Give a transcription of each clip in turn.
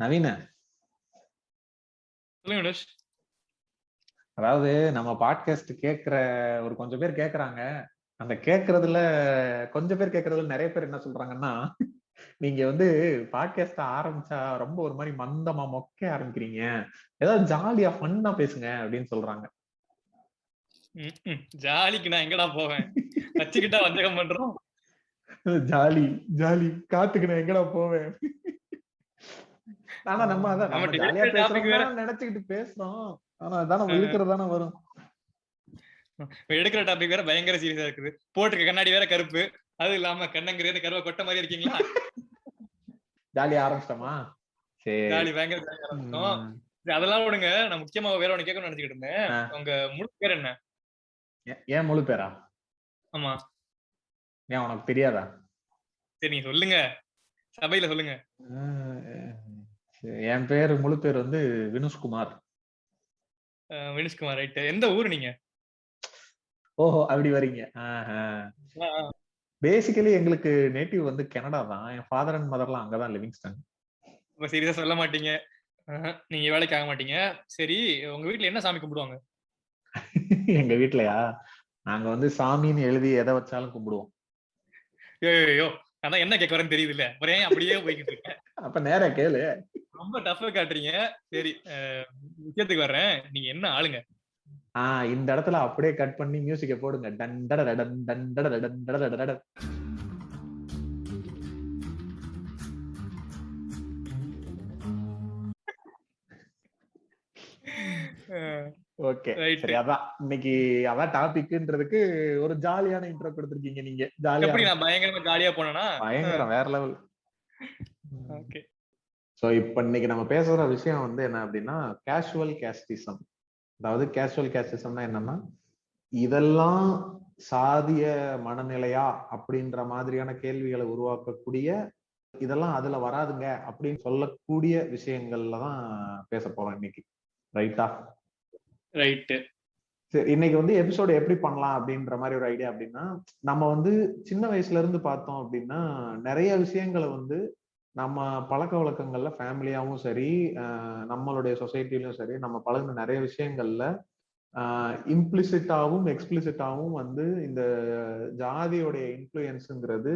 நவீன, சொல்லுங்க வினோஷ். அதாவது நம்ம பாட்காஸ்ட் கேட்கிற ஒரு கொஞ்சம் பேர் கேக்குறாங்க. அந்த கேட்கறதுல கொஞ்சம் பேர் கேட்கறதுல நிறைய பேர் என்ன சொல்றாங்கன்னா, நீங்க வந்து பாட்காஸ்ட் ஆரம்பிச்சா ரொம்ப ஒரு மாதிரி மந்தமா மொக்க ஆரம்பிக்கிறீங்க, ஏதாவது ஜாலியா ஃபன்னா பேசுங்க அப்படின்னு சொல்றாங்க. ஜாலிக்கு நான் எங்கடா போவேன்? வச்சுக்கிட்டா வஞ்சகம் பண்றோம். ஜாலி ஜாலி காத்துக்கு நான் எங்கடா போவேன்? ஆனா நம்ம ஜாலியா பேசுறோம்னா நினைச்சுக்கிட்டு பேசுறோம். ஆனா அதான இழுக்கிறது தானே வரும். எடுக்கிற டாபிக் வேற பயங்கர சீரியஸா இருக்குது. போட்டுக்க கண்ணாடி வேற கருப்பு. அது இல்லாம கண்ணங்கிறது கருவ கொட்ட மாதிரி இருக்கீங்களா? ஜாலியா ஆரம்பிச்சிட்டோமா? சரி, ஜாலி பயங்கர ஜாலியா ஆரம்பிச்சோம். அதெல்லாம் விடுங்க. நான் முக்கியமா வேற ஒண்ணு கேட்கணும்னு நினைச்சுக்கிட்டு இருந்தேன். உங்க முழு பேர் என்ன? ஏன் முழு பேரா? ஆமா. ஏன் உனக்கு தெரியாதா? சரி நீங்க சொல்லுங்க, சபையில சொல்லுங்க. என் பேரு முழு பேர் வந்து வினுஷ்குமார். வினுஷ்குமார், ரைட். எந்த ஊரு நீங்க? ஓஹோ, அப்படி வரீங்க. பேசிக்கலி எங்களுக்கு நேட்டிவ் வந்து கனடா தான். என் ஃபாதர் அண்ட் மதர்லாம் அங்கதான், லிவிங்ஸ்டன். இப்ப சீரியஸா சொல்ல மாட்டீங்க. நீங்க வேலைக்கு ஆக மாட்டீங்க. சரி, உங்க வீட்ல என்ன சாமி கும்பிடுவாங்க? எங்க வீட்லயா? நாங்க வந்து சாமின்னு எழுதி எதை வச்சாலும் கும்பிடுவோம். ஐயோ, அதான் என்ன கேட்க வரேன்னு தெரியுது இல்ல, ஒரே அப்படியே போய்கிட்டு இருக்கேன். அப்ப நேரா கேளு. ரொம்ப டஃபா காட்டுறீங்க. சரி, விஷயத்துக்கு வர்றேன். நீங்க என்ன ஆளுங்க? இந்த இடத்துல அப்படியே கட் பண்ணி மியூசிக்க போடுங்க. டண்டட டன் டண்டட டண்டட டண்டட. ஓகே, சரி. அதான் இன்னைக்கு அதான் டாபிக்ன்றதுக்கு ஒரு ஜாலியான இன்ட்ரோ கொடுத்திருக்கீங்க நீங்க. ஜாலியா எப்படி நான் பயங்கரமா ஜாலியா போனேனா? பயங்கரம், வேற லெவல். ஓகே. சோ இப்ப இன்னைக்கு நம்ம பேசுற விஷயம் வந்து என்ன அப்படின்னா, கேஷுவல் கேஸ்டிசம். அதாவது கேஷுவல் கேஸ்டிசம்னா என்னன்னா, இதெல்லாம் சாதிய மனநிலையா அப்படின்ற மாதிரியான கேள்விகளை உருவாக்கக்கூடிய, இதெல்லாம் அதுல வராதுங்க அப்படின்னு சொல்லக்கூடிய விஷயங்கள்ல தான் பேச போறோம் இன்னைக்கு. ரைட்டா? ரைட். சரி, இன்னைக்கு வந்து எபிசோடு எப்படி பண்ணலாம் அப்படின்ற மாதிரி ஒரு ஐடியா அப்படின்னா, நம்ம வந்து சின்ன வயசுல இருந்து பார்த்தோம் அப்படின்னா நிறைய விஷயங்களை வந்து நம்ம பழக்க வழக்கங்கள்ல ஃபேமிலியாவும் சரி, நம்மளுடைய சொசைட்டிலும் சரி, நம்ம பழகின நிறைய விஷயங்கள்ல இம்ப்ளிசிட்டாவும் எக்ஸ்பிளிசிட்டாவும் வந்து இந்த ஜாதியோடைய இன்ஃப்ளூயன்ஸுங்கிறது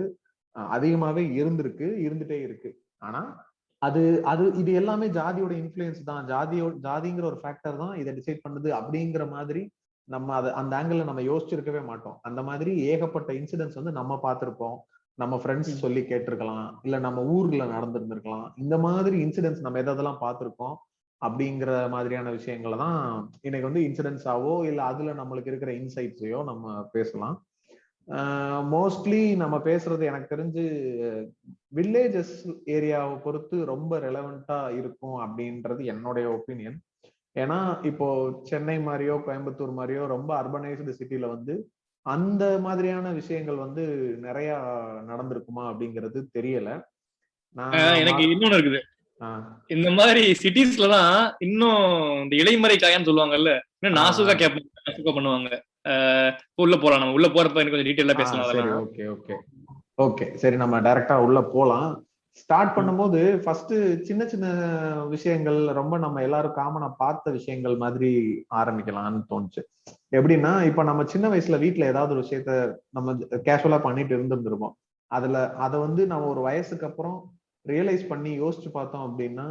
அதிகமாவே இருந்துட்டே இருக்கு. ஆனா அது அது இது எல்லாமே ஜாதியோட இன்ஃப்ளூயன்ஸ் தான், ஜாதிங்கிற ஒரு ஃபேக்டர் தான் இதை டிசைட் பண்ணுது அப்படிங்கிற மாதிரி நம்ம அதை அந்த ஆங்கிள் நம்ம யோசிச்சிருக்கவே மாட்டோம். அந்த மாதிரி ஏகப்பட்ட இன்சிடென்ட்ஸ் வந்து நம்ம பார்த்திருப்போம், நம்ம ஃப்ரெண்ட்ஸ் சொல்லி கேட்டிருக்கலாம், இல்ல நம்ம ஊர்ல நடந்திருந்திருக்கலாம். இந்த மாதிரி இன்சிடென்ட்ஸ் நம்ம எதெல்லாம் பார்த்திருக்கோம் அப்படிங்கிற மாதிரியான விஷயங்களை தான் இன்னைக்கு வந்து இன்சிடென்ட்ஸாவோ இல்ல அதுல நம்மளுக்கு இருக்கிற இன்சைட்ஸையோ நம்ம பேசலாம். மோஸ்ட்லி நம்ம பேசுறது எனக்கு தெரிஞ்சு வில்லேஜஸ் ஏரியாவை பொறுத்து ரொம்ப ரெலவெண்டா இருக்கும் அப்படின்றது என்னுடைய ஒப்பீனியன். ஏன்னா இப்போ சென்னை மாதிரியோ கோயம்புத்தூர் மாதிரியோ ரொம்ப அர்பனைஸ்டு சிட்டில வந்து அந்த மாதிரியான விஷயங்கள் வந்து நிறைய நடந்திருக்குமா அப்படிங்கிறது தெரியல. எனக்கு இன்னொன்னு இருக்குது. இந்த மாதிரி சிட்டிஸ்லதான் இன்னும் இந்த இலைமறை காயான்னு சொல்லுவாங்கல்ல, இன்னும் நாசுகா கேட்பாங்க, பண்ணுவாங்க. உள்ள போலாம், நம்ம உள்ள போறப்ப எனக்கு கொஞ்சம் டீடைலா பேசலாம். சரி, ஓகே ஓகே ஓகே, சரி நம்ம டைரக்டா உள்ள போலாம். ஸ்டார்ட் பண்ணும்போது ஃபர்ஸ்ட் சின்ன சின்ன விஷயங்கள், ரொம்ப நம்ம எல்லாரும் காமனா பார்த்த விஷயங்கள் மாதிரி ஆரம்பிக்கலாம்னு தோணுச்சு. எப்படின்னா, இப்ப நம்ம சின்ன வயசுல வீட்டுல ஏதாவது ஒரு விஷயத்த நம்ம கேஷுவலா பண்ணிட்டு இருந்திருப்போம். அதை வந்து நம்ம ஒரு வயசுக்கு அப்புறம் ரியலைஸ் பண்ணி யோசிச்சு பார்த்தோம் அப்படின்னா,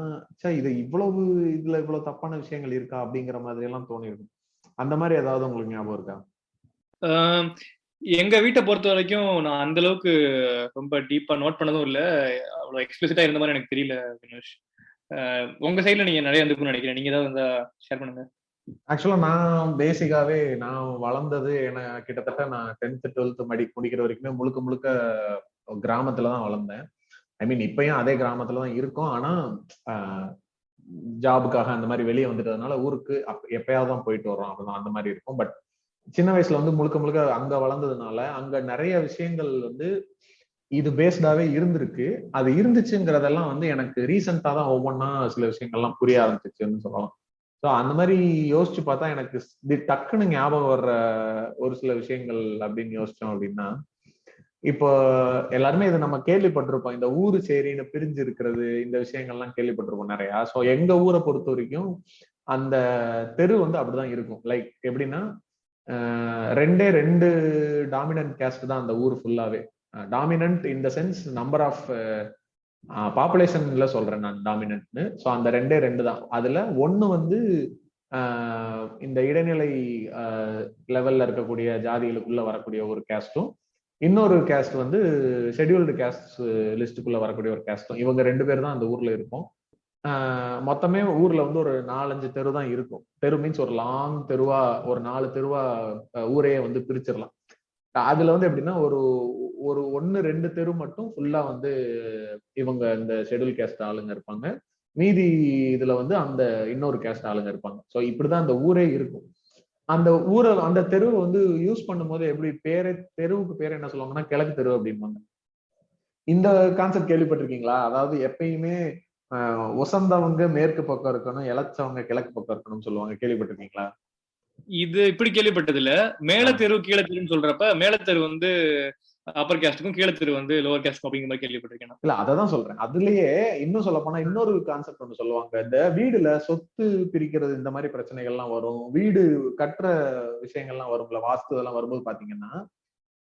இது இதுல இவ்வளவு தப்பான விஷயங்கள் இருக்கா அப்படிங்கிற மாதிரி எல்லாம் தோணிருக்கும். அந்த மாதிரி ஏதாவது உங்களுக்கு ஞாபகம் இருக்கா? எங்க வீட்டை பொறுத்த வரைக்கும் நான் அந்த அளவுக்கு ரொம்ப டீப்பா நோட் பண்ணதும் இல்ல, அவ்வளவு எக்ஸ்பிளிசிட்டா இருந்த மாதிரி எனக்கு தெரியல வினோஷ். உங்க சைட்ல நீங்க நிறைய இருந்துக்கும்னு நினைக்கிறேன். நீங்க ஏதாவது ஷேர் பண்ணுங்க. ஆக்சுவலா நான் பேசிக்காவே நான் வளர்ந்தது கிட்டத்தட்ட நான் 10th 12th முடிக்கிற வரைக்குமே முழுக்க முழுக்க கிராமத்துலதான் வளர்ந்தேன். ஐ மீன் இப்பயும் அதே கிராமத்துலதான் இருக்கும். ஆனா ஜாபுக்காக அந்த மாதிரி வெளியே வந்துட்டதுனால ஊருக்கு எப்பயாவது தான் போயிட்டு வர்றோம், அப்படிதான் அந்த மாதிரி இருக்கும். பட் சின்ன வயசுல வந்து முழுக்க முழுக்க அங்க வளர்ந்ததுனால அங்க நிறைய விஷயங்கள் வந்து இது பேஸ்டாவே இருந்திருக்கு. அது இருந்துச்சுங்கிறதெல்லாம் வந்து எனக்கு ரீசெண்டா தான் ஒவ்வொன்னா சில விஷயங்கள்லாம் புரிய ஆரம்பிச்சிச்சுன்னு சொல்லலாம். ஸோ அந்த மாதிரி யோசிச்சு பார்த்தா எனக்கு டக்குன்னு ஞாபகம் வர்ற ஒரு சில விஷயங்கள் அப்படின்னு யோசிச்சோம் அப்படின்னா, இப்போ எல்லாருமே இதை நம்ம கேள்விப்பட்டிருப்போம், இந்த ஊரு சேரின்னு பிரிஞ்சு இருக்கிறது, இந்த விஷயங்கள்லாம் கேள்விப்பட்டிருப்போம் நிறையா. ஸோ எங்க ஊரை பொறுத்த வரைக்கும் அந்த தெரு வந்து அப்படிதான் இருக்கும். லைக் எப்படின்னா ரெண்டே ரெண்டு டாமினன்ட் கேஸ்ட் தான் அந்த ஊர் ஃபுல்லாவே. Dominant in the sense number of பாப்புலேஷன்ல சொல்றேன் நான் டாமினன்ட்னு. ஸோ அந்த ரெண்டே ரெண்டு தான். அதுல ஒண்ணு வந்து இந்த இடைநிலை லெவல்ல இருக்கக்கூடிய ஜாதிகளுக்குள்ள வரக்கூடிய ஒரு கேஸ்டும், இன்னொரு கேஸ்ட் வந்து ஷெட்யூல்டு கேஸ்ட் லிஸ்டுக்குள்ள வரக்கூடிய ஒரு கேஸ்டும். இவங்க ரெண்டு பேர் தான் அந்த ஊர்ல இருக்கும். மொத்தமே ஊர்ல வந்து ஒரு 4-5 தெரு தான் இருக்கும். தெரு மீன்ஸ் ஒரு லாங் தெருவா, ஒரு 4 தெருவா ஊரையே வந்து பிரிச்சிடலாம். அதுல வந்து எப்படின்னா ஒரு ஒரு 1-2 தெரு மட்டும் ஃபுல்லா வந்து இவங்க இந்த ஷெட்யூல் கேஸ்ட் ஆளுங்க இருப்பாங்க. மீதி இதுல வந்து அந்த இன்னொரு கேஸ்ட் ஆளுங்க இருப்பாங்க. ஸோ இப்படிதான் அந்த ஊரே இருக்கும். அந்த ஊரை அந்த தெருவை வந்து யூஸ் பண்ணும் போது எப்படி பேரு, தெருவுக்கு பேர் என்ன சொல்லுவாங்கன்னா கிழக்கு தெரு அப்படிம்பாங்க. இந்த கான்செப்ட் கேள்விப்பட்டிருக்கீங்களா? அதாவது எப்பயுமே உசந்தவங்க மேற்கு பக்கம் இருக்கணும், இளைச்சவங்க கிழக்கு பக்கம் இருக்கணும்னு சொல்லுவாங்க. கேள்விப்பட்டிருக்கீங்களா? இது இப்படி கேள்விப்பட்டது இல்ல. மேல தெரு கீழ தெருன்னு சொல்றப்ப மேல தெரு வந்து அப்பர் கேஸ்டுக்கும் கீழ தெரு வந்து லோவர் கேஸ்ட் அப்படிங்கிற மாதிரி கேள்விப்பட்டிருக்கேன். இல்ல அததான் சொல்றேன். அதுலயே இன்னும் சொல்ல போனா இன்னொரு கான்செப்ட் ஒண்ணு சொல்லுவாங்க. இந்த வீடுல சொத்து பிரிக்கிறது இந்த மாதிரி பிரச்சனைகள்லாம் வரும். வீடு கட்டுற விஷயங்கள்லாம் வரும்ல, வாஸ்து இதெல்லாம் வரும்போது பாத்தீங்கன்னா,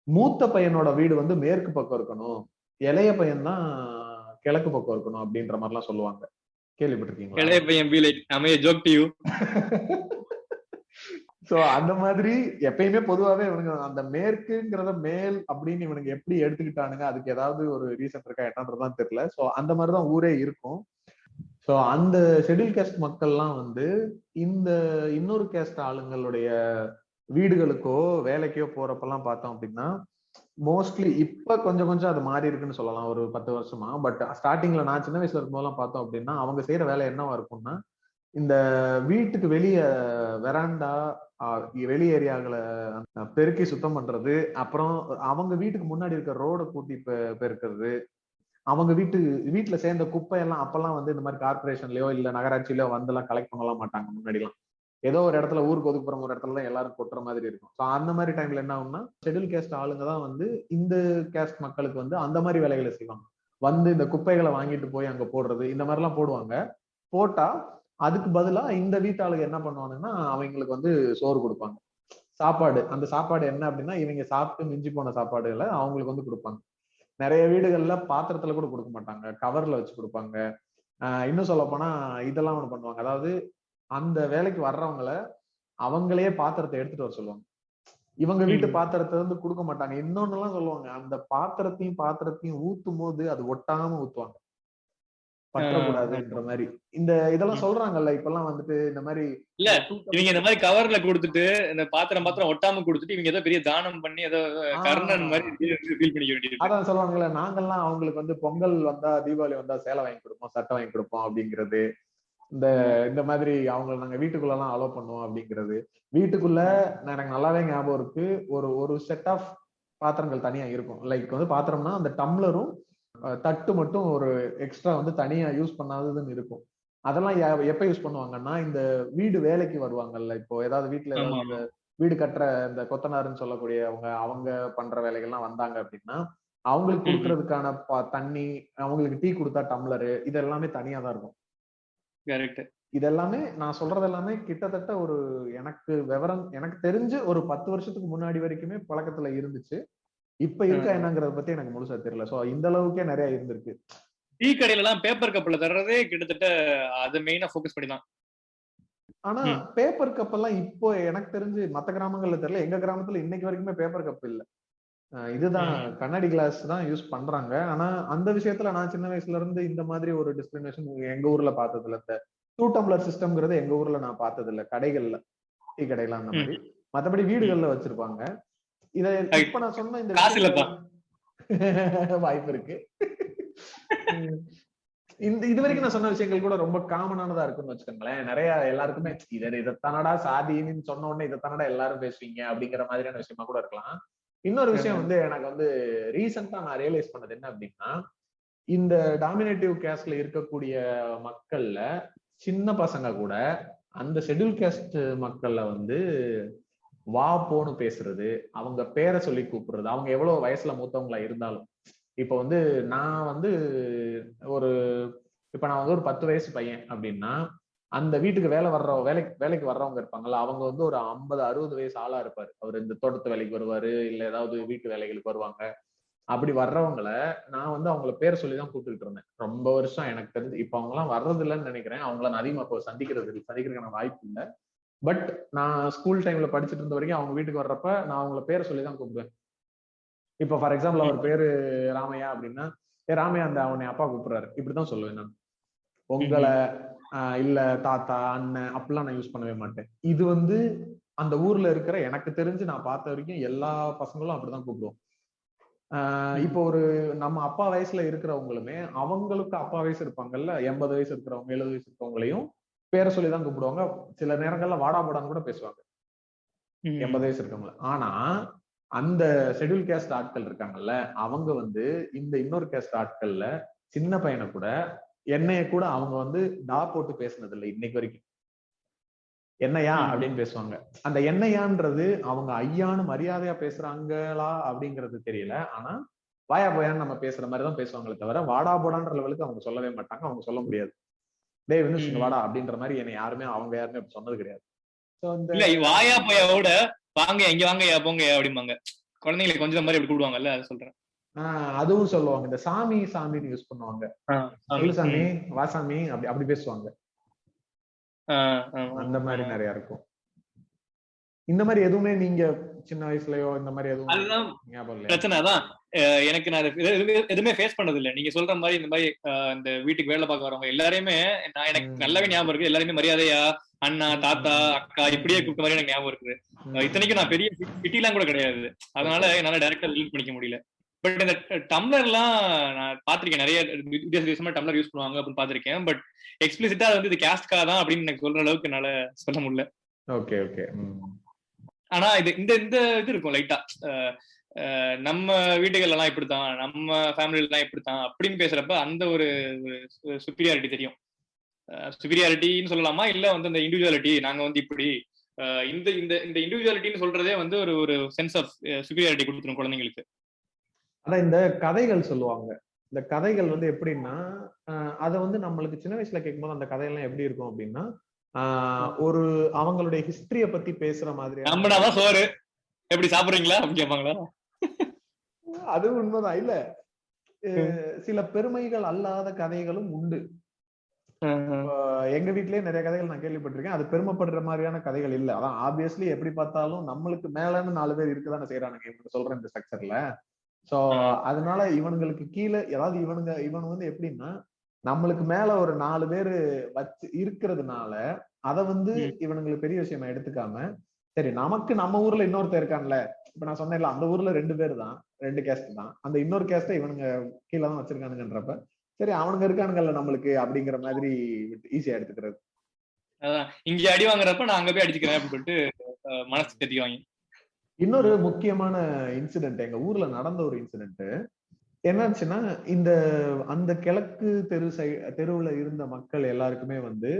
மூத்த பையனோட வீடு வந்து மேற்கு பக்கம் இருக்கணும், இளைய பையன் தான் கிழக்கு பக்கம் இருக்கணும் அப்படின்ற மாதிரி எல்லாம் சொல்லுவாங்க. கேள்விப்பட்டிருக்கீங்களா? இளைய பையன் be like I a joke to you. So அந்த மாதிரி எப்பயுமே பொதுவாவே இவனுங்க அந்த மேற்குங்கிறத மேல் அப்படின்னு இவனுங்க எப்படி எடுத்துக்கிட்டானுங்க, அதுக்கு ஏதாவது ஒரு ரீசன் இருக்கா என்னன்றதுதான் தெரியல. சோ அந்த மாதிரிதான் ஊரே இருக்கும். சோ அந்த ஷெட்யூல் கேஸ்ட் மக்கள்லாம் வந்து இந்த இன்னொரு கேஸ்ட் ஆளுங்களுடைய வீடுகளுக்கோ வேலைக்கோ போறப்பெல்லாம் பார்த்தோம் அப்படின்னா, மோஸ்ட்லி இப்ப கொஞ்சம் கொஞ்சம் அது மாறி இருக்குன்னு சொல்லலாம் ஒரு 10 வருஷமா. பட் ஸ்டார்டிங்ல நான் சின்ன வயசுல இருக்கும்போதெல்லாம் பார்த்தோம் அப்படின்னா, அவங்க செய்யற வேலை என்னவா இருக்கும்னா, இந்த வீட்டுக்கு வெளிய வெராண்டா, வெளி ஏரியாக்களை பெருக்கி சுத்தம் பண்றது, அப்புறம் அவங்க வீட்டுக்கு முன்னாடி இருக்க ரோட கூட்டி பெருக்கிறது, அவங்க வீட்டுல சேர்ந்த குப்பையெல்லாம் அப்பெல்லாம் வந்து இந்த மாதிரி கார்பரேஷன்லயோ இல்ல நகராட்சியிலயோ வந்து எல்லாம் கலெக்ட் பண்ணலாம் மாட்டாங்க முன்னாடி எல்லாம். ஏதோ ஒரு இடத்துல ஊருக்கு ஒதுக்குப்புறம் ஒரு இடத்துல தான் எல்லாரும் கொட்டுற மாதிரி இருக்கும். ஸோ அந்த மாதிரி டைம்ல என்ன ஆகும்னா, ஷெட்யூல் கேஸ்ட் ஆளுங்க தான் வந்து இந்த கேஸ்ட் மக்களுக்கு வந்து அந்த மாதிரி வேலைகளை செய்வாங்க. வந்து இந்த குப்பைகளை வாங்கிட்டு போய் அங்க போடுறது, இந்த மாதிரி எல்லாம் போடுவாங்க. போட்டா அதுக்கு பதிலா இந்த வீட்டாளுங்க என்ன பண்ணுவாங்கன்னா, அவங்களுக்கு வந்து சோறு கொடுப்பாங்க, சாப்பாடு. அந்த சாப்பாடு என்ன அப்படின்னா, இவங்க சாப்பிட்டு மிஞ்சி போன சாப்பாடுகளை அவங்களுக்கு வந்து கொடுப்பாங்க. நிறைய வீடுகள்ல பாத்திரத்துல கூட கொடுக்க மாட்டாங்க, கவர்ல வச்சு கொடுப்பாங்க. இன்னும் சொல்ல போனா இதெல்லாம் ஒண்ணு பண்ணுவாங்க. அதாவது அந்த வேலைக்கு வர்றவங்கள அவங்களே பாத்திரத்தை எடுத்துட்டு வர சொல்லுவாங்க. இவங்க வீட்டு பாத்திரத்தை வந்து கொடுக்க மாட்டாங்க. இன்னொன்னு எல்லாம் சொல்லுவாங்க, அந்த பாத்திரத்தையும் ஊத்தும் போது அது ஒட்டாம ஊத்துவாங்க, பற்றக்கூடாதுன்ற மாதிரி. இந்த இதெல்லாம் சொல்றாங்கல்ல இப்பெல்லாம் வந்துட்டு இந்த மாதிரி. இல்ல இவங்க இந்த மாதிரி கவர்ல கொடுத்துட்டு இந்த பாத்திரம் ஒட்டாம கொடுத்துட்டு இவங்க ஏதோ பெரிய தானம் பண்ணி ஏதோ கர்ணன் மாதிரி ஃபீல் பண்ணிக்க வேண்டியது. அதான் சொல்லுவாங்கல்ல, நாங்கெல்லாம் அவங்களுக்கு வந்து பொங்கல் வந்தா தீபாவளி வந்தா சேலை வாங்கி கொடுப்போம், சட்டை வாங்கி கொடுப்போம் அப்படிங்கிறது. இந்த மாதிரி அவங்க நாங்க வீட்டுக்குள்ள எல்லாம் அலோவ் பண்ணுவோம் அப்படிங்கிறது. வீட்டுக்குள்ள எனக்கு நல்லாவே ஞாபகம் இருக்கு, ஒரு செட் ஆஃப் பாத்திரங்கள் தனியா இருக்கும். லைக் வந்து பாத்திரம்னா அந்த டம்ளரும் தட்டு மட்டும் ஒரு எக்ஸ்ட்ரா வந்து தனியா யூஸ் பண்ணாததுன்னு இருக்கும். அதெல்லாம் எப்ப யூஸ் பண்ணுவாங்கன்னா, இந்த வீடு வேலைக்கு வருவாங்கல்ல, இப்போ ஏதாவது வீட்டுல ஏதாவது வீடு கட்டுற இந்த கொத்தனாருன்னு சொல்லக்கூடிய அவங்க பண்ற வேலைகள்லாம் வந்தாங்க அப்படின்னா, அவங்களுக்கு கொடுக்கறதுக்கான தண்ணி, அவங்களுக்கு டீ கொடுத்தா டம்ளரு, இது எல்லாமே தனியா தான் இருக்கும். இதெல்லாமே நான் சொல்றது எல்லாமே கிட்டத்தட்ட ஒரு எனக்கு தெரிஞ்சு ஒரு 10 வருஷத்துக்கு முன்னாடி வரைக்குமே பழக்கத்துல இருந்துச்சு. இப்ப இருக்கா என்னங்கறத பத்தி எனக்கு முழுசா தெரியல. சோ இந்த அளவுக்கே நிறைய இருந்திருக்கு. டீ கடையில எல்லாம் பேப்பர் கப்ல தர்றதே கிட்டத்தட்ட அது மெயினா ஃபோக்கஸ் பண்ணி தான். ஆனா பேப்பர் கப் எல்லாம் இப்போ எனக்கு தெரிஞ்சு மத்த கிராமங்கள்ல தெரியல, எங்க கிராமத்துல இன்னைக்கு வரைக்குமே பேப்பர் கப் இல்ல. இதுதான் கண்ணாடி கிளாஸ் தான் யூஸ் பண்றாங்க. ஆனா அந்த விஷயத்துல நான் சின்ன வயசுல இருந்து இந்த மாதிரி ஒரு டிஸ்கிரிமினேஷன் எங்க ஊர்ல பார்த்தது இல்ல. இந்த 2 டம்ளர் சிஸ்டம்ங்கிறது எங்க ஊர்ல நான் பார்த்தது இல்ல. கடைகள்ல, டீ கடையில அந்த மாதிரி. மத்தபடி வீடுகள்ல வச்சிருப்பாங்க. இத இப்ப நான் சொன்ன இந்த வாய்ப்பு இருக்கு. இது வரைக்கும் நான் சொன்ன விஷயங்கள் கூட ரொம்ப காமனானதா இருக்குன்னு வச்சுக்கோங்களேன். நிறைய எல்லாருக்குமே இதைத்தானடா சாதின்னு சொன்ன உடனே இதைத்தானடா எல்லாரும் பேசுவீங்க அப்படிங்கிற மாதிரியான விஷயமா கூட இருக்கலாம். இன்னொரு விஷயம் வந்து எனக்கு வந்து ரீசெண்டா நான் ரியலைஸ் பண்ணது என்ன அப்படின்னா, இந்த டாமினேட்டிவ் கேஸ்ட்ல இருக்கக்கூடிய மக்கள்ல சின்ன பசங்க கூட அந்த ஷெட்யூல் கேஸ்ட் மக்கள்ல வந்து வா போன்னு பேசுறது, அவங்க பேரை சொல்லி கூப்பிடுறது, அவங்க எவ்வளவு வயசுல மூத்தவங்களா இருந்தாலும். இப்ப வந்து நான் வந்து ஒரு இப்ப நான் வந்து ஒரு 10 வயசு பையன் அப்படின்னா, அந்த வீட்டுக்கு வேலைக்கு வர்றவங்க இருப்பாங்கல்ல, அவங்க வந்து ஒரு 50, 60 வயசு ஆளா இருப்பாரு. அவர் இந்த தோட்டத்து வேலைக்கு வருவாரு, இல்ல ஏதாவது வீட்டு வேலைகளுக்கு வருவாங்க. அப்படி வர்றவங்கள நான் வந்து அவங்கள பேர் சொல்லிதான் கூப்பிட்டுக்கிட்டு இருந்தேன். ரொம்ப வருஷம் எனக்கு தெரிஞ்சு. இப்ப அவங்க எல்லாம் வர்றது இல்லைன்னு நினைக்கிறேன். அவங்கள நான் அதிகமா இப்போ சந்திக்கிறதுக்கான வாய்ப்பு இல்லை. பட் நான் ஸ்கூல் டைம்ல படிச்சுட்டு இருந்த வரைக்கும் அவங்க வீட்டுக்கு வர்றப்ப நான் அவங்கள பேரை சொல்லிதான் கூப்பிடுவேன். இப்போ ஃபார் எக்ஸாம்பிள் அவர் பேரு ராமையா அப்படின்னா, ராமையா அந்த அவனை அப்பா கூப்பிடுறாரு, இப்படிதான் சொல்லுவேன் நான். உங்களை இல்ல தாத்தா, அண்ணன் அப்படிலாம் நான் யூஸ் பண்ணவே மாட்டேன். இது வந்து அந்த ஊர்ல இருக்கிற எனக்கு தெரிஞ்சு நான் பார்த்த வரைக்கும் எல்லா பசங்களும் அப்படிதான் கூப்பிடுவோம். இப்போ ஒரு நம்ம அப்பா வயசுல இருக்கிறவங்களுமே அவங்களுக்கு அப்பா வயசு இருப்பாங்கல்ல, 80 வயசு இருக்கிறவங்க, 70 வயசு இருக்கிறவங்களையும் பேரை சொல்லிதான் கூப்பிடுவாங்க. சில நேரங்கள்ல வாடா போடான்னு கூட பேசுவாங்க 80 வயசு இருக்கவங்கள. ஆனா அந்த ஷெட்யூல் கேஸ்ட் ஆட்கள் இருக்காங்கல்ல, அவங்க வந்து இந்த இன்னொரு கேஸ்ட் ஆட்கள்ல சின்ன பையனை கூட, என்னைய கூட அவங்க வந்து டா போட்டு பேசினது இல்லை இன்னைக்கு வரைக்கும். என்னையா அப்படின்னு பேசுவாங்க. அந்த என்னையான்றது அவங்க ஐயான்னு மரியாதையா பேசுறாங்களா அப்படிங்கிறது தெரியல. ஆனா வாயா போயான்னு நம்ம பேசுற மாதிரிதான் பேசுவாங்களே தவிர, வாடா போடான்ற லெவலுக்கு அவங்க சொல்லவே மாட்டாங்க. அவங்க சொல்ல முடியாது. டேய் வினுஷ் வாடா அப்படின்ற மாதிரி என்னை அவங்க யாருமே அப்படி சொன்னது கிடையாது. இல்ல வாயா போயாவோட வாங்க இங்க வாங்க போங்க அப்படிம்பாங்க. குழந்தைங்களை கொஞ்சம் மாதிரி அப்படி கூடுவாங்கல்ல, அதை சொல்றேன். அதுவும் சொல்லுவாங்க. இந்த சாமி சாமின்னு யூஸ் பண்ணுவாங்க. சொல்லு சாமி, வா சாமி, அப்படி பேசுவாங்க. அந்த மாதிரி நிறைய இருக்கும். இந்த மாதிரி எதுவுமே நீங்க சின்ன வயசுலயோ இந்த மாதிரி எதுவும் ஞாபகம் இல்ல? பிரச்சனை அதான் எனக்கு நான் எதுவுமே ஃபேஸ் பண்ணது இல்லை. நீங்க சொல்ற மாதிரி இந்த மாதிரி இந்த வீட்டுக்கு வேலை பார்க்க வரவங்க எல்லாரையுமே நான் எனக்கு நல்லாவே ஞாபகம் இருக்கு. எல்லாருமே மரியாதையா அண்ணா, தாத்தா, அக்கா இப்படியே கூப்பிட்ட மாதிரி எனக்கு ஞாபகம் இருக்குது. இத்தனைக்கும் நான் பெரிய சிட்டிலாம் கூட கிடையாது. அதனால என்னால டைரக்டா ரிலேட் பண்ணிக்க முடியல. பட் இந்த டம்ளர் எல்லாம் நான் பாத்திருக்கேன். நிறைய வித்தியாசமா டம்ளர் யூஸ் பண்ணுவாங்க அப்படின்னு பாத்திருக்கேன். பட் எக்ஸ்பிளிசிட்டா அது வந்து இது கேஸ்ட்கா தான் அப்படின்னு எனக்கு சொல்ற அளவுக்கு என்னால சொல்ல முடியல. Okay okay. ஆனா இது இந்த இந்த இது இருக்கும் லைட்டா, நம்ம வீடுகள் எல்லாம் இப்படித்தான், நம்ம ஃபேமிலில எல்லாம் இப்படித்தான் அப்படின்னு பேசுறப்ப அந்த ஒரு சுப்பீரியாரிட்டி தெரியும். சுப்பீரியாரிட்டின்னு சொல்லலாமா, இல்ல வந்து இந்த இண்டிவிஜுவாலிட்டி நாங்க வந்து இப்படி இந்த இந்த இந்த இண்டிவிஜுவாலிட்டின்னு சொல்றதே வந்து ஒரு ஒரு சென்ஸ் ஆஃப் சுப்பீரியாரிட்டி கொடுத்துரும் குழந்தைங்களுக்கு. அதான் இந்த கதைகள் சொல்லுவாங்க. இந்த கதைகள் வந்து எப்படின்னா, அதை வந்து நம்மளுக்கு சின்ன வயசுல கேட்கும்போது அந்த கதையெல்லாம் எப்படி இருக்கும் அப்படின்னா, ஒரு அவங்களுடைய ஹிஸ்டரிய பத்தி பேசுற மாதிரி. நம்மதான் சோறு எப்படி சாப்பிடுறீங்களா அப்படின்னு கேட்பாங்களா? அது உண்மைதான். இல்ல சில பெருமைகள் அல்லாத கதைகளும் உண்டு. எங்க வீட்லயே நிறைய கதைகள் நான் கேள்விப்பட்டிருக்கேன். அது பெருமைப்படுற மாதிரியான கதைகள் இல்ல. அதான் ஆப்வியஸ்லி எப்படி பார்த்தாலும் நம்மளுக்கு மேலன்னு 4 பேர் இருக்கதானே செய்யறானுங்க இவங்க சொல்ற இந்த ஸ்ட்ரக்சர்ல. சோ அதனால இவனுங்களுக்கு கீழே ஏதாவது இவனு வந்து எப்படின்னா, நம்மளுக்கு மேல ஒரு 4 பேரு வச்சு இருக்கிறதுனால அத வந்து இவனுங்களுக்கு பெரிய விஷயமா எடுத்துக்காம, சரி நமக்கு நம்ம ஊர்ல இன்னொருத்தர் இருக்கான்ல, இப்ப நான் சொன்னேன்ல அந்த ஊர்ல 2 பேர் தான், 2 கேஸ்ட் தான், அந்த இன்னொரு கேஸ்ட இவனுங்க கீழே தான் வச்சிருக்கானுங்கன்றப்ப சரி அவனுங்க இருக்கானுங்கல்ல நம்மளுக்கு அப்படிங்கிற மாதிரி ஈஸியா எடுத்துக்கிறது. அதான் இங்க அடி வாங்குறப்ப நான் அங்க போய் அடிச்சுக்கிறேன் அப்படின்னு சொல்லிட்டு மனசு தேத்திக்குவாங்க. இன்னொரு முக்கியமான இன்சிடென்ட் எங்க ஊர்ல நடந்த ஒரு இன்சிடென்ட் என்னாச்சுன்னா, இந்த அந்த கிழக்கு தெருவுல இருந்த மக்கள் எல்லாருக்குமே வந்து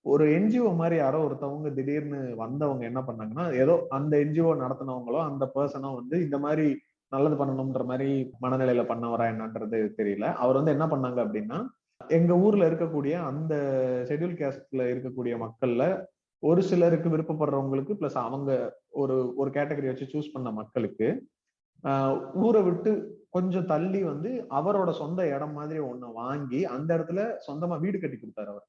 ஒரு என்ஜிஓ மாதிரி யாரோ ஒருத்தவங்க திடீர்னு வந்தவங்க என்ன பண்ணாங்கன்னா, ஏதோ அந்த என்ஜிஓ நடத்தினவங்களோ அந்த பர்சனோ வந்து இந்த மாதிரி நல்லது பண்ணணும்ன்ற மாதிரி மனநிலையில பண்ணவரா என்னன்றது தெரியல. அவர் வந்து என்ன பண்ணாங்க அப்படின்னா, எங்க ஊர்ல இருக்கக்கூடிய அந்த ஷெட்யூல் கேஸ்ட்ல இருக்கக்கூடிய மக்கள்ல ஒரு சிலருக்கு விருப்பப்படுறவங்களுக்கு பிளஸ் அவங்க ஒரு ஒரு கேட்டகரி வச்சு சூஸ் பண்ண மக்களுக்கு ஊரை விட்டு கொஞ்சம் தள்ளி வந்து அவரோட சொந்த இடம் மாதிரி ஒண்ணு வாங்கி அந்த இடத்துல சொந்தமா வீடு கட்டி கொடுத்தாரு அவர்.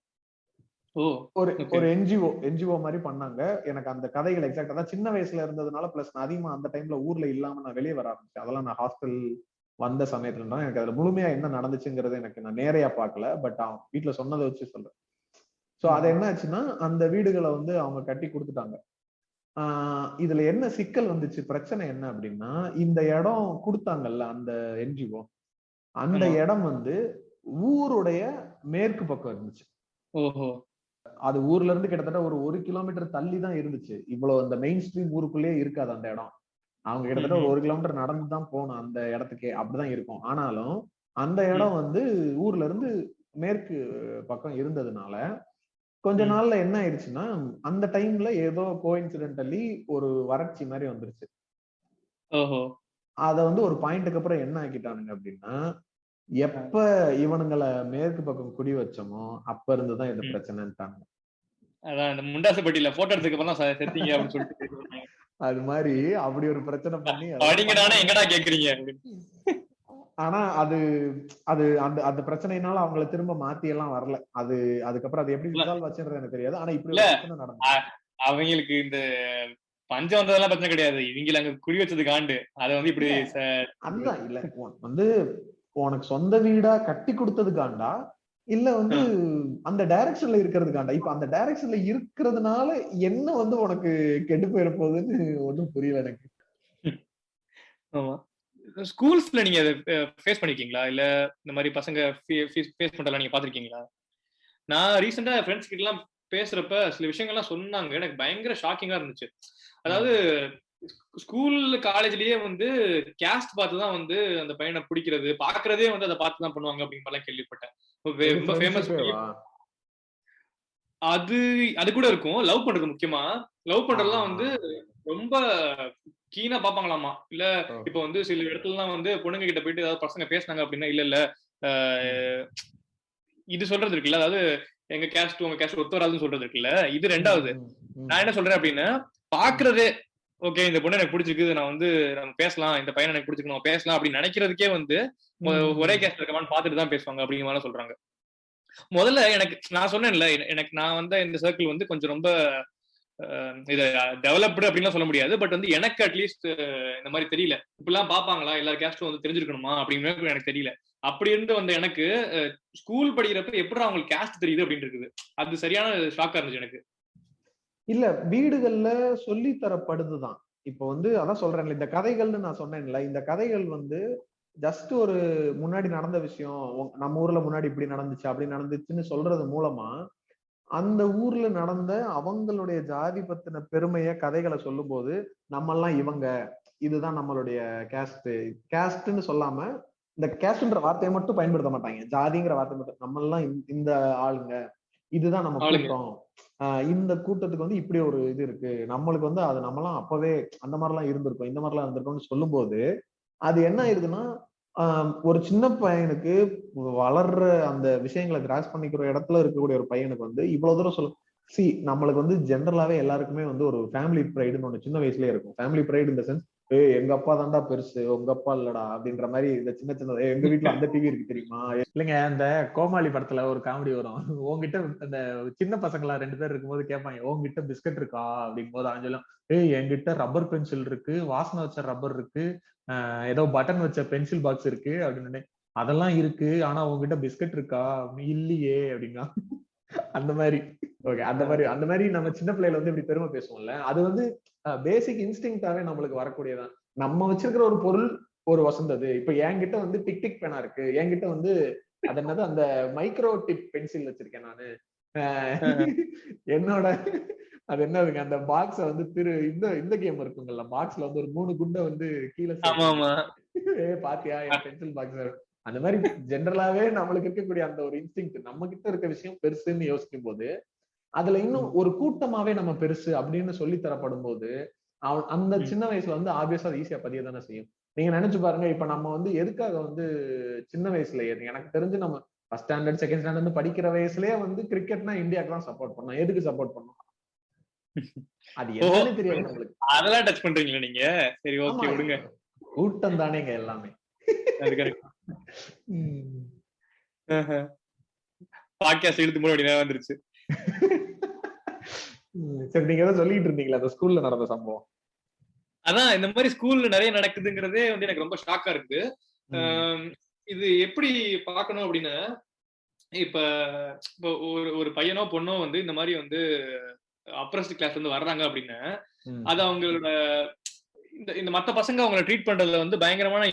ஒரு என்ஜிஓ மாதிரி பண்ணாங்க. எனக்கு அந்த கதைகள் எக்ஸாக்டா தான் சின்ன வயசுல இருந்ததுனால பிளஸ் நான் அதிகமா அந்த டைம்ல ஊர்ல இல்லாம நான் வெளியே வர ஆரம்பிச்சேன். அதெல்லாம் நான் ஹாஸ்டல் வந்த சமயத்துல எனக்கு அதுல முழுமையா என்ன நடந்துச்சுங்கிறது எனக்கு நான் நேரையா பார்க்கல. பட் அவன் வீட்டுல சொன்னதை வச்சு சொல்றேன். சோ அது என்ன ஆச்சுன்னா, அந்த வீடுகளை வந்து அவங்க கட்டி கொடுத்துட்டாங்க. இதுல என்ன சிக்கல் வந்துச்சு, பிரச்சனை என்ன அப்படின்னா, இந்த இடம் கொடுத்தாங்கல்ல அந்த என்ஜிஓ, அந்த இடம் வந்து ஊருடைய மேற்கு பக்கம் இருந்துச்சு. அது ஊர்ல இருந்து கிட்டத்தட்ட ஒரு 1 கிலோமீட்டர் தள்ளி தான் இருந்துச்சு. இவ்வளவு அந்த மெயின் ஸ்ட்ரீம் ஊருக்குள்ளேயே இருக்காது அந்த இடம். அவங்க கிட்டத்தட்ட ஒரு 1 கிலோமீட்டர் நடந்து தான் போகணும் அந்த இடத்துக்கே, அப்படிதான் இருக்கும். ஆனாலும் அந்த இடம் வந்து ஊர்ல இருந்து மேற்கு பக்கம் இருந்ததுனால கொஞ்ச நாள்ல என்ன ஆயிடுச்சுன்னா, அந்த டைம்ல ஏதோ கோஇன்சிடென்டலி ஒரு வறட்சி மாதிரி வந்துருச்சு. ஓஹோ. அத வந்து ஒரு பாயிண்ட்டுக்கு அப்புறம் என்ன ஆக்கிட்டானுங்க அப்படின்னா, எப்ப இவனுங்களை மேற்கு பக்கம் குடி வச்சோமோ அப்ப இருந்துதான் இந்த பிரச்சனைன்ட்டாங்க. அதான் இந்த முண்டாசுப்பட்டியில போட்டோ எடுத்துக்கு அப்புறம் தான் செத்தீங்க அப்படின்னு சொல்லிட்டு அது மாதிரி அப்படி ஒரு பிரச்சனை பண்ணி படிங்கடானே எங்கடா கேக்குறீங்க. ஆனா அது அது அந்த அந்த பிரச்சனைனால அவங்கள திரும்ப மாத்தி எல்லாம் வரல. அது அதுக்கப்புறம் அது எப்படி ரிசால்வ் ஆச்சுன்றது எனக்கு தெரியாது. ஆனா இப்படி ஒரு பிரச்சனை நடந்துச்சு. அவங்களுக்கு இந்த பஞ்சம் வந்ததெல்லாம் பிரச்சனை கிடையாது, இவங்க அங்க குடி வச்சது காண்டு. அத வந்து இப்படி அதுதான் இல்ல வந்து உனக்கு சொந்த வீடா கட்டி கொடுத்தது காண்டா, இல்ல வந்து அந்த டைரக்ஷன்ல இருக்கிறது காண்டா. இப்ப அந்த டைரக்ஷன்ல இருக்கிறதுனால என்ன வந்து உனக்கு கெட்டு போயிட போகுதுன்னு ஒண்ணும் புரியல எனக்கு. ஆமா. ஸ்கூல்ஸ்ல நீங்க ஃபேஸ் பண்ணிருக்கீங்களா? இல்ல இந்த மாதிரி பசங்க ஃபேஸ் பண்றதெல்லாம் நீங்க பாத்திருக்கீங்களா? நான் ரீசெண்டா ஃப்ரெண்ட்ஸ் கிட்ட எல்லாம் பேசுறப்ப சில விஷயங்கள்லாம் சொன்னாங்க, எனக்கு பயங்கர ஷாக்கிங்கா இருந்துச்சு. அதாவது ஸ்கூல் காலேஜ்லயே வந்து கேஸ்ட் பார்த்து தான் வந்து அந்த பையனை பிடிக்கிறது, பாக்குறதே வந்து அதை பார்த்து தான் பண்ணுவாங்க அப்படிங்கிற மாதிரி கேள்விப்பட்டேன். ரொம்ப ஃபேமஸ். அது அது கூட இருக்கும். லவ் பண்றது முக்கியமா. லவ் பண்றதுலாம் வந்து ரொம்ப கீனா பாப்பாங்களாமா. இல்ல இப்ப வந்து சில இடத்துலலாம் வந்து பொண்ணுங்க கிட்ட போயிட்டு ஏதாவது பசங்க பேசினாங்க அப்படின்னா, இல்ல இல்ல இது சொல்றது இருக்குல்ல, அதாவது எங்க கேஸ்ட் உங்க கேஸ்ட் ஒத்து வராதுன்னு சொல்றது இருக்குல்ல, இது ரெண்டாவது. நான் என்ன சொல்றேன் அப்படின்னா, பாக்குறதே ஓகே இந்த பொண்ணு எனக்கு பிடிச்சிருக்கு, நான் வந்து நம்ம பேசலாம், இந்த பையனை எனக்கு பிடிச்சிருக்கு பேசலாம் அப்படின்னு நினைக்கிறதுக்கே வந்து ஒரே கேஸ்ட் இருக்கமான்னு பாத்துட்டு தான் பேசுவாங்க அப்படிங்கிற மாதிரி சொல்றாங்க. முதல்ல எனக்கு நான் சொன்னேன்ல, எனக்கு நான் வந்த இந்த சர்க்கிள் வந்து கொஞ்சம் ரொம்ப இத டெவலப்டு அப்படின்னு சொல்ல முடியாது. பட் வந்து எனக்கு அட்லீஸ்ட் இந்த மாதிரி தெரியல. இப்படிலாம் பாப்பாங்களா, எல்லார் கேஸ்டும் வந்து தெரிஞ்சிருக்கணுமா அப்படிங்கிற எனக்கு தெரியல. அப்படி இருந்து வந்த எனக்கு ஸ்கூல் படிக்கிறப்ப எப்படி அவங்களுக்கு கேஸ்ட் தெரியுது அப்படின்னு இருக்குது. அது சரியான ஷாக்கா இருந்துச்சு எனக்கு. இல்ல வீடுகள்ல சொல்லி தரப்படுதுதான். இப்போ வந்து அதான் சொல்றேன்ல, இந்த கதைகள்னு நான் சொன்னேன்ல, இந்த கதைகள் வந்து ஜஸ்ட் ஒரு முன்னாடி நடந்த விஷயம், நம்ம ஊர்ல முன்னாடி இப்படி நடந்துச்சு அப்படி நடந்துச்சுன்னு சொல்றது மூலமா அந்த ஊர்ல நடந்த அவங்களுடைய ஜாதி பத்தின பெருமைய கதைகளை சொல்லும் போது நம்ம எல்லாம் இவங்க, இதுதான் நம்மளுடைய கேஸ்ட். கேஸ்ட்னு சொல்லாம இந்த கேஸ்ட்ன்ற வார்த்தையை மட்டும் பயன்படுத்த மாட்டாங்க, ஜாதிங்கிற வார்த்தை மட்டும். நம்ம எல்லாம் இந்த ஆளுங்க, இதுதான் நம்ம கூட்டம், இந்த கூட்டத்துக்கு வந்து இப்படி ஒரு இது இருக்கு, நம்மளுக்கு வந்து அது நம்மலாம் அப்பவே அந்த மாதிரிலாம் இருந்திருக்கும், இந்த மாதிரிலாம் இருந்திருக்கும்னு சொல்லும் போது அது என்ன ஆயிருதுன்னா, ஒரு சின்ன பையனுக்கு வளர்ற அந்த விஷயங்களை கிராஸ் பண்ணிக்கிற இடத்துல இருக்கக்கூடிய ஒரு பையனுக்கு வந்து இவ்வளவு தூரம் நம்மளுக்கு வந்து ஜென்ரலாவே எல்லாருக்குமே வந்து ஒரு ஃபேமிலி ப்ரைடுன்னு ஒண்ணு சின்ன வயசுலயே இருக்கும். ஃபேமிலி ப்ரைடு இந்த சென்ஸ், எங்க அப்பா தான்டா பெருசு, உங்க அப்பா இல்லடா அப்படின்ற மாதிரி. இந்த சின்ன சின்ன எங்க வீட்டுல அந்த டிவி இருக்கு தெரியுமா, இல்லைங்க அந்த கோமாளி படத்துல ஒரு காமெடி வரும், உங்ககிட்ட அந்த சின்ன பசங்களா 2 பேர் இருக்கும்போது கேட்பாங்க, உங்ககிட்ட பிஸ்கட் இருக்கா அப்படிங்கும் போது அவன் சொல்லும், என்கிட்ட ரப்பர் பென்சில் இருக்கு, வாசனை வச்ச ரப்பர் இருக்கு, ஏதோ பட்டன் வச்ச பென்சில் பாக்ஸ் இருக்கு அப்படின்னு. அதெல்லாம் இருக்கு, ஆனா உங்ககிட்ட பிஸ்கட் இருக்கா, இல்லையே அப்படின்னா. அந்த மாதிரி ஓகே, அந்த மாதிரி நம்ம சின்ன பிள்ளைல வந்து இப்படி பெருமை பேசுவோம்ல, அது வந்து பேசிக் இன்ஸ்டிங்டாவே நம்மளுக்கு வரக்கூடியதான். நம்ம வச்சிருக்கிற ஒரு பொருள் ஒரு வசந்தது. இப்ப என்கிட்ட வந்து டிக் டிக் பேனா இருக்கு, என்கிட்ட வந்து அது என்னது அந்த மைக்ரோ டிப் பென்சில் வச்சிருக்கேன் நானு, என்னோட அது என்னதுங்க அந்த பாக்ஸ வந்து இந்த கேம் இருக்குங்கல்ல, பாக்ஸ்ல வந்து ஒரு 3 குண்டை வந்து கீழே பாத்தியா என் பென்சில் பாக்ஸ். அந்த மாதிரி ஜென்ரலாவே நம்மளுக்கு இருக்கக்கூடிய அந்த ஒரு இன்ஸ்டிங், நம்ம கிட்ட இருக்க விஷயம் பெருசுன்னு யோசிக்கும் போது அதுல இன்னும் ஒரு கூட்டமாவே நம்ம பெருசு அப்படின்னு சொல்லி தரப்படும் போது அந்த சின்ன வயசுல வந்து ஆப்வியஸா அது ஈஸியா பதிய தானே செய்யும். நீங்க நினைச்சு பாருங்க, இப்ப நம்ம வந்து எதுக்காக வந்து சின்ன வயசுல எனக்கு தெரிஞ்சு நம்ம ஃபர்ஸ்ட் ஸ்டாண்டர்ட் செகண்ட் ஸ்டாண்டர்ட் படிக்கிற வயசுலயே வந்து கிரிக்கெட்னா இந்தியாவுக்கு தான் சப்போர்ட் பண்ணோம். எதுக்கு சப்போர்ட் பண்ணோம் அது என்னன்னு தெரியாது நம்மளுக்கு. அதெல்லாம் டச் பண்றீங்களா நீங்க? சரி ஓகே விடுங்க, கூட்டம் தானேங்க எல்லாமே. பாட்காஸ்ட் இழுத்து போட வேண்டியதா வந்துருச்சு. சரி, நீங்க ஏதோ சொல்லிட்டு இருந்தீங்களா அந்த ஸ்கூல்ல நடந்த சம்பவம்? அதான் இந்த மாதிரி ஸ்கூல்ல நிறைய நடக்குதுங்கிறதே வந்து எனக்கு ரொம்ப ஷாக்கா இருக்கு. இது எப்படி பார்க்கணும் அப்படின்னா, இப்ப ஒரு பையனோ பொண்ணோ வந்து இந்த மாதிரி வந்து அப்ரஸ்ட் கிளாஸ்ல இருந்து வர்றாங்க அப்படின்னா, அது அவங்களோட இந்த மத்த பசங்க அவங்களை ட்ரீட் பண்றதுல வந்து பயங்கரமான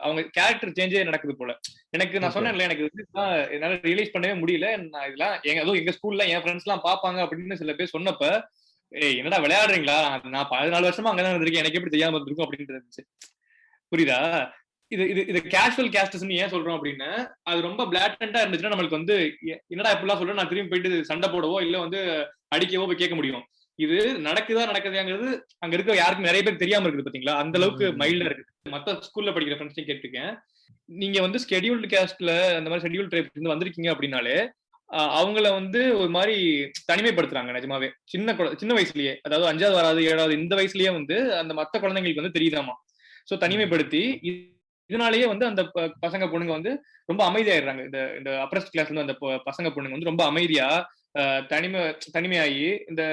அவங்க கேரக்டர் சேஞ்சே நடக்குது போல. எனக்கு நான் சொன்னேன்ல, எனக்கு என்னால ரியலைஸ் பண்ணவே முடியல. நான் இதெல்லாம் எங்க ஸ்கூல்ல என் ஃப்ரெண்ட்ஸ் எல்லாம் பாப்பாங்க அப்படின்னு சில பேர் சொன்னப்ப, என்னடா விளையாடுறீங்களா, நான் 14 வருஷமா அங்கதான் இருந்திருக்கேன், எனக்கு எப்படி தெரியாம இருந்திருக்கும் அப்படின்னு இருந்துச்சு. புரியுதா? இது இது இது கேஷுவல் கேஸ்டிசம் ஏன் சொல்றோம் அப்படின்னா, அது ரொம்ப பிளாட்டண்டா இருந்துச்சுன்னா நம்மளுக்கு வந்து என்னடா இப்படிலாம் சொல்றேன், நான் திரும்பி போயிட்டு சண்டை போடவோ இல்ல வந்து அடிக்கவோ போய் கேட்க முடியும். இது நடக்குதாங்கிறது அங்க இருக்க யாருக்கும் நிறைய பேர் தெரியாம இருக்குது பாத்தீங்களா, அந்த அளவுக்கு மைல்டா இருக்கு. மத்த ஸ்கூல்ல படிக்கிற ஃப்ரெண்ட்ஸையும் கேட்டிருக்கேன். நீங்க வந்து ஸ்கெடியூல்டு கேஸ்ட்ல அந்த மாதிரி ஷெட்யூல் ட்ரைப் இருந்து வந்திருக்கீங்க அப்படின்னாலே அவங்கள வந்து ஒரு மாதிரி தனிமைப்படுத்துறாங்க நிஜமாவே. சின்ன வயசுலயே, அதாவது 5வது 6வது 7வது இந்த வயசுலயே வந்து அந்த மத்த குழந்தைங்களுக்கு வந்து தெரியுதாமா. சோ தனிமைப்படுத்தி இதனாலேயே வந்து அந்த பசங்க பொண்ணுங்க வந்து ரொம்ப அமைதியாயிடுறாங்க. இந்த இந்த அப்ரஸ்ட் கிளாஸ்ல இருந்து அந்த பசங்க பொண்ணுங்க வந்து ரொம்ப அமைதியா தனிமையாகி இந்த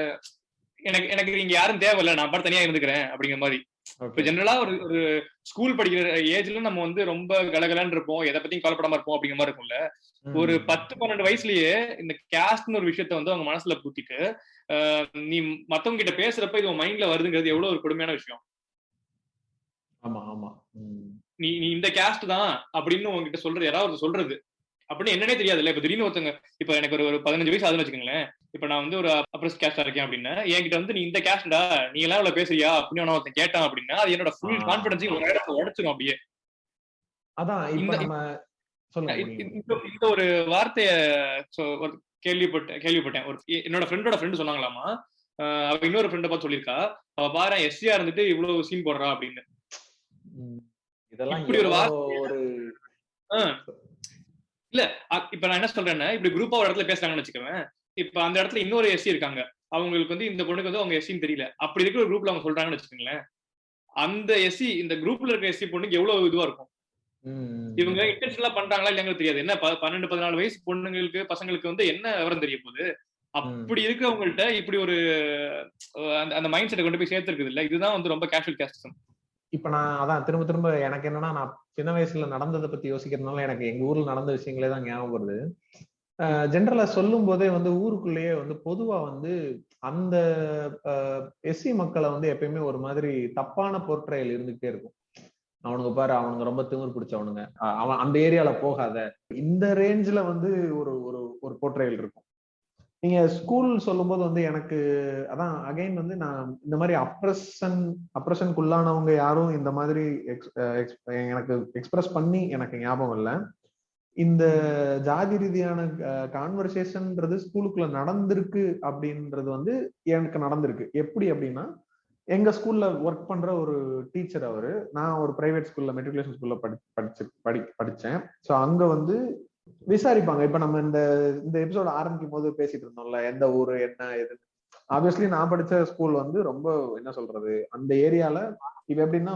எனக்கு எனக்கு நீங்க யாரும் தேவையில்ல, நான் பாட்டு தனியா இருந்துக்கிறேன் அப்படிங்கிற மாதிரி. இப்ப ஜெனரலா ஒரு ஸ்கூல் படிக்கிற ஏஜ்ல நம்ம வந்து ரொம்ப கலகலன்னு இருப்போம், எதை பத்தியும் கவலைப்படாம இருப்போம் அப்படிங்கிற மாதிரி இருக்கும்ல. ஒரு 10-12 வயசுலயே இந்த கேஸ்ட்னு ஒரு விஷயத்த வந்து அவங்க மனசுல பூத்திட்டு நீ மத்தவங்க கிட்ட பேசுறப்ப இது உன் மைண்ட்ல வருதுங்கிறது எவ்வளவு ஒரு கொடுமையான விஷயம். ஆமா ஆமா. நீ நீ இந்த கேஸ்ட் தான் அப்படின்னு உங்ககிட்ட சொல்றது, யாராவது சொல்றது அப்படின்னு என்னன்னே தெரியாதுல்ல. இப்ப திடீர்னு ஒருத்தங்க, இப்ப எனக்கு ஒரு 15 வயசு ஆகுதுன்னு வச்சுக்கோங்களேன், இப்ப நான் வந்து ஒரு அப்ரஸ் கேஸ்டா இருக்கேன் அப்படின்னா என்கிட்ட வந்து நீ இந்த கேஸ்டா, நீ எல்லாம் இவ்வளவு பேசுறியா அப்படின்னு ஒருத்தன் கேட்டான் அப்படின்னா அது என்னோட ஃபுல் கான்பிடன்ஸையும் ஒரு இடத்துல உடைச்சிடும் அப்படியே. அதான் இப்ப நம்ம இந்த ஒரு வார்த்தைய கேள்விப்பட்டேன். ஒரு என்னோட ஃப்ரெண்டோட ஃப்ரெண்டு சொன்னாங்களாமா, அவ இன்னொரு ஃப்ரெண்ட பார்த்து சொல்லியிருக்கா, அவ பாரு எஸ்சியா இருந்துட்டு இவ்வளவு சீன் போடுறா அப்படின்னு. இதெல்லாம் இப்படி ஒரு வார்த்தை இல்ல. இப்ப நான் என்ன சொல்றேன்னா, இப்படி குரூப்பா ஒரு இடத்துல பேசுறாங்கன்னு வச்சுக்கோங்க, இப்ப அந்த இடத்துல இன்னொரு எஸ்சி இருக்காங்க, அவங்களுக்கு வந்து இந்த பொண்ணுக்கு வந்து அவங்க எஸ்சின்னு தெரியல, அப்படி இருக்கிற ஒரு குரூப்ல அவங்க சொல்றாங்கன்னு வச்சுக்கோங்களேன், அந்த எஸ்சி இந்த குரூப்ல இருக்க எஸ்சி பொண்ணுக்கு எவ்வளவு இதுவா இருக்கும். இவங்க இன்டென்ஷனலா பண்றாங்களா இல்லையாங்கிறது தெரியாது. என்ன 12-14 வயசு பொண்ணுங்களுக்கு பசங்களுக்கு வந்து என்ன விவரம் தெரிய போகுது. அப்படி இருக்கிறவங்கள்ட்ட இப்படி ஒரு அந்த மைண்ட் செட்டை கொண்டு போய் சேர்த்துருக்குது இல்ல, இதுதான் வந்து ரொம்ப கேஷுவல் கேஸ்டிசம். இப்ப நான் அதான் திரும்ப எனக்கு என்னன்னா, நான் சின்ன வயசுல நடந்ததை பத்தி யோசிக்கிறதுனால எனக்கு எங்க ஊர்ல நடந்த விஷயங்களே தான் ஞாபகம் வருது. ஜென்ரலா சொல்லும் போதே வந்து ஊருக்குள்ளேயே வந்து பொதுவா வந்து அந்த எஸ்சி மக்களை வந்து எப்பயுமே ஒரு மாதிரி தப்பான போர்ட்ரையல் இருந்துகிட்டே இருக்கும். அவனுங்க பாரு, அவனுங்க ரொம்ப திமிர் பிடிச்சவனுங்க, அவன் அந்த ஏரியால போகாத, இந்த ரேஞ்சில வந்து ஒரு ஒரு ஒரு போர்ட்ரையல் இருக்கும். நீங்க ஸ்கூல் சொல்லும் போது வந்து எனக்கு அதான் அகைன் வந்து நான் இந்த மாதிரி அப்ரஷனுக்குள்ளானவங்க யாரும் இந்த மாதிரி எனக்கு எக்ஸ்பிரஸ் பண்ணி எனக்கு ஞாபகம் இல்லை. இந்த ஜாதி ரீதியான கான்வர்சேஷன்ன்றது ஸ்கூலுக்குள்ள நடந்திருக்கு அப்படின்றது வந்து எனக்கு நடந்திருக்கு. எப்படி அப்படின்னா, எங்க ஸ்கூல்ல ஒர்க் பண்ற ஒரு டீச்சர் அவரு, நான் ஒரு பிரைவேட் ஸ்கூல்ல மெட்ரிகுலேஷன் ஸ்கூல்ல படிச்சேன். ஸோ அங்க வந்து விசாரிப்பாங்க. இப்ப நம்ம இந்த எபிசோட் ஆரம்பிக்கும் போது பேசிட்டு இருந்தோம்ல, எந்த ஊரு என்ன எது. ஆப்வியஸ்லி நான் படிச்ச ஸ்கூல் வந்து ரொம்ப என்ன சொல்றது, அந்த ஏரியால இப்ப எப்படின்னா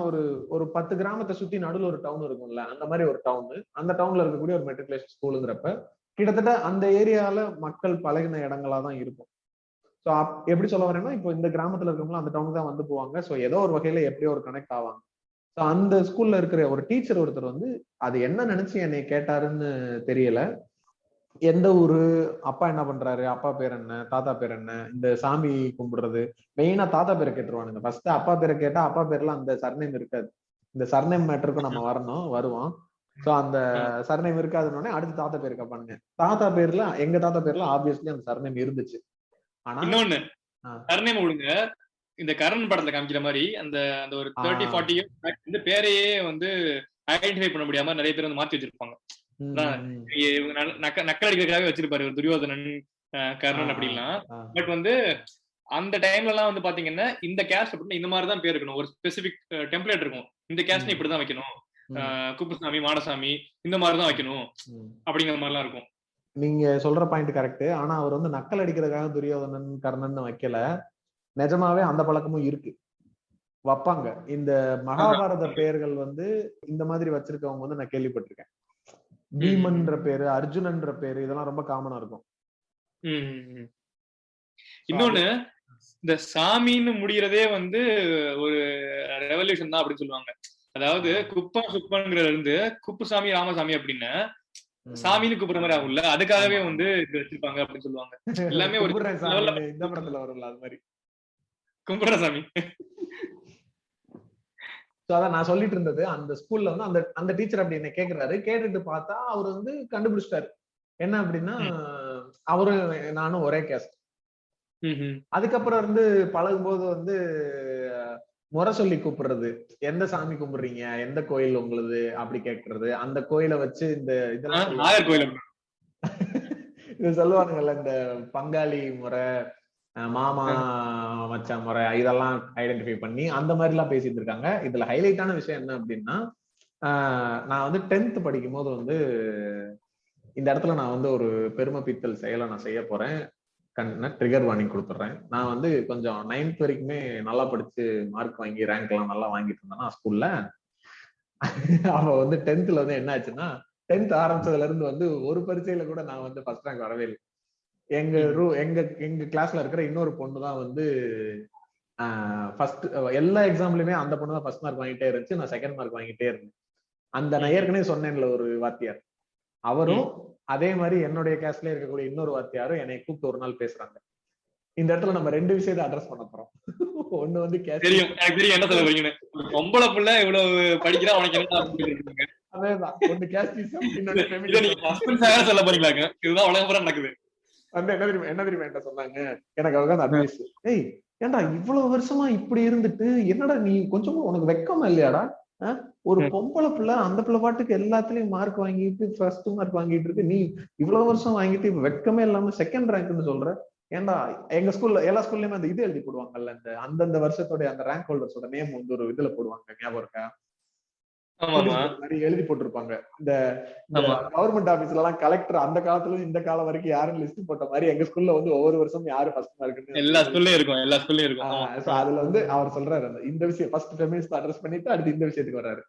ஒரு 10 கிராமத்தை சுத்தி நடுவில் ஒரு டவுன் இருக்கும்ல, அந்த மாதிரி ஒரு டவுன், அந்த டவுன்ல இருக்கக்கூடிய ஒரு மெட்ரிகுலேஷன் ஸ்கூலுங்கிறப்ப கிட்டத்தட்ட அந்த ஏரியால மக்கள் பழகின இடங்களா தான் இருக்கும். ஸோ எப்படி சொல்ல வரேன்னா, இப்போ இந்த கிராமத்துல இருக்கவங்களும் அந்த டவுனுக்கு தான் வந்து போவாங்க. ஸோ ஏதோ ஒரு வகையில எப்படியோ ஒரு கனெக்ட் ஆவாங்க. ஸோ அந்த ஸ்கூல்ல இருக்கிற ஒரு டீச்சர் ஒருத்தர் வந்து அது என்ன நினைச்சு என்னை கேட்டாருன்னு தெரியல. எந்த ஊரு, அப்பா என்ன பண்றாரு, அப்பா பேர் என்ன, தாத்தா பேர் என்ன, இந்த சாமி கும்பிடுறது மெயினா தாத்தா பேரை கேட்டுருவானுங்க. ஃபர்ஸ்ட் அப்பா பேரை கேட்டா அப்பா பேர்ல அந்த சர்நேம் இருக்காது. இந்த சர்நேம் மேட்டருக்கும் நம்ம வருவோம். சோ அந்த சர்நேம் இருக்காதுன்னு அடுத்து தாத்தா பேர் கேட்பானுங்க. தாத்தா பேர்ல எங்க தாத்தா பேர்ல ஆப்வியஸ்லி அந்த சர்நேம் இருந்துச்சு. ஆனா இன்னொன்னு சர்நேம் விடுங்க, இந்த கரண் படத்துல காமிக்கிற மாதிரி அந்த அந்த ஒரு 30-40 இயர்ஸ் வந்து பேரையே வந்து ஐடென்டிஃபை பண்ண முடியாம நிறைய பேர் வந்து மாத்தி வச்சிருப்பாங்க. நக்கல் அடிக்கிறதுக்காக வச்சிருப்பாரு ஒரு துரியோதனன், கர்ணன் அப்படின்லாம். பட் வந்து அந்த டைம்ல எல்லாம் வந்து பாத்தீங்கன்னா இந்த கேஸ்ட் அப்படின்னா இந்த மாதிரிதான் பேர் இருக்கணும், ஒரு ஸ்பெசிபிக் டெம்ப்ளேட் இருக்கும். இந்த கேஸ்ட் இப்படிதான் வைக்கணும், குப்புசாமி மாடசாமி இந்த மாதிரிதான் வைக்கணும் அப்படிங்கிற மாதிரிலாம் இருக்கும். நீங்க சொல்ற பாயிண்ட் கரெக்ட். ஆனா அவர் வந்து நக்கல் அடிக்கிறதுக்காக துரியோதனன் கர்ணன் வைக்கல, நிஜமாவே அந்த பழக்கமும் இருக்கு, வைப்பாங்க. இந்த மகாபாரத பெயர்கள் வந்து இந்த மாதிரி வச்சிருக்கவங்க வந்து நான் கேள்விப்பட்டிருக்கேன். பீமன்ற பேரு, அர்ஜுனன்ற பேரு, இதெல்லாம் ரொம்ப காமனா இருக்கும். இன்னொன்னு, இந்த சாமின்னு முடியறதே வந்து ஒரு ரெவல்யூஷன் தான் அப்படின்னு சொல்லுவாங்க. அதாவது குப்பம் சுப்பங்கிறதுல இருந்து குப்புசாமி ராமசாமி அப்படின்னு சாமின்னு கூப்பிடுற மாதிரி ஆகும்ல, அதுக்காகவே வந்து வச்சிருப்பாங்க அப்படின்னு சொல்லுவாங்க. எல்லாமே ஒரு இந்த படத்துல வரும்ல அது மாதிரி கும்பிடுற சாமி. அதான் நான் சொல்லிட்டு இருந்தது, அந்த ஸ்கூல்ல வந்து அந்த டீச்சர் அப்படி என்ன கேக்குறாரு. கேட்டுட்டு பார்த்தா அவர் வந்து கண்டுபிடிச்சிட்டாரு என்ன அப்படின்னா, அவரும் நானும் ஒரே கேஸ்ட். அதுக்கப்புறம் இருந்து பழகும் போது வந்து முறை சொல்லி கூப்பிடுறது, எந்த சாமி கும்பிடுறீங்க, எந்த கோயில் உங்களுது அப்படி கேட்கறது, அந்த கோயிலை வச்சு இந்த இதெல்லாம் நாகர் கோயில் இது சொல்லுவானுங்கல்ல, இந்த பங்காளி முறை, மாமா மச்சான் முறை, இதெல்லாம் ஐடென்டிஃபை பண்ணி அந்த மாதிரி எல்லாம் பேசிட்டு இருக்காங்க. இதுல ஹைலைட்டான விஷயம் என்ன அப்படின்னா, நான் வந்து 10th படிக்கும் போது வந்து இந்த இடத்துல நான் வந்து ஒரு பெருமை பித்தல் செயலை நான் செய்ய போறேன். ட்ரிகர் வார்னிங் கொடுத்துட்றேன். நான் வந்து கொஞ்சம் 9th வரைக்குமே நல்லா படிச்சு மார்க் வாங்கி ரேங்க் எல்லாம் நல்லா வாங்கிட்டு இருந்தேன் ஸ்கூல்ல. அவ வந்து 10th வந்து என்ன ஆச்சுன்னா, 10th ஆரம்பிச்சதுல இருந்து வந்து ஒரு பரீட்சையில கூட நான் வந்து ஃபர்ஸ்ட் ரேங்க் வரவே இல்லை. எங்க கிளாஸ்ல இருக்கிற இன்னொரு பொண்ணு தான் வந்து ஃபர்ஸ்ட் எல்லா எக்ஸாம்லயுமே அந்த பொண்ணு தான் ஃபர்ஸ்ட் மார்க் வாங்கிட்டே இருந்துச்சு, நான் செகண்ட் மார்க் வாங்கிட்டே இருந்தேன். அந்த நான் ஏற்கனவே சொன்னேன்ல ஒரு வாத்தியார், அவரும் அதே மாதிரி என்னுடைய கேஸ்ட்ல இருக்கக்கூடிய இன்னொரு வாத்தியாரும் என்னை கூப்பிட்டு ஒரு நாள் பேசுறாங்க. இந்த இடத்துல நம்ம 2 விஷயத்தை அட்ரஸ் பண்ண போறோம். ஒண்ணு வந்து தெரியும், எனக்கு தெரியும் என்ன சொல்ல வரீங்கன்னு. பொம்பளை புள்ள இவ்வளவு படிக்கிறா, உனக்கு என்ன? அதேதான், ஒண்ணு கேஸ்டிசம், இன்னொன்னு சொல்ல போறீங்களாங்க? இதுதான் உலகம் நடக்குது. வந்து என்ன தெரியுமா என்ன சொன்னாங்க எனக்கு, அவங்க அந்த அட்வைஸ், ஏய் ஏன்டா இவ்வளவு வருஷமா இப்படி இருந்துட்டு என்னடா நீ கொஞ்சமும் உனக்கு வெக்கமா இல்லையாடா? ஒரு பொம்பளை பிள்ளை அந்த பிள்ளை பாட்டுக்கு எல்லாத்துலயும் மார்க் வாங்கிட்டு ஃபர்ஸ்ட் மார்க் வாங்கிட்டு இருக்கு, நீ இவ்வளவு வருஷம் வாங்கிட்டு இப்ப வெக்கமே இல்லாம செகண்ட் ரேங்க்னு சொல்ற. ஏன்டா எங்க ஸ்கூல்ல எல்லா ஸ்கூல்லயுமே அந்த இது எழுதி போடுவாங்கல்ல, இந்த அந்தந்த வருஷத்தோட அந்த ரேங்க் ஹோல்டர்ஸோட நேம் வந்து ஒரு இதுல போடுவாங்க, ஞாபகம் இருக்கா? எழுதி போட்டிருப்பாங்க. இந்த கவர்மெண்ட் ஆபீஸ்ல எல்லாம் கலெக்டர் அந்த காலத்துல இந்த காலம் வரைக்கும் யாரும் லிஸ்ட் போட்ட மாதிரி எங்க ஸ்கூல்ல வந்து ஒவ்வொரு வருஷம் யாரு ஃபர்ஸ்ட் மார்க் எல்லா ஸ்கூல்லயும் இருக்கும், எல்லா ஸ்கூல்லயும் இருக்கும். அதுல வந்து அவர் சொல்றாரு இந்த விஷயம் ஃபர்ஸ்ட் ஃபெமினிஸ்ட் அட்ரஸ் பண்ணிட்டு அடுத்து இந்த விஷயத்துக்கு வர்றாரு.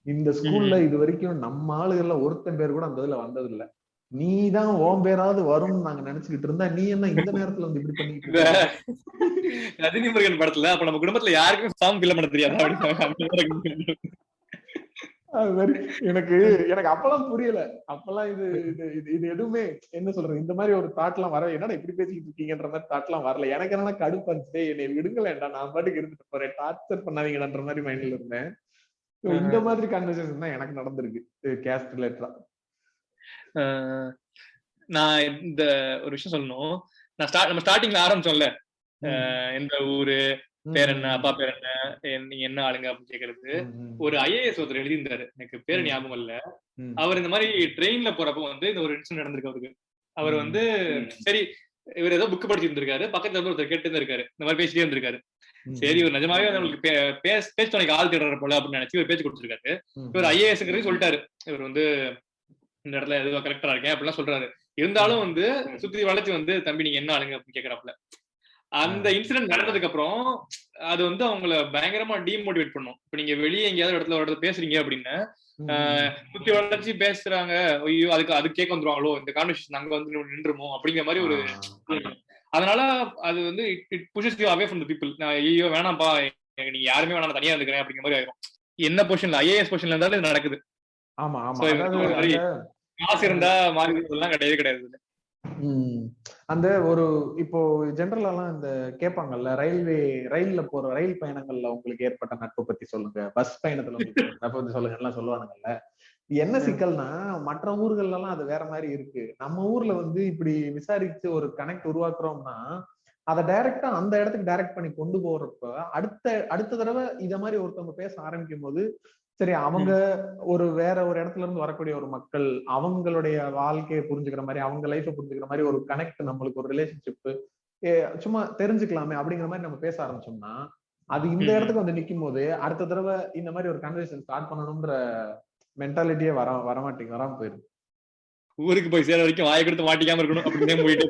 இந்த ஸ்கூல்ல இது வரைக்கும் நம்ம ஆளுகள்ல ஒருத்தன் பேர் கூட அந்த இதுல வந்தது இல்ல, நீதான் ஓம் பேராவது வரும்னு நாங்க நினைச்சுக்கிட்டு இருந்தா நீ என்ன இந்த நேரத்துல வந்து இப்படி பண்ணிட்டு ரஜினி முருகன் படத்துல அப்ப நம்ம குடும்பத்துல யாருக்கும் ஃபார்ம் ஃபில் பண்ண தெரியாது. எனக்கு அப்பெல்லாம் புரியல. அப்பெல்லாம் இது எதுவுமே என்ன சொல்றது, இந்த மாதிரி ஒரு தாட் எல்லாம் வர, என்னடா இப்படி பேசிக்கிட்டு இருக்கீங்கன்ற மாதிரி தாட் எல்லாம் வரல. எனக்கு என்னன்னா கடுப்பாச்சு, என்னை விடுங்களேன்டா, நான் பாட்டுக்கு இருந்துட்டு போறேன், டார்ச்சர் பண்ணாதீங்கன்ற மாதிரி மைண்ட்ல இருந்தேன். இந்த மாதிரி கான்வர்சேஷன் தான் எனக்கு நடந்திருக்கு கேஸ்ட் ரிலேட்டடா. நான் இந்த ஒரு விஷயம் சொல்லணும். நம்ம ஸ்டார்டிங்ல ஆரம்பிச்சோம்ல, எந்த ஊரு, பேர் என்ன, அப்பா பேர் என்ன, நீங்க என்ன ஆளுங்க அப்படின்னு கேக்குறது. ஒரு IAS ஒருத்தர் எழுதியிருந்தாரு, எனக்கு பேரு ஞாபகம் இல்ல. அவர் இந்த மாதிரி ட்ரெயின்ல போறப்போ வந்து இந்த ஒரு இன்சிடென்ட் நடந்திருக்கு அவருக்கு. அவர் வந்து சரி இவர் ஏதோ புக் படிச்சுட்டு இருந்திருக்காரு, பக்கத்துல வந்து ஒருத்தர் கேட்டு இருந்திருக்காரு, இந்த மாதிரி பேசிட்டே இருந்திருக்காரு. சரி ஒரு நிஜமாவே உங்களுக்கு பேச்சு துணைக்கு ஆள் தேடுற போல அப்படின்னு நினைச்சு ஒரு பேச்சு கொடுத்துருக்காரு. இவர் IAS சொல்லிட்டாரு, இவர் வந்து இந்த இடத்துல எதுவும் கரெக்டா இருக்கேன் அப்படிலாம் சொல்றாரு. இருந்தாலும் வந்து சுத்தி வளைச்சு வந்து தம்பி நீங்க என்ன ஆளுங்க அப்படின்னு கேக்குறாப்புல. அந்த இன்சிடென்ட் நடந்ததுக்கு அப்புறம் அது வந்து அவங்கள பயங்கரமா டீமோட்டிவேட் பண்ணும். இப்ப நீங்க வெளியே எங்கேயாவது இடத்துல பேசுறீங்க அப்படின்னு சுத்தி வளர்ச்சி பேசுறாங்க, ஐயோ அது கேட்க வந்துருவாங்களோ, இந்த கான்வர்சேஷன் அங்க வந்து நின்றுமோ அப்படிங்கிற மாதிரி ஒரு, அதனால அது வந்து it புஷஸ் you away from the people. ஐயோ வேணாம்ப்பா, நீங்க யாருமே வேணாம், தனியா இருந்துக்கிறேன் அப்படிங்கிற மாதிரி ஆயிரும். என்ன பொசிஷன்ல IAS பொசிஷன்ல இருந்தாலும் இது நடக்குது. ஆமா காசு இருந்தா மாறிலாம் கிடையவே கிடையாது. அந்த ஒரு இப்போ ஜெனரலாலாம் இந்த கேட்பாங்கல்ல, ரயில்ல போற ரயில் பயணங்கள்ல உங்களுக்கு ஏற்பட்ட நட்பு பத்தி சொல்லுங்க, பஸ் பயணத்துல உங்களுக்கு நட்பு பத்தி சொல்லுங்க எல்லாம் சொல்லுவாங்கல்ல. என்ன சிக்கல்னா மற்ற ஊர்கள்ல எல்லாம் அது வேற மாதிரி இருக்கு. நம்ம ஊர்ல வந்து இப்படி விசாரிச்சு ஒரு கனெக்ட் உருவாக்குறோம்னா அதை டைரக்டா அந்த இடத்துக்கு டைரக்ட் பண்ணி கொண்டு போறப்ப அடுத்த தடவை இத மாதிரி ஒருத்தவங்க பேச ஆரம்பிக்கும் போது, சரி அவங்க வேற ஒரு இடத்துல இருந்து வரக்கூடிய ஒரு மக்கள், அவங்களுடைய வாழ்க்கையை புரிஞ்சுக்கிற மாதிரி, அவங்க லைஃபை புரிஞ்சுக்கிற மாதிரி ஒரு கனெக்ட், நம்மளுக்கு ஒரு ரிலேஷன்ஷிப் சும்மா தெரிஞ்சுக்கலாமே அப்படிங்கிற மாதிரி நம்ம பேச ஆரம்பிச்சோம்னா, அது இந்த இடத்துக்கு வந்து நிக்கும் போது அடுத்த தடவை இந்த மாதிரி ஒரு கன்வர்சேஷன் ஸ்டார்ட் பண்ணணும்ன்ற மென்டாலிட்டியே வராம போயிருக்கு. ஊருக்கு போய் சேர வரைக்கும் வாயை கொடுத்து மாட்டிக்காம இருக்கணும் அப்படின்னு போயிட்டு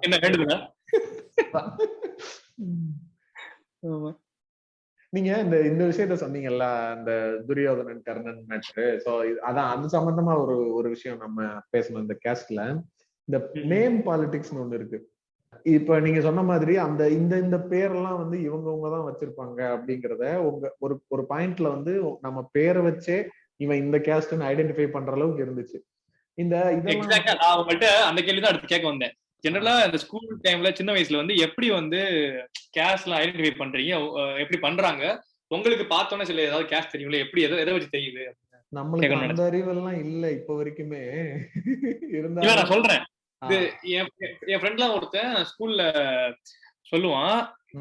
என்ன வேண்டுதுன்னா நீங்க இந்த விஷயத்த சொன்னீங்கல்ல, இந்த துரியோதனன் கர்ணன் மேட்ரு. சோ அதான் அது சம்பந்தமா ஒரு விஷயம் நம்ம பேசணும். இந்த கேஸ்ட்ல இந்த நேம் பாலிடிக்ஸ்னு ஒண்ணு இருக்கு. இப்ப நீங்க சொன்ன மாதிரி அந்த இந்த பேரெல்லாம் வந்து இவங்கதான் வச்சிருப்பாங்க அப்படிங்கறத ஒரு பாயிண்ட்ல வந்து நம்ம பேரை வச்சே இவன் இந்த கேஸ்ட்னு ஐடென்டிஃபை பண்ற அளவுக்கு இருந்துச்சு. நான் உங்கள்கிட்ட அந்த கேள்விதான் அடுத்து கேட்க வந்தேன். ஜெனரலா இந்த ஸ்கூல் டைம்ல சின்ன வயசுல வந்து எப்படி வந்து கேஸ்ட்ல ஐடென்டிஃபை பண்றீங்க, எப்படி பண்றாங்க? உங்களுக்கு பார்த்தோன்னே சில ஏதாவது கேஸ்ட் தெரியுங்களா? எப்படி எதை வச்சு தெரியுது? நம்மளுக்கு அந்த அறிவெல்லாம் இல்ல இப்ப வரைக்குமே. இல்ல நான் சொல்றேன், இது என் ஃப்ரெண்ட்லாம் ஒருத்தன் ஸ்கூல்ல சொல்லுவான்,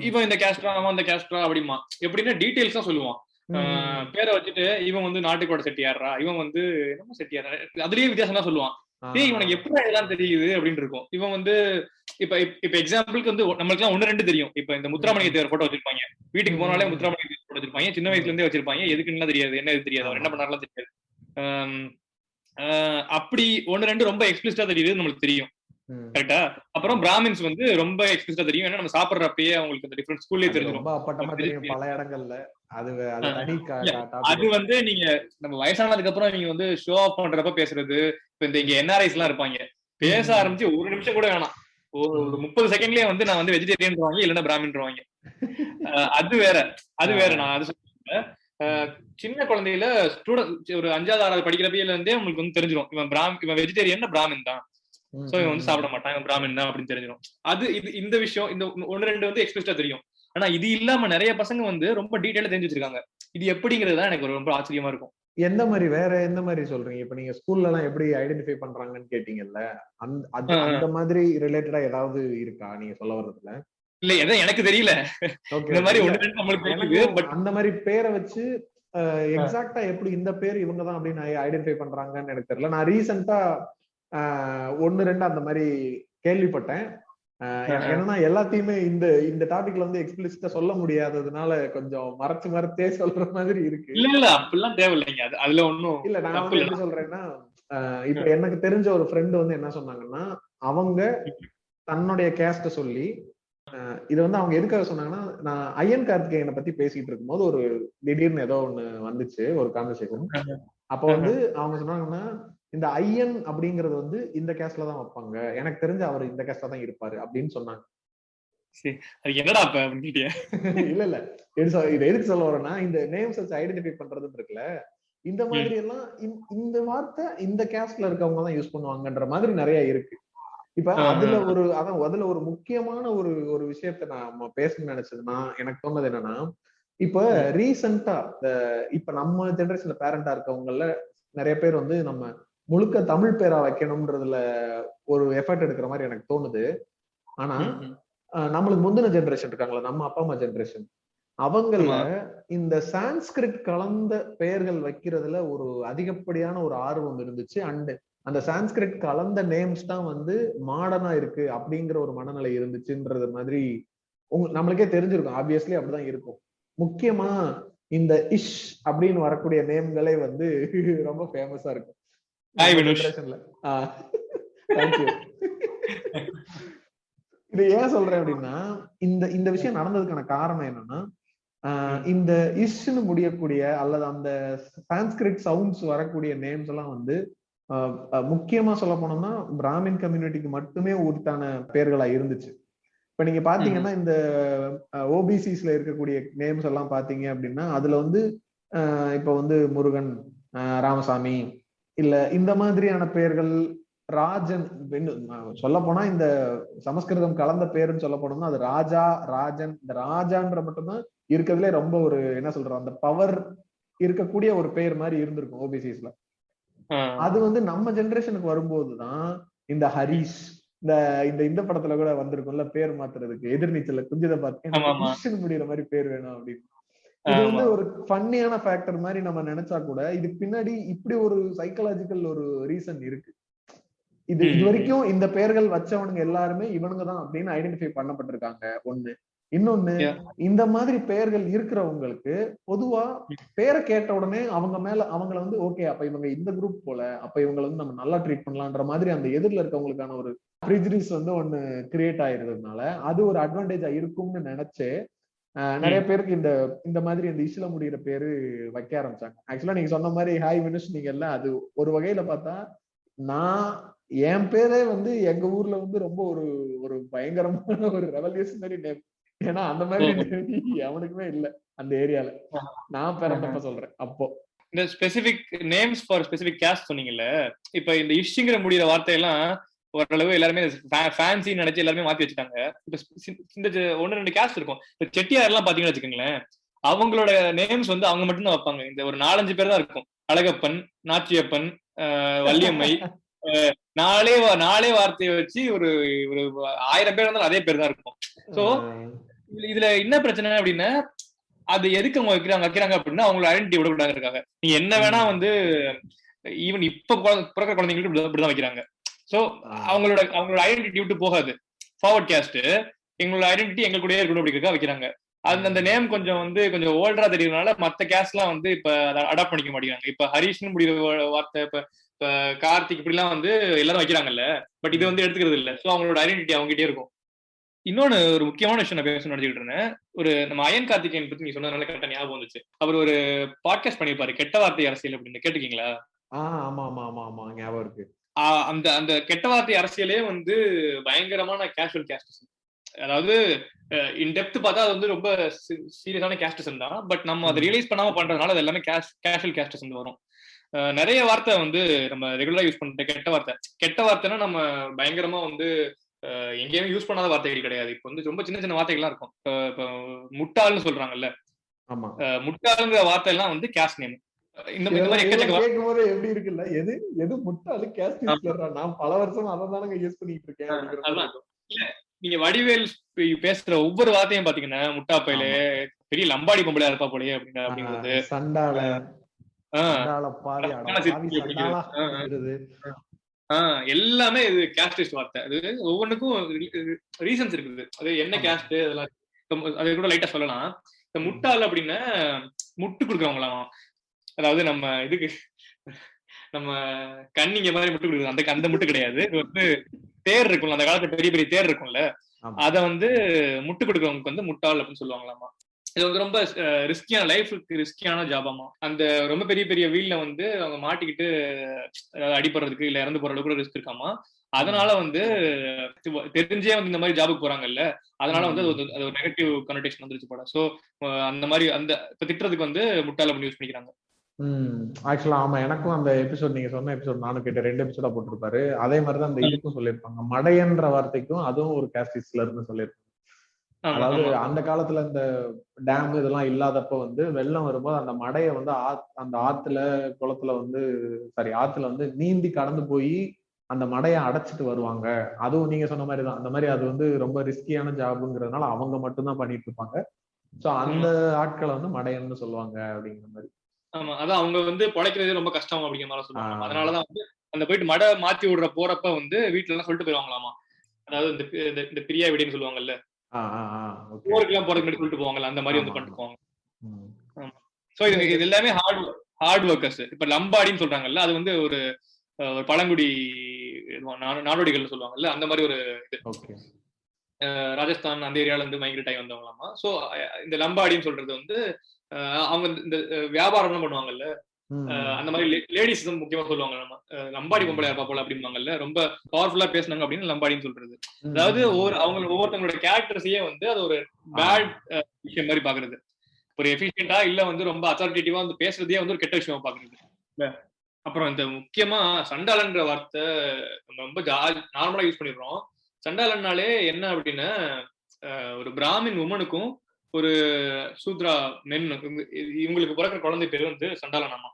இவன் இந்த கேஸ்ட்ரா அவன் இந்த கேஸ்ட்ரா அப்படிமா எப்படின்னா டீடைல்ஸ் தான் சொல்லுவான். பேரை வச்சுட்டு இவன் வந்து நாட்டுக்கோட செட்டியாடுறா, இவன் வந்து என்னமோ செட்டியாரா, அதுலயே வித்தியாசம் தான் சொல்லுவான். டேய் இவனுக்கு எப்படி இதெல்லாம் தெரியுது அப்படின்னு இருக்கும். இவன் வந்து இப்ப இப்ப எக்ஸாம்பிளுக்கு வந்து நம்மளுக்கு எல்லாம் 1-2 தெரியும். இப்ப இந்த முத்துராமலிங்க தேவர் போட்டோ வச்சிருப்பாங்க, வீட்டுக்கு போனாலே முத்துராமலிங்க தேவர் போட்டோ வச்சிருப்பாங்க, சின்ன வயசுல இருந்தே வச்சிருப்பாங்க, எதுக்குன்னு தெரியாது, என்ன இது தெரியாது, அவர் என்ன பண்ணாலும் தெரியாது. அப்படி 1-2 ரொம்ப எக்ஸ்பிளிசிட்டா தெரியுது நம்மளுக்கு தெரியும், கரெக்டா? அப்புறம் பிராமின்ஸ் வந்து ரொம்ப எக்ஸ்பிளிசிட்டா தெரியும், ஏன்னா நம்ம சாப்பிடுறப்பயே அவங்களுக்கு அந்த டிஃபரன்ஸ் ஸ்கூல்லே தெரிஞ்சிடும் பல இடங்கள்ல. அது வந்து நீங்க நம்ம வயசானதுக்கு அப்புறம் நீங்க வந்து ஷோ ஆஃப் பண்றப்ப பேசுறது, இப்ப இந்த இங்க என்ஆர்ஐஸ் எல்லாம் இருப்பாங்க, பேச ஆரம்பிச்சு 1 நிமிஷம் கூட வேணாம், ஒரு 30 செகண்ட்லயே வந்து நான் வந்து வெஜிடேரியன் இல்லைன்னா பிராமின். அது வேற, அது வேற. நான் அது சொல்றேன், சின்ன குழந்தையில ஸ்டூடெண்ட் ஒரு 5வது 6வது படிக்கிறப்பையில இருந்தே உங்களுக்கு வந்து தெரிஞ்சிடும், இவன் வெஜிடேரியன் பிராமின் தான், சோ இவன் வந்து சாப்பிட மாட்டான், இவன் பிராமின் தான் அப்படின்னு தெரிஞ்சிடும். அது இது இந்த விஷயம் இந்த 1-2 வந்து எக்ஸ்பிளிசிட்டா தெரியும். ஆனா இது இல்லாம நிறைய பசங்க வந்து ரொம்ப டீடைலா தெரிஞ்சு வச்சிருக்காங்க. இது எப்படிங்கிறது தான் எனக்கு ரொம்ப ஆச்சரியமா இருக்கும். எந்த மாதிரி வேற எந்த மாதிரி சொல்றீங்க? இப்ப நீங்க ஸ்கூல்ல எல்லாம் எப்படி ஐடென்டிஃபை பண்றாங்கன்னு கேட்டீங்கல்ல, அந்த மாதிரி ரிலேட்டடா ஏதாவது இருக்கா நீங்க சொல்ல வர்றதுல? இல்ல எதை எனக்கு தெரியல, இந்த மாதிரி 1-2 நம்மளுக்கு தெரியுது, பட் அந்த மாதிரி பேரை வச்சு எக்ஸாக்ட்டா எப்படி இந்த பேர் இவங்கதான் அப்படின்னு ஐடென்டிஃபை பண்றாங்கன்னு எனக்கு தெரியல. நான் ரீசெண்டா 1-2 அந்த மாதிரி கேள்விப்பட்டேன். என்னன்னா எல்லாத்தையுமே இந்த டாபிக்ல வந்து எக்ஸ்பிளிசிட்டா சொல்ல முடியாததுனால கொஞ்சம் மறைச்சே சொல்ற மாதிரி இருக்கு. இல்ல அப்படிலாம் தேவையில்லைங்க, அதுல ஒண்ணும் இல்ல. நான் வந்து எப்படி சொல்றேன்னா, இப்ப எனக்கு தெரிஞ்ச ஒரு ஃப்ரெண்ட் வந்து என்ன சொன்னாங்கன்னா, அவங்க தன்னுடைய கேஸ்ட சொல்லி இது வந்து அவங்க எதுக்காக சொன்னாங்கன்னா, நான் ஐயன் கார்த்திகேயனை பத்தி பேசிட்டு இருக்கும்போது ஒரு திடீர்னு ஏதோ ஒண்ணு வந்துச்சு, ஒரு கான்வர்சேஷன். அப்ப வந்து அவங்க சொன்னாங்கன்னா, இந்த ஐயன் அப்படிங்கறது வந்து இந்த கேஸ்ட்ல தான் வைப்பாங்க, எனக்கு தெரிஞ்ச அவர் இந்த கேஸ்ட்ல தான் இருப்பாரு அப்படின்னு சொன்னாங்க. என்னடா இல்ல இது எதுக்கு சொல்ல வரேன்னா, இந்த நேம்ஸ் வச்சு ஐடென்டிஃபை பண்றதுன்னு இருக்குல்ல, இந்த மாதிரி எல்லாம் இந்த வார்த்தை இந்த கேஸ்ட்ல இருக்கவங்க தான் யூஸ் பண்ணுவாங்கன்ற மாதிரி நிறைய இருக்கு. இப்ப அதுல ஒரு முக்கியமான ஒரு விஷயத்த நான் பேசணும்னு நினைச்சதுன்னா, எனக்கு தோணுது என்னன்னா, இப்ப ரீசெண்டா இப்ப நம்ம ஜெனரேஷன்ல பேரண்டா இருக்கவங்கல நிறைய பேர் வந்து நம்ம முழுக்க தமிழ் பேரா வைக்கணும்ன்றதுல ஒரு எஃபர்ட் எடுக்கிற மாதிரி எனக்கு தோணுது. ஆனா நம்மளுக்கு முந்தின ஜெனரேஷன் இருக்காங்களா, நம்ம அப்பா அம்மா ஜெனரேஷன், அவங்கள இந்த சான்ஸ்கிரிட் கலந்த பெயர்கள் வைக்கிறதுல ஒரு அதிகப்படியான ஒரு ஆர்வம் இருந்துச்சு. அண்ட் அந்த சான்ஸ்கிரிட் கலந்த நேம்ஸ் தான் வந்து மாடர்னா இருக்கு அப்படிங்கிற ஒரு மனநிலை இருந்துச்சுன்றது மாதிரி நம்மளுக்கே தெரிஞ்சிருக்கும். ஆப்வியஸ்லி அப்படிதான் இருக்கும். முக்கியமா இந்த இஷ் அப்படின்னு வரக்கூடிய நேம்களே வந்து ரொம்ப ஃபேமஸா இருக்கும். இது ஏன் சொல்றேன் அப்படின்னா, இந்த விஷயம் நடந்ததுக்கான காரணம் என்னன்னா, இந்த இஷ்னு முடியக்கூடிய அல்லது அந்த சான்ஸ்கிரிட் சவுண்ட்ஸ் வரக்கூடிய நேம்ஸ் எல்லாம் வந்து முக்கியமா சொல்ல போனோம்னா பிராமின் கம்யூனிட்டிக்கு மட்டுமே உரித்தான பெயர்களா இருந்துச்சு. இப்ப நீங்க பாத்தீங்கன்னா இந்த ஓபிசிஸ்ல இருக்கக்கூடிய நேம்ஸ் எல்லாம் பாத்தீங்க அப்படின்னா, அதுல வந்து இப்ப வந்து முருகன், ராமசாமி, இல்ல இந்த மாதிரியான பெயர்கள், ராஜன், சொல்ல போனா இந்த சமஸ்கிருதம் கலந்த பேருன்னு சொல்ல போனோம்னா அது ராஜா, ராஜன். இந்த ராஜான்ற மட்டும்தான் இருக்கிறதுலே ரொம்ப ஒரு என்ன சொல்றோம், அந்த பவர் இருக்கக்கூடிய ஒரு பெயர் மாதிரி இருந்திருக்கும் ஓபிசிஸ்ல. அது வந்து நம்ம ஜெனரேஷனுக்கு வரும்போதுதான் இந்த ஹரிஷ், இந்த படத்துல கூட வந்திருக்கும்ல பேர் மாத்துறதுக்கு, எதிர்நீச்சல குஞ்சித பார்த்து முடிகிற மாதிரி பேர் வேணும் அப்படின்னு. இது வந்து ஒரு ஃபன்னியான ஃபேக்டர் மாதிரி நம்ம நினைச்சா கூட இது பின்னாடி இப்படி ஒரு சைக்காலஜிக்கல் ஒரு ரீசன் இருக்கு. இது வரைக்கும் இந்த பெயர்கள் வச்சவனுங்க எல்லாருமே இவனுங்க தான் அப்படின்னு ஐடென்டிஃபை பண்ணப்பட்டிருக்காங்க. ஒண்ணு. இன்னொன்னு, இந்த மாதிரி பெயர்கள் இருக்கிறவங்களுக்கு பொதுவா பேரை கேட்ட உடனே அவங்க மேல அவங்கள வந்து ஓகே அப்ப இவங்க இந்த குரூப் போல, அப்ப இவங்களை வந்து நம்ம நல்லா ட்ரீட் பண்ணலான்ற மாதிரி அந்த எதிரில இருக்கவங்களுக்கான ஒரு ப்ரிஜுடிஸ் வந்து ஒண்ணு கிரியேட் ஆயிருந்ததுனால அது ஒரு அட்வான்டேஜா இருக்கும்னு நினைச்சு நிறைய பேருக்கு இந்த மாதிரி இந்த இஷ்ல முடிகிற பேரு வைக்க ஆரம்பிச்சாங்க. ஆக்சுவலா நீங்க சொன்ன மாதிரி ஹாய் வினுஷ் நீங்க எல்லாம் அது ஒரு வகையில பார்த்தா நான் என் பேரே வந்து எங்க ஊர்ல வந்து ரொம்ப ஒரு பயங்கரமான ஒரு ரெவல்யூஷனரி நேம். ஏன்னா அந்த மாதிரி எவனுக்குமே இல்ல அந்த ஏரியால. நான் பிறந்தப்ப சொல்றேன். அப்போ இந்த specific names for specific caste சொன்னீங்கல்ல, இப்ப இந்த இஷ்ங்கிற முடிகிற வார்த்தையெல்லாம் ஓரளவு எல்லாருமே ஃபேன்சி நினைச்சு எல்லாருமே மாத்தி வச்சுட்டாங்க. இப்ப இந்த 1-2 கேஸ்ட் இருக்கும். இப்ப செட்டியார் எல்லாம் பாத்தீங்கன்னு வச்சுக்கோங்களேன், அவங்களோட நேம்ஸ் வந்து அவங்க மட்டும்தான் வைப்பாங்க. இந்த ஒரு 4-5 பேர் தான் இருக்கும். அழகப்பன், நாச்சியப்பன், வள்ளியம்மை, நாலே வார்த்தையை வச்சு ஒரு 1000 பேர் இருந்தாலும் அதே பேர் தான் இருக்கும். சோ இதுல என்ன பிரச்சனை அப்படின்னா, அது எதுக்கு அவங்க வைக்கிறாங்க அப்படின்னா அவங்களோட ஐடென்டிட்டி விடக்கூடாது இருக்காங்க. நீங்க என்ன வேணா வந்து ஈவன் இப்ப பிறக்கிற குழந்தைங்களுக்கு இப்படிதான் வைக்கிறாங்க. சோ அவங்களோட ஐடென்டிட்டி விட்டு போகாது. ஃபார்வர்ட் கேஸ்ட் எங்களோட ஐடென்டிட்டி எங்க கூடயே இருக்கணும் அப்படிங்கிறதுக்காக வைக்கிறாங்க. அந்த நேம் கொஞ்சம் வந்து கொஞ்சம் ஓல்டரா தெரியறதுனால மத்த கேஸ்ட் எல்லாம் வந்து இப்ப அடாப்ட் பண்ணிக்க மாட்டேங்கிறாங்க. இப்ப ஹரிஷ்னு முடிகிற வார்த்தை, இப்ப கார்த்திக் இப்படி எல்லாம் வந்து எல்லாரும் வைக்கிறாங்கல்ல, பட் இது வந்து எடுத்துக்கிறது இல்ல. சோ அவங்களோட ஐடென்டிட்டி அவங்ககிட்டயே இருக்கும். இன்னொன்னு ஒரு முக்கியமான விஷயம் நான் பேச நினைச்சிட்டு இருந்தேன். ஒரு நம்ம அயன் கார்த்திகேயன் பத்தி நீங்க சொன்னதுனால கரெக்டா ஞாபகம் வந்துச்சு. அவர் ஒரு பாட்காஸ்ட் பண்ணிருப்பாரு, கெட்ட வார்த்தை அரசியல் அப்படின்னு. கேட்டிருக்கீங்களா? ஆமா ஆமா ஆமா ஆமா ஞாபகம் இருக்கு. அந்த அந்த கெட்ட வார்த்தை அரசியலே வந்து பயங்கரமான கேஷுவல் கேஸ்டிசம். அதாவது இன்டெப்த் பார்த்தா அது வந்து ரொம்ப சீரியஸான கேஸ்டிசம் தான். பட் நம்ம அதை ரியலைஸ் பண்ணாம பண்றதுனால அது எல்லாமே கேஷுவல் கேஸ்டிசம் வரும். நிறைய வார்த்தை வந்து நம்ம ரெகுலரா யூஸ் பண்ற கெட்ட வார்த்தைன்னா நம்ம பயங்கரமா வந்து எங்கேயுமே யூஸ் பண்ணாத வார்த்தைகள் கிடையாது. இப்ப வந்து ரொம்ப சின்ன சின்ன வார்த்தைகள்லாம் இருக்கும். இப்ப முட்டாள்னு சொல்றாங்கல்ல, முட்டாளுங்கிற வார்த்தை எல்லாம் வந்து கேஸ்ட் நேம். இந்த மாதிரி கேட்கும்போது எப்படி இருக்குல்ல, எது முட்டாளு கேஸ்ட் நான் பல வருஷம் அதான் யூஸ் பண்ணிட்டு இருக்கேன். நீங்க வடிவேல் பேசுற ஒவ்வொரு வார்த்தையும் பாத்தீங்கன்னா, முட்டாப்பையில பெரிய லம்பாடி பொம்பளையா இருப்பா போலயே அப்படிங்கிறது, சண்டால எல்லாமே இது கேஸ்டிஸ்ட் வார்த்தை. அது ஒவ்வொன்றுக்கும் ரீசன்ஸ் இருக்குது. அது என்ன கேஸ்ட் அதெல்லாம் அது கூட லைட்டா சொல்லலாம். இந்த முட்டாள் அப்படின்னா முட்டு கொடுக்குறவங்களாம். அதாவது நம்ம இதுக்கு நம்ம கண்ணிங்க மாதிரி முட்டு கொடுக்குறது அந்த முட்டு கிடையாது. இது வந்து தேர் இருக்கும்ல, அந்த காலத்துல பெரிய பெரிய தேர் இருக்கும்ல, அத வந்து முட்டு கொடுக்குறவங்களுக்கு வந்து முட்டாள் அப்படின்னு சொல்லுவாங்களாமா. இது வந்து ரொம்ப ரிஸ்கியான லைஃபுக்கு ரிஸ்கியான ஜாபாமா. அந்த ரொம்ப பெரிய பெரிய வீல்ல வந்து அவங்க மாட்டிக்கிட்டு அடிபடுறதுக்கு இல்ல இறந்து போற அளவுக்கு கூட ரிஸ்க் இருக்காமா. அதனால வந்து தெரிஞ்சே வந்து இந்த மாதிரி ஜாபுக்கு போறாங்கல்ல, அதனால வந்து அது ஒரு நெகட்டிவ் கனோட்டேஷன் வந்துருச்சு போல. சோ அந்த மாதிரி அந்த இப்ப திட்டுறதுக்கு வந்து முட்டாள் அப்படின்னு யூஸ் பண்ணிக்கிறாங்க. ஆக்சுவலா ஆமா, எனக்கும் அந்த எபிசோட் நீங்க சொன்ன எபிசோட் நானும் கேட்ட 2 எபிசோடா போட்டிருப்பாரு. அதே மாதிரிதான் அந்த இதுக்கும் சொல்லியிருப்பாங்க. மடையன்ற வார்த்தைக்கும் அதுவும் ஒரு கேஸ்டிஸ்ல இருந்து சொல்லியிருப்பாங்க. அதாவது அந்த காலத்துல இந்த டேம் இதெல்லாம் இல்லாதப்ப வந்து வெள்ளம் வரும்போது அந்த மடைய வந்து அந்த ஆத்துல குளத்துல வந்து ஆத்துல வந்து நீந்தி கடந்து போய் அந்த மடையை அடைச்சிட்டு வருவாங்க. அதுவும் நீங்க சொன்ன மாதிரிதான், அந்த மாதிரி அது வந்து ரொம்ப ரிஸ்கியான ஜாபுங்கிறதுனால அவங்க மட்டும்தான் பண்ணிட்டு இருப்பாங்க. சோ அந்த ஆட்களை வந்து மடையன்னு சொல்லுவாங்க அப்படிங்கிற மாதிரி. ஆமா, அதான் அவங்க வந்து பொழைக்கிறதே ரொம்ப கஷ்டம் அப்படிங்கிற மாதிரி சொல்லுவாங்க. அதனாலதான் வந்து அந்த போயிட்டு மடை மாத்தி விடுற போறப்ப வந்து வீட்டுல எல்லாம் சொல்லிட்டு போயிருவாங்களாமா. அதாவது இந்த பிரியா வீடுன்னு சொல்லுவாங்கல்ல, ஊருக்குலாம் போறதுக்கு முன்னாடி சொல்லிட்டு போவாங்கல்ல, அந்த மாதிரி வந்து பண்ணிட்டு போவாங்க. சோ இது எல்லாமே ஹார்ட் ஒர்க்கர்ஸ். இப்ப லம்பாடின்னு சொல்றாங்கல்ல, அது வந்து ஒரு பழங்குடி நாடோடிகள் சொல்லுவாங்கல்ல, அந்த மாதிரி ஒரு இது. ராஜஸ்தான் அந்த ஏரியால இருந்து மைக்ரேட் ஆகி வந்தவங்களாமா. சோ இந்த லம்பாடின்னு சொல்றது வந்து அவங்க இந்த வியாபாரம் எல்லாம் பண்ணுவாங்கல்ல, அந்த மாதிரி லேடிஸ் முக்கியமா சொல்லுவாங்க. நம்ம லம்பாடி பொம்பளை இருப்பா போல அப்படிம்பாங்கல்ல, ரொம்ப பவர்ஃபுல்லா பேசினாங்க அப்படின்னு லம்பாடின்னு சொல்றது. அதாவது ஒவ்வொருத்தவங்களோட கேரக்டர்ஸையே வந்து அது ஒரு பேட் விஷயம் மாதிரி பாக்குறது. ஒரு எஃபிஷியன்டா இல்ல வந்து ரொம்ப அத்தாரிட்டேட்டிவா வந்து பேசுறதே வந்து ஒரு கெட்ட விஷயமா பாக்குறது. அப்புறம் இந்த முக்கியமா சண்டாளன்ற வார்த்தை நம்ம ரொம்ப நார்மலா யூஸ் பண்ணிடுறோம். சண்டாளன்னாலே என்ன அப்படின்னா, ஒரு பிராமின் உமனுக்கும் ஒரு சூத்ரா மென் இவங்களுக்கு பிறக்கிற குழந்தை பேரு வந்து சண்டாளனாமா.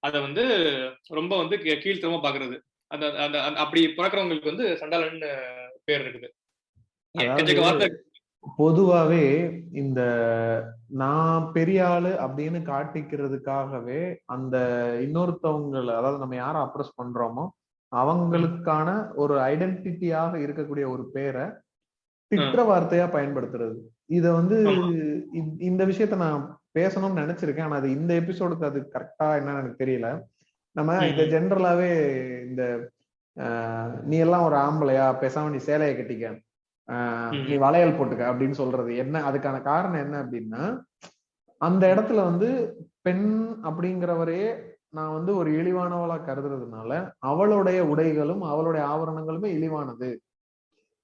அத வந்து ரொம்ப வந்து கீழ்த்தரமா பாக்குறது. அந்த அப்படி பிறக்கிறவங்களுக்கு வந்து சண்டாளன் பேர் இருக்குது. பொதுவாவே இந்த நான் பெரிய ஆளு அப்படின்னு காட்டிக்கிறதுக்காகவே அந்த இன்னொருத்தவங்களை, அதாவது நம்ம யாரை அப்ரோச் பண்றோமோ அவங்களுக்கான ஒரு ஐடென்டிட்டியாக இருக்கக்கூடிய ஒரு பேரை திட்ட வார்த்தையா பயன்படுத்துறது. இத வந்து இந்த விஷயத்த நான் பேசணும்னு நினைச்சிருக்கேன். ஆனா அது இந்த எபிசோடுக்கு அது கரெக்டா என்னன்னு எனக்கு தெரியல. நம்ம இத ஜென்ரலாவே இந்த நீ எல்லாம் ஒரு ஆம்பளையா, பேசாம நீ சேலையை கட்டிக்க, நீ வளையல் போட்டுக்க அப்படின்னு சொல்றது என்ன, அதுக்கான காரணம் என்ன அப்படின்னா, அந்த இடத்துல வந்து பெண் அப்படிங்கிறவரையே நான் வந்து ஒரு இழிவானவளா கருதுறதுனால அவளுடைய உடைகளும் அவளுடைய ஆபரணங்களுமே இழிவானது.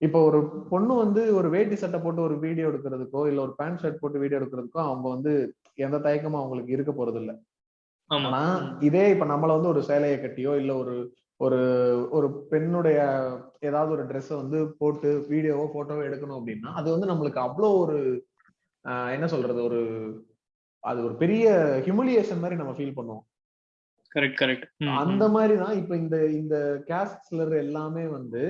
இப்ப ஒரு பொண்ணு வந்து ஒரு வேட்டி சட்டை போட்டு ஒரு வீடியோ எடுக்கிறதுக்கோ இல்ல ஒரு பேண்ட் ஷர்ட் போட்டு வீடியோ எடுக்கிறதுக்கோ அவங்க வந்து எந்த தயக்கமும் அவங்களுக்கு இருக்க போறது இல்லை. ஆனா இதே இப்ப நம்மள வந்து ஒரு சேலையை கட்டியோ இல்ல ஒரு ஒரு ஒரு பெண்ணுடைய ஏதாவது ஒரு ட்ரெஸ் வந்து போட்டு வீடியோவோ போட்டோவோ எடுக்கணும் அப்படின்னா அது வந்து நம்மளுக்கு அவ்வளோ ஒரு என்ன சொல்றது, ஒரு அது ஒரு பெரிய ஹியூமிலியேஷன் மாதிரி நம்ம ஃபீல் பண்ணுவோம். அந்த மாதிரிதான் இப்ப இந்த கேஸ்ட் ஸ்லர் எல்லாமே வந்து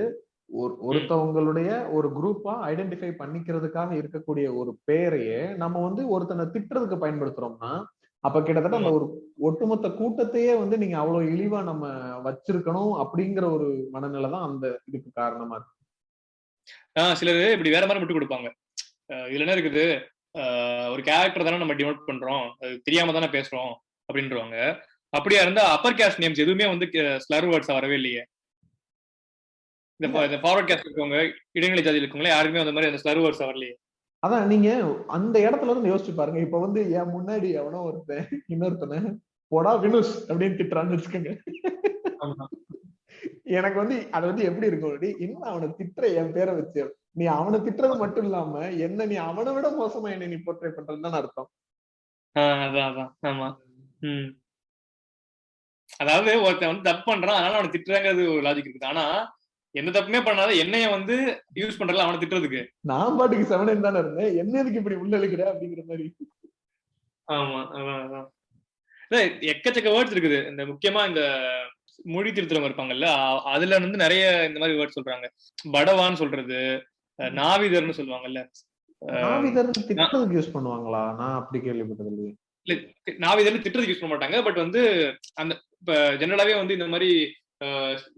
ஒருத்தவங்களுடைய ஒரு குரூப்பா ஐடென்டிஃபை பண்ணிக்கிறதுக்காக இருக்கக்கூடிய ஒரு பேரையே நம்ம வந்து ஒருத்தனை திட்டுறதுக்கு பயன்படுத்துறோம்னா, அப்ப கிட்டத்தட்ட அந்த ஒரு ஒட்டுமொத்த கூட்டத்தையே வந்து நீங்க அவ்வளவு இழிவா நம்ம வச்சிருக்கணும் அப்படிங்கிற ஒரு மனநிலை தான் அந்த இதுக்கு காரணமா இருக்கு. சிலரு இப்படி வேற மாதிரி விட்டு கொடுப்பாங்க. இதுல என்ன இருக்குது, ஒரு கேரக்டர் தானே நம்ம டினோட் பண்றோம், தெரியாம தானே பேசுறோம் அப்படின்றவாங்க. அப்படியா இருந்தா அப்பர் கேஸ்ட் நேம்ஸ் எதுவுமே வந்து ஸ்லர் வேர்ட்ஸ் வரவே இல்லையே. இந்த ஃபார்வர்ட் கேஸ்ட் இருக்கவங்க, இடைநிலை ஜாதியில் இருக்கவங்களே யாருமே அந்த மாதிரி அந்த ஸ்லர் வேர்ட்ஸ் வரலையே. அதான் நீங்க அந்த இடத்துல இருந்து யோசிச்சு பாருங்க. இப்ப வந்து என் முன்னாடி எவனோ ஒருத்தன் இன்னொருத்தனை போடா வினுஷ் அப்படின்னு திட்டுறான்னு வச்சுக்கோங்க. எனக்கு வந்து அது வந்து எப்படி இருக்கும், இன்னும் அவனை திட்டுற என் பேரை வச்சு நீ அவனை திட்டுறது மட்டும் இல்லாம என்ன நீ அவனை விட மோசமா என்ன நீ போர்ட்ரே பண்றதுன்னு அர்த்தம். ஆமா. அதாவது ஒருத்தன் வந்து தப்பு பண்றான், அதனால அவனை திட்டுறாங்கிறது ஒரு லாஜிக் இருக்குது. ஆனா எந்த தப்புமே பண்ணாத என்னைய வந்து யூஸ் பண்றல அவனை திட்டுறதுக்கு. நான் பாட்டுக்கு செவனேன்னு தானே இருந்தேன், என்ன எதுக்கு இப்படி உள்ள இழுக்கிற அப்படிங்கிற மாதிரி. ஆமா, அதான் எக்கச்சக்க வேர்ட்ஸ் இருக்குது. இந்த முக்கியமா இந்த மொழி திருத்தவங்க இருப்பாங்கல்ல, அதுல இருந்து நிறைய இந்த மாதிரி வேர்ட் சொல்றாங்க. படவான்னு சொல்றது, நாவிதர்னு சொல்லுவாங்கல்ல. நாவிதர் திட்டுறதுக்கு யூஸ் பண்ணுவாங்களா? நான் அப்படி கேள்விப்பட்டது இல்லையே. இல்ல, நாவிதர்னு திட்டுறதுக்கு யூஸ் பண்ண மாட்டாங்க. பட் வந்து அந்த இப்ப ஜெனரலாவே வந்து இந்த மாதிரி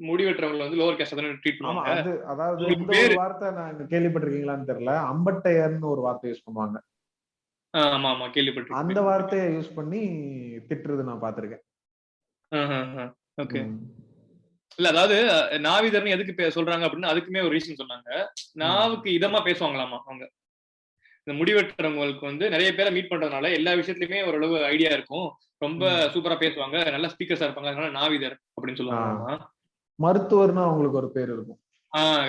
முடி வெட்டுறவங்களை வந்து லோவர் கேஸ்ட் தான் ட்ரீட் பண்ணுவாங்க. அதாவது இந்த ஒரு வார்த்தை நான் கேள்விப்பட்டிருக்கீங்களான்னு தெரியல, அம்பட்டையர்னு ஒரு வார்த்தை யூஸ் பண்ணுவாங்க. ஆமா ஆமா கேள்விப்பட்டிருக்கேன். அந்த வார்த்தையை யூஸ் பண்ணி திட்டுறது நான் பாத்திருக்கேன். ஓகே. இல்ல, அதாவது நாவிதர்னு எதுக்கு சொல்றாங்க அப்படின்னு அதுக்குமே ஒரு ரீசன் சொன்னாங்க. நாவுக்கு இதமா பேசுவாங்களாமா அவங்க. இந்த முடிவெட்டுறவங்களுக்கு வந்து நிறைய பேரை மீட் பண்றதுனால எல்லா விஷயத்துலயுமே ஓரளவு ஐடியா இருக்கும், ரொம்ப சூப்பரா பேசுவாங்க, நல்ல ஸ்பீக்கர்ஸா இருப்பாங்க, அதனால நாவிதர் அப்படின்னு சொல்லுவாங்க. மருத்துவர்னா அவங்களுக்கு ஒரு பேர் இருக்கும்.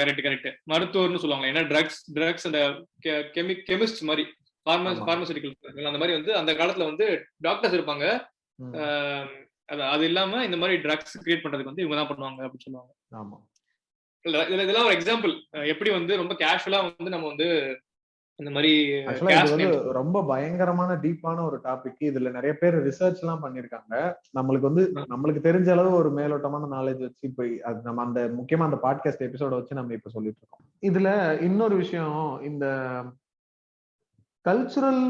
கரெக்ட் மருத்துவர்னு சொல்லுவாங்க. ஏன்னா ட்ரக்ஸ் அந்த கெமிஸ்ட் மாதிரி பார்மசூட்டிக்கல் அந்த மாதிரி வந்து அந்த காலத்துல வந்து டாக்டர்ஸ் இருப்பாங்க. அது இல்லாம இந்த மாதிரி ட்ரக்ஸ் கிரியேட் பண்றதுக்கு வந்து இவங்க தான் பண்ணுவாங்க அப்படின்னு சொல்லுவாங்க. ஆமா, இதெல்லாம் ஒரு எக்ஸாம்பிள் எப்படி வந்து ரொம்ப கேஷுவலா வந்து நம்ம வந்து இந்த மாதிரி ரொம்ப பயங்கரமான டீப்பான ஒரு டாபிக். இதுல நிறைய பேர் ரிசர்ச் எல்லாம் பண்ணிருக்காங்க. நம்மளுக்கு தெரிஞ்ச அளவு ஒரு மேலோட்டமான நாலேஜ் வச்சு இப்ப அது நம்ம அந்த முக்கியமா அந்த பாட்காஸ்ட் எபிசோட வச்சு நம்ம இப்ப சொல்லிட்டு இருக்கோம். இதுல இன்னொரு விஷயம், இந்த கல்ச்சுரல்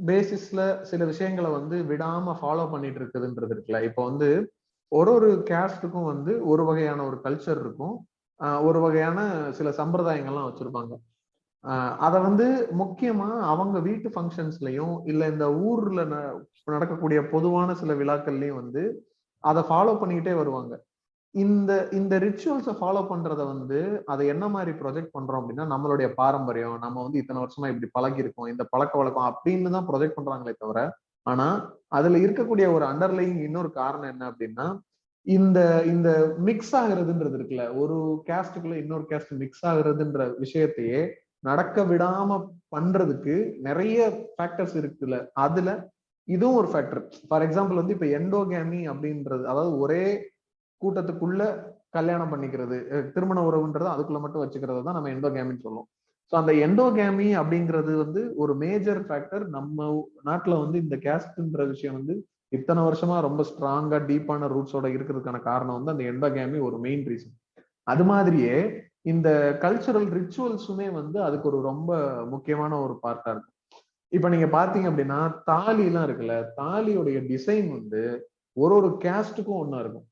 பேசிஸ்ல சில விஷயங்களை வந்து விடாம ஃபாலோ பண்ணிட்டு இருக்குதுன்றது இருக்குல்ல. இப்ப வந்து ஒரு கேஸ்டுக்கும் வந்து ஒரு வகையான ஒரு கல்ச்சர் இருக்கும், ஒரு வகையான சில சம்பிரதாயங்கள்லாம் வச்சிருப்பாங்க. அத வந்து முக்கியமா அவங்க வீட்டு ஃபங்க்ஷன்ஸ்லயும் இல்ல இந்த ஊர்ல நடக்கக்கூடிய பொதுவான சில விழாக்கள்லயும் வந்து அதை ஃபாலோ பண்ணிக்கிட்டே வருவாங்க. இந்த ரிச்சுவல்ஸை ஃபாலோ பண்றத வந்து அதை என்ன மாதிரி ப்ரொஜெக்ட் பண்றோம் அப்படின்னா, நம்மளுடைய பாரம்பரியம், நம்ம வந்து இத்தனை வருஷமா இப்படி பழகி இருக்கோம், இந்த பழக்க வழக்கம் அப்படின்னு தான் ப்ரொஜெக்ட் பண்றாங்களே தவிர, ஆனா அதுல இருக்கக்கூடிய ஒரு அண்டர்லைங் இன்னொரு காரணம் என்ன அப்படின்னா, இந்த இந்த மிக்ஸ் ஆகுறதுன்றது இருக்குல்ல, ஒரு கேஸ்டுக்குள்ள இன்னொரு கேஸ்ட் மிக்ஸ் ஆகுறதுன்ற விஷயத்தையே நடக்க விடாம பண்றதுக்கு நிறைய ஃபேக்டர்ஸ் இருக்குல்ல. அதுல இதுவும் ஒரு ஃபேக்டர். ஃபார் எக்ஸாம்பிள் வந்து இப்ப எண்டோகேமி அப்படின்றது, அதாவது ஒரே கூட்டத்துக்குள்ள கல்யாணம் பண்ணிக்கிறது, திருமண உறவுன்றது அதுக்குள்ள மட்டும் வச்சுக்கிறது தான் நம்ம எண்டோகேமின்னு சொல்லுவோம். ஸோ அந்த எண்டோகேமி அப்படிங்கிறது வந்து ஒரு மேஜர் ஃபேக்டர். நம்ம நாட்டுல வந்து இந்த கேஸ்ட்ன்ற விஷயம் வந்து இத்தனை வருஷமா ரொம்ப ஸ்ட்ராங்கா டீப்பான ரூட்ஸோட இருக்கிறதுக்கான காரணம் வந்து அந்த எண்டோகேமி ஒரு மெயின் ரீசன். அது மாதிரியே இந்த கல்ச்சுரல் ரிச்சுவல்ஸுமே வந்து அதுக்கு ஒரு ரொம்ப முக்கியமான ஒரு பார்ட்டா இருக்கு. இப்ப நீங்க பாத்தீங்க அப்படின்னா தாலி எல்லாம் இருக்குல்ல, தாலியோடைய டிசைன் வந்து ஒரு கேஸ்டுக்கும் ஒன்னா இருக்கும்.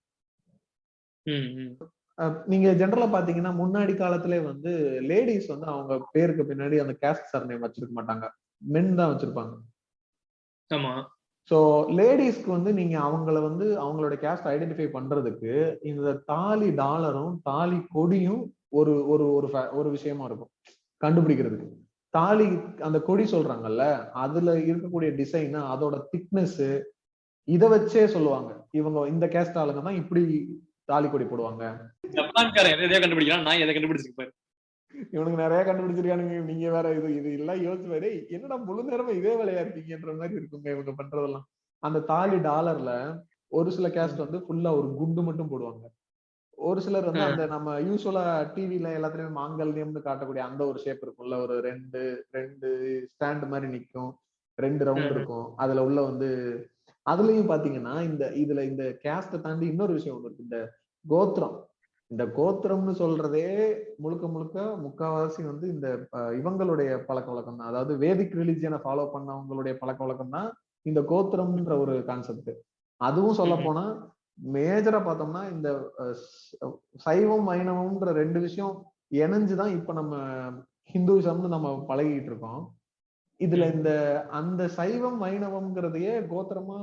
நீங்க ஜெனரலா பாத்தீங்கன்னா முன்னாடி காலத்திலே வந்து லேடிஸ் வந்து அவங்க பேருக்கு பின்னாடி அந்த கேஸ்ட் சர்நேம் வச்சிருக்க மாட்டாங்க, மென் தான் வச்சிருப்பாங்க. சோ லேடிஸ்க்கு வந்து நீங்க அவங்கள வந்து அவங்களோட கேஸ்ட் ஐடென்டிஃபை பண்றதுக்கு இந்த தாலி டாலரும் தாலி கொடியும் ஒரு ஒரு ஒரு விஷயமா இருக்கும் கண்டுபிடிக்கிறதுக்கு. தாலி அந்த கொடி சொல்றாங்கல்ல, அதுல இருக்கக்கூடிய டிசைன், அதோட திக்னஸ், இத வச்சே சொல்லுவாங்க இவங்க இந்த கேஸ்ட் ஆளுங்க தான் இப்படி தாலி கொடி போடுவாங்க. இவனுக்கு நிறைய கண்டுபிடிச்சிருக்கானுங்க. நீங்க வேற இது எல்லாம் யோசிச்சு வேற என்னடா முழு நேரமா இதே வேலையா இருக்கீங்கன்ற மாதிரி இருக்குங்க இவங்க பண்றதெல்லாம். அந்த தாலி டாலர்ல ஒரு சில கேஸ்ட் வந்து ஃபுல்லா ஒரு குண்டு மட்டும் போடுவாங்க. ஒரு சிலர் வந்து அந்த நம்ம யூஸ்வலா டிவில எல்லாத்துலயுமே மாங்கல்யம்னு காட்டக்கூடிய அந்த ஒரு ஷேப் இருக்கும்ல, ஒரு ரெண்டு ஸ்டாண்ட் மாதிரி நிக்கும், 2 ரவுண்ட் இருக்கும். அதுல உள்ள வந்து அதுலயும் பாத்தீங்கன்னா இந்த கேஸ்ட தாண்டி இன்னொரு விஷயம் ஒண்ணு இருக்கு. இந்த கோத்திரம், இந்த கோத்திரம்னு சொல்றதே முழுக்க முழுக்க முக்காவாசி வந்து இந்த இவங்களுடைய பழக்க வழக்கம் தான். அதாவது வேதிக் ரிலிஜியனை ஃபாலோ பண்ணவங்களுடைய பழக்க வழக்கம் தான் இந்த கோத்திரம்ன்ற ஒரு கான்செப்ட். அதுவும் சொல்ல போனா மேஜரா பார்த்தோம்னா இந்த சைவம் வைணவம்ன்ற ரெண்டு விஷயம் இணைஞ்சுதான் இப்ப நம்ம ஹிந்துவிசம்னு நம்ம பழகிட்டு இருக்கோம். இதுல இந்த அந்த சைவம் வைணவம்ங்கிறதையே கோத்திரமா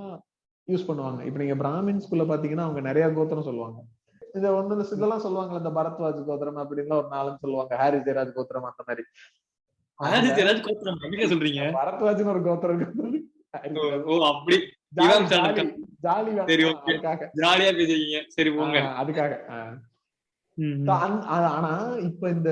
யூஸ் பண்ணுவாங்க. இப்ப நீங்க பிராமின்ஸ்குள்ள பாத்தீங்கன்னா அவங்க நிறைய கோத்திரம் சொல்லுவாங்க. இத வந்து இதெல்லாம் சொல்லுவாங்க, இந்த பரத்வாஜ் கோத்திரம் அப்படின்னு ஒரு நாளுன்னு சொல்லுவாங்க, ஹாரி ஜெயராஜ் கோத்திரம் அந்த மாதிரி. சொல்றீங்க பரத்வாஜ்னு ஒரு கோத்திரம் இருக்கு. அதுக்காக. ஆனா இப்ப இந்த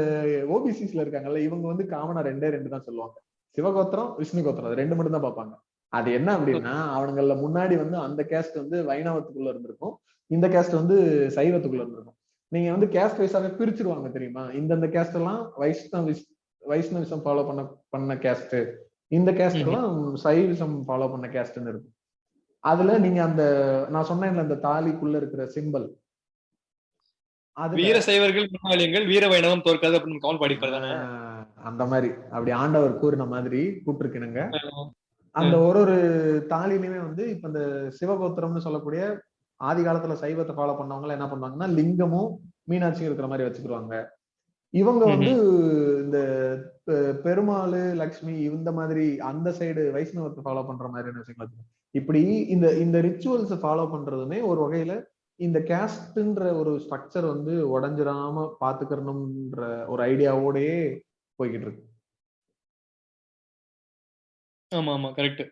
ஓபிசிஸ்ல இருக்காங்கல்ல, இவங்க வந்து காமனா ரெண்டு தான் சொல்லுவாங்க, சிவகோத்திரம் விஷ்ணு கோத்திரம், அது ரெண்டு மட்டும் தான் பார்ப்பாங்க. அது என்ன அப்படின்னா அவனுங்கள முன்னாடி வந்து அந்த கேஸ்ட் வந்து வைணவத்துக்குள்ள இருந்திருக்கும், இந்த கேஸ்ட் வந்து சைவத்துக்குள்ள இருந்திருக்கும். நீங்க வந்து கேஸ்ட் வைஸாவே பிரிச்சிருவாங்க தெரியுமா, இந்த கேஸ்ட் எல்லாம் வைஷ்ணவிசம் ஃபாலோ பண்ண கேஸ்ட், இந்த கேஸ்ட் எல்லாம் சைவிசம் ஃபாலோ பண்ண கேஸ்ட்னு இருக்கும். அதுல நீங்க அந்த நான் சொன்னேன்ல இந்த தாலிக்குள்ள இருக்கிற சிம்பல், வீர சைவர்கள் முன்னாளியங்கள் வீர வைணவம் தோற்காது அப்படின்னு கவுல் படிப்பாரு. அந்த மாதிரி அப்படி ஆண்டவர் கூறின மாதிரி கூப்பிட்டுருக்கணுங்க. அந்த ஒரு தாலிலுமே வந்து இப்ப இந்த சிவகோத்திரம்னு சொல்லக்கூடிய ஆதி காலத்துல சைவத்தை ஃபாலோ பண்ணவங்க என்ன பண்ணுவாங்கன்னா லிங்கமும் மீனாட்சியும் இருக்கிற மாதிரி வச்சுக்கிடுவாங்க. இவங்க வந்து இந்த பெருமாள் லக்ஷ்மி இந்த மாதிரி அந்த சைடு வைஷ்ணவத்தை ஃபாலோ பண்ற மாதிரியான விஷயங்கள். இப்படி இந்த ரிச்சுவல்ஸ் ஃபாலோ பண்றதுமே ஒரு வகையில இந்த கேஸ்ட்ன்ற ஒரு ஸ்ட்ரக்சர் வந்து உடஞ்சிராம பாத்துக்கணும்ன்ற ஒரு ஐடியாவோடயே போய்கிட்டு இருக்கு. ஆமா ஆமா கரெக்ட்.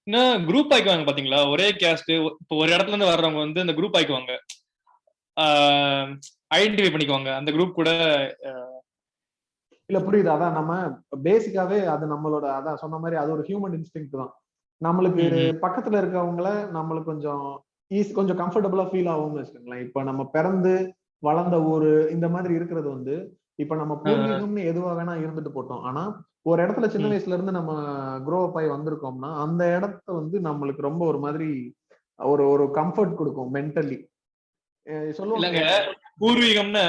இன்னும் குரூப் ஆயிக்குவாங்க பாத்தீங்களா, ஒரே கேஸ்ட் இப்போ ஒரு இடத்துல இருந்து வர்றவங்க வந்து அந்த குரூப் ஆயிக்குவாங்க, ஐடென்டிஃபை பண்ணிக்குவாங்க அந்த குரூப் கூட. இல்ல புரியுது, அதான் நம்ம பேசிக்காவே அது நம்மளோட அதான் சொன்ன மாதிரி அது ஒரு ஹியூமன் இன்ஸ்டிங்க்ட் தான். நம்மளுக்கு பக்கத்துல இருக்கவங்கள நம்மளுக்கு கொஞ்சம் கம்ஃபர்டபுளா ஃபீல் ஆகும்னு வச்சுக்கோங்களேன். இப்ப நம்ம பிறந்து வளர்ந்த ஊரு இந்த மாதிரி இருக்கிறது வந்து இப்ப நம்ம பூர்வீகம்னு எதுவா வேணா இருந்துட்டு போட்டோம், ஆனா ஒரு இடத்துல சின்ன வயசுல இருந்து நம்ம க்ரோ அப் ஆகி வந்திருக்கோம்னா அந்த இடத்த வந்து நம்மளுக்கு ரொம்ப ஒரு மாதிரி ஒரு கம்ஃபர்ட் கொடுக்கும் மென்டலி. சொல்லுவாங்க பூர்வீகம்னு.